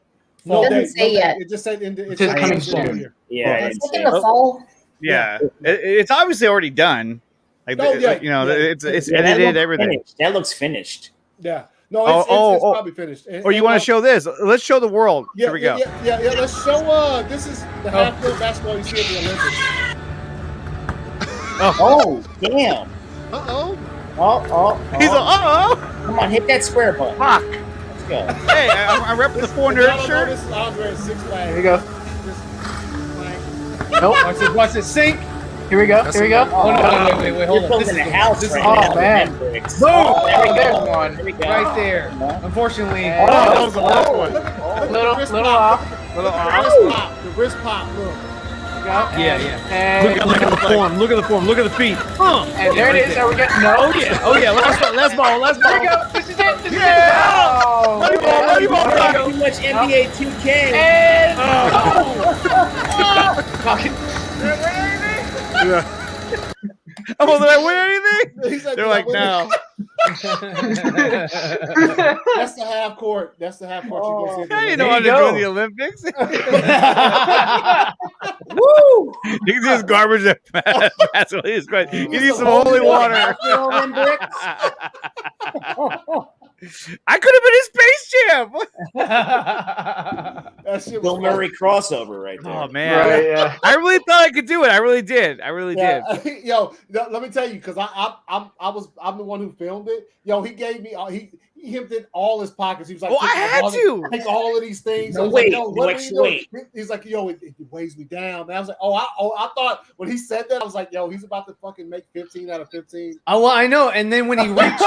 It doesn't say yet. It just said it's coming soon. Yeah, it's like in the fall. Yeah, it's obviously already done. Like, it's edited, everything. Finished. That looks finished. Yeah. No, it's probably finished. Or you want to show this? Let's show the world. Yeah, Here we go. Yeah. Let's show. This is the half-court basketball you see at the Olympics. Oh, damn. Uh-oh. He's like, uh-oh. Come on, hit that square button. Fuck. Let's go. Hey, I'm repping the 4 nerd shirt. This is Andre at Six Flags. Here we go. Nope. Watch it sink. Here we go. Here we go. Oh, no, wait, hold on. This is a house. This is right man. Boom. There we go. One. There we go. Right there. Unfortunately, that was the last one. Little off. The wrist pop. Look. Yeah. And Look at the form. Look at the form. Look at the feet. And there it is. Are we getting Oh yeah. Last ball. There we go. This is it. This is it. Oh, Too much NBA 2K. And Oh, did I win anything? Like, They're like, no. That's the half court. That's the half court. You Now you know how to do in the Olympics. Woo! You can see this garbage that passes. It's great. You need some holy water. I could have been in Space Jam. That shit Bill was Murray crossover right there. Oh man, right, yeah. I really thought I could do it. I really did. did. Yo, let me tell you, because I'm the one who filmed it. Yo, he gave me he emptied all his pockets. He was like, I had to take all of these things. No, I was wait, like, yo, what no, are you doing? He's like, yo, it weighs me down. And I was like, I thought when he said that, I was like, yo, he's about to fucking make 15 out of 15. Oh, well, I know. And then when he reached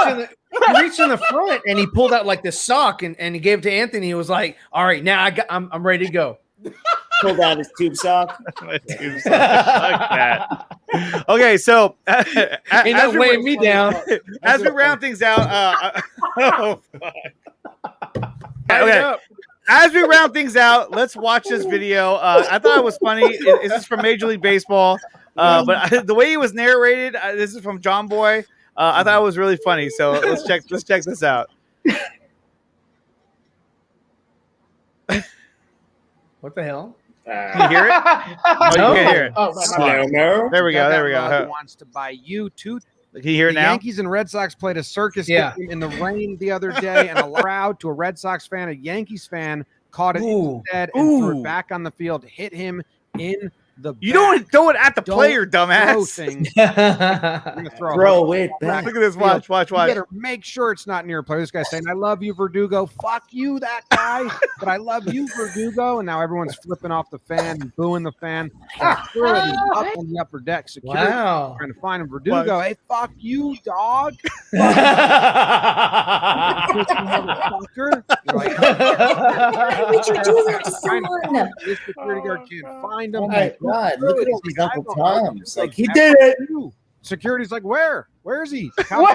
in the front and he pulled out like the sock and he gave it to Anthony, he was like, all right, now I'm ready to go. Pulled out his tube sock. Like that. Okay, so as weighing me down. As we round things out, okay. As we round things out, let's watch this video. I thought it was funny. This is from Major League Baseball, but the way he was narrated, this is from John Boy. I thought it was really funny. So let's check this out. What the hell? Can you hear it? Oh, you can't hear it. No. There we go. Wants to buy you two. Can you hear it The now? Yankees and Red Sox played a circus game in the rain the other day, and a crowd to a Red Sox fan, a Yankees fan, caught it instead and threw it back on the field, hit him in You don't throw it at the player, dumbass. Throw it back. Look at this. Watch. You better make sure it's not near a player. This guy's saying, I love you, Verdugo. Fuck you, that guy. But I love you, Verdugo. And now everyone's flipping off the fan and booing the fan. Security up on the upper deck. Security trying to find him. Verdugo, hey, fuck you, dog. Motherfucker. Like, Why would you do that to someone? this security guard can't find him. Oh my God, look at all these Uncle Toms. Like, he That's did it. you. Security's like, where? Where is he? How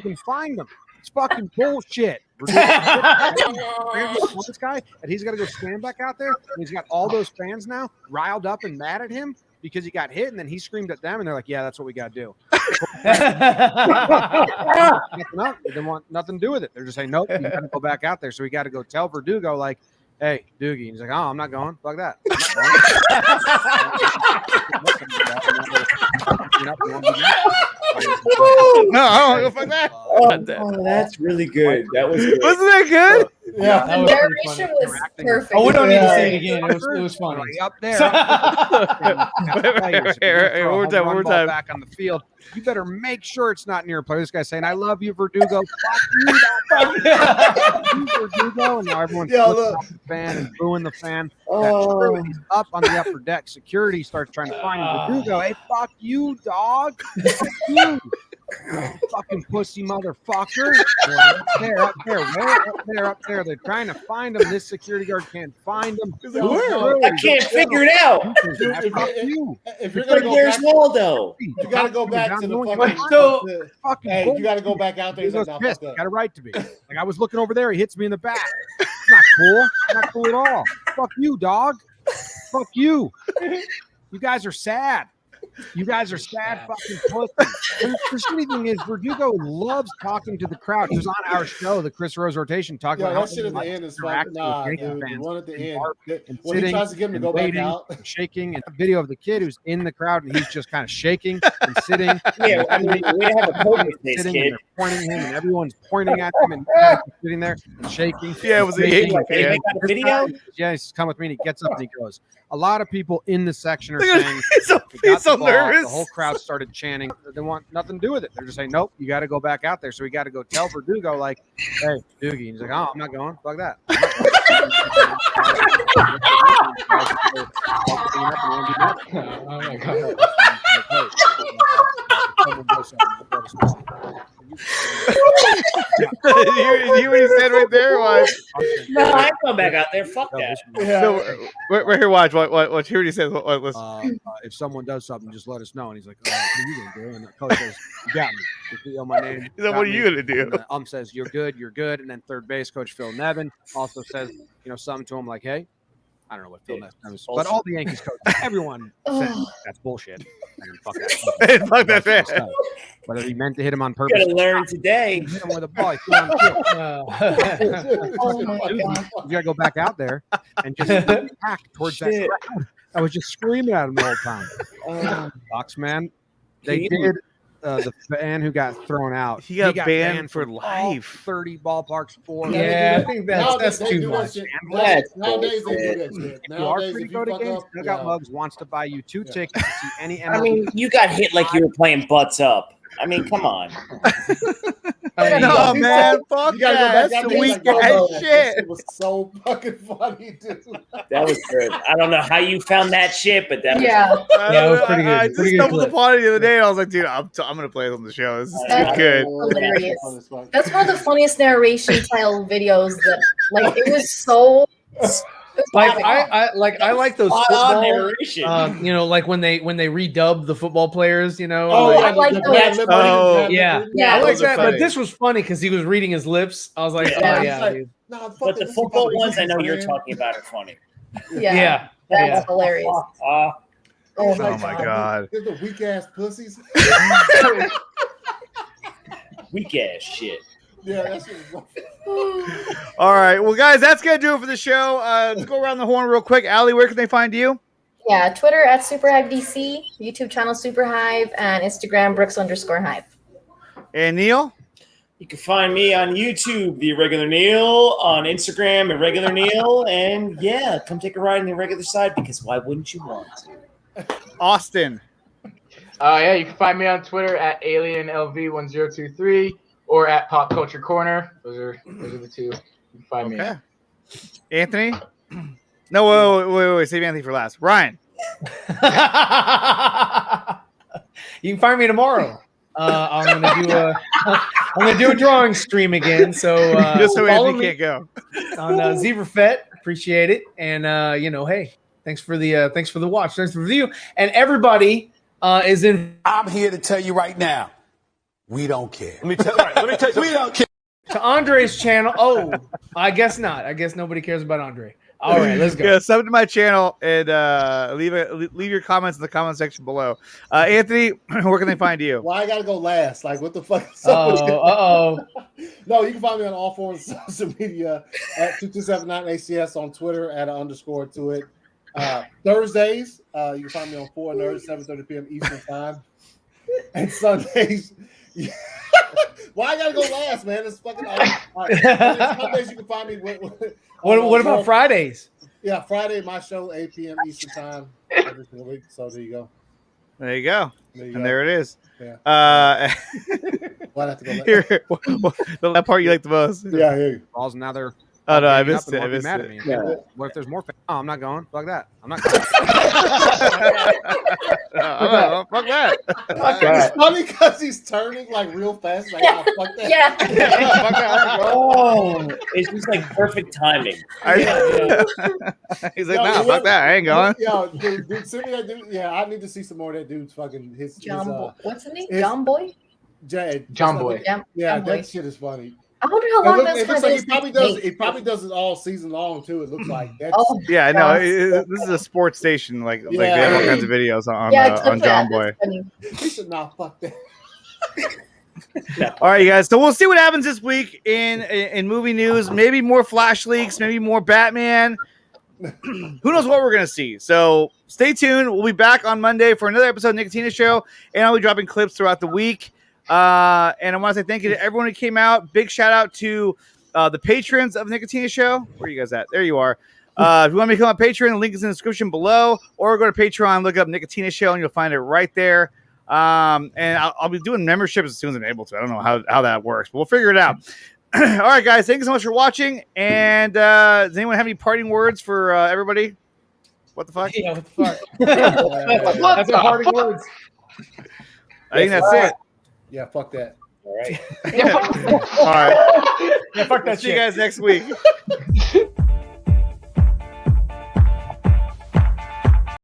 can find him? It's fucking bullshit. This guy, and he's got to go stand back out there. And he's got all those fans now riled up and mad at him because he got hit, and then he screamed at them, and they're like, "Yeah, that's what we got to do." No, they didn't want nothing to do with it. They're just saying, "Nope, you got to go back out there." So we got to go tell Verdugo, like, "Hey, Doogie," and he's like, "Oh, I'm not going. Fuck that." No, I don't go fuck that. Oh, that's really good. That was good. Wasn't that good? Yeah, The narration was perfect. Oh, we don't need to see it again. It was funny. Up there. One more time. Back on the field. You better make sure it's not near a player. This guy's saying, I love you, Verdugo. Fuck you, Verdugo. And now everyone's flipping off the fan and booing the fan. Security's up on the upper deck. Security starts trying to find Verdugo. Hey, fuck you, dog. Fuck you. Fucking pussy motherfucker. Up there. They're trying to find him. This security guard can't find him. I can't figure it out. If you're gonna go Where's back, Waldo? you gotta go back to the fucking. Hey, you gotta go back out there. He's like, no, fuck that. Got a right to be. Like, I was looking over there. He hits me in the back. It's not cool. It's not cool at all. Fuck you, dog. Fuck you. You guys are sad. You guys are sad fucking pussies. The shitty thing is, Verdugo loves talking to the crowd. He was on our show, the Chris Rose Rotation, talking about that shit at the end is fucking. Nah, dude, the one at the end. When he tries to get him to go back out, and shaking, and a video of the kid who's in the crowd and he's just kind of shaking and sitting. Yeah, I mean, we have a poker face, sitting, kid. and they're pointing him, and everyone's pointing at him and sitting there and shaking. Yeah, it was a Got a video? Yeah, he's come with me and he gets up and he goes. A lot of people in the section are saying he's so nervous. The whole crowd started chanting. They want nothing to do with it. They're just saying, nope, you got to go back out there. So we got to go tell Verdugo, like, hey, Doogie. And he's like, oh, I'm not going. Fuck that. Oh my God. you hear what he said right there? Why? No, I ain't going back out there. Fuck that. So, right here, watch. Hear what he says. Listen. If someone does something, just let us know. And he's like, what are you going to do? And the coach says, you got me. You know my name. He's like, what are you going to do? And says, you're good. And then third base coach Phil Nevin also says, something to him like, hey, I don't know what Phil Nevin is, but all the Yankees coaches, everyone said that's bullshit. And fuck that. Fuck that fan. Whether he meant to hit him on purpose. You gotta learn today. Hit him with a ball. You gotta go back out there and just attack towards that crowd. I was just screaming at him the whole time. Box man, they did. The fan who got thrown out, he got banned for life. 30 ballparks for. Yeah, I think that's too much. Nowadays they do that shit. If you are free to go to games, Dugout Mugs wants to buy you 2 tickets to see any MLB. I mean, you got hit like you were playing butts up. I mean, come on. No, man, fuck that. That's the weak ass shit. It was so fucking funny, dude. That was good. I don't know how you found that shit, but that was it was pretty good. I just stumbled upon it the other day, and I was like, dude, I'm gonna play it on the show. This is too good. Hilarious. That's one of the funniest narration style videos. That like it was so. Like I like those football narration. Like when they redub the football players, I like those. Yeah, I like that. But this was funny because he was reading his lips. I was like, dude. But the football ones I know you're talking about are funny. Yeah. That's hilarious. Oh my god. They're the weak ass pussies. Weak ass shit. Yeah, that's what All right. Well, guys, that's going to do it for the show. Let's go around the horn real quick. Allie, where can they find you? Yeah, Twitter at SuperHiveDC, YouTube channel SuperHive, and Instagram Brooks_Hive. And Neil? You can find me on YouTube, The Irregular Neil, on Instagram, Irregular Neil, and yeah, come take a ride on the irregular side because why wouldn't you want to? Austin. Yeah, you can find me on Twitter at AlienLV1023 or at Pop Culture Corner. Those are the two. You can find me. Okay. Anthony? No, wait. Save Anthony for last. Ryan. You can find me tomorrow. I'm gonna do a drawing stream again. So just so follow Anthony me can't go on Zebra Fett. Appreciate it, and hey, thanks for the watch, thanks for the review, and everybody is in. I'm here to tell you right now, we don't care. Let me tell you, We don't care. To Andre's channel. Oh, I guess not. I guess nobody cares about Andre. All right, let's go. Yeah, sub to my channel and leave your comments in the comment section below. Anthony, where can they find you? Well, I gotta go last. Like, what the fuck? No, you can find me on all forms of social media at 2279ACS on Twitter at _to it. Thursdays, you can find me on 4 Nerds, 7:30 p.m. Eastern time. And Sundays. Why I gotta go last, man? It's fucking all right. Sundays you can find me. What about Fridays? Yeah, Friday, my show, 8 p.m. Eastern time every single week. So there you go. There you go. And there it is. Yeah. Why'd I have to go here, that part you like the most. Yeah, I hear you. Balls now they're. Oh no, I ganging missed up it. and I won't be missed mad it. at me. Yeah. What if there's more? Oh, I'm not going. Fuck that. I'm not. Fuck that. It's funny because he's turning like real fast. Like, oh, fuck that. Yeah. Fuck that. Oh, it's just like perfect timing. He's like, nah, fuck that. I ain't going. Yo, dude, send me that dude. Yeah, I need to see some more of that dude's fucking What's his name? John Boy? John Boy. Yeah, that shit is funny. I wonder how long that's looks gonna like he probably does it all season long too. It looks like that's Yeah, I know. This is a sports station. Like they have all kinds of videos on John Boy. He should not fuck that. All right, you guys. So we'll see what happens this week in movie news. Maybe more Flash leaks. Maybe more Batman. Who knows what we're gonna see? So stay tuned. We'll be back on Monday for another episode of Nicotina Show, and I'll be dropping clips throughout the week. And I want to say thank you to everyone who came out. Big shout out to the patrons of Nicotina Show. Where are you guys at? There you are. If you want me to become a patron, the link is in the description below, or go to Patreon, look up Nicotina Show, and you'll find it right there. And I'll be doing memberships as soon as I'm able to. I don't know how that works, but we'll figure it out. All right, guys. Thank you so much for watching. And does anyone have any parting words for everybody? What the fuck? Yeah, what the fuck? That's our parting words. I think that's it. Yeah, fuck that. All right. All right. Yeah, fuck that See you shit. guys next week.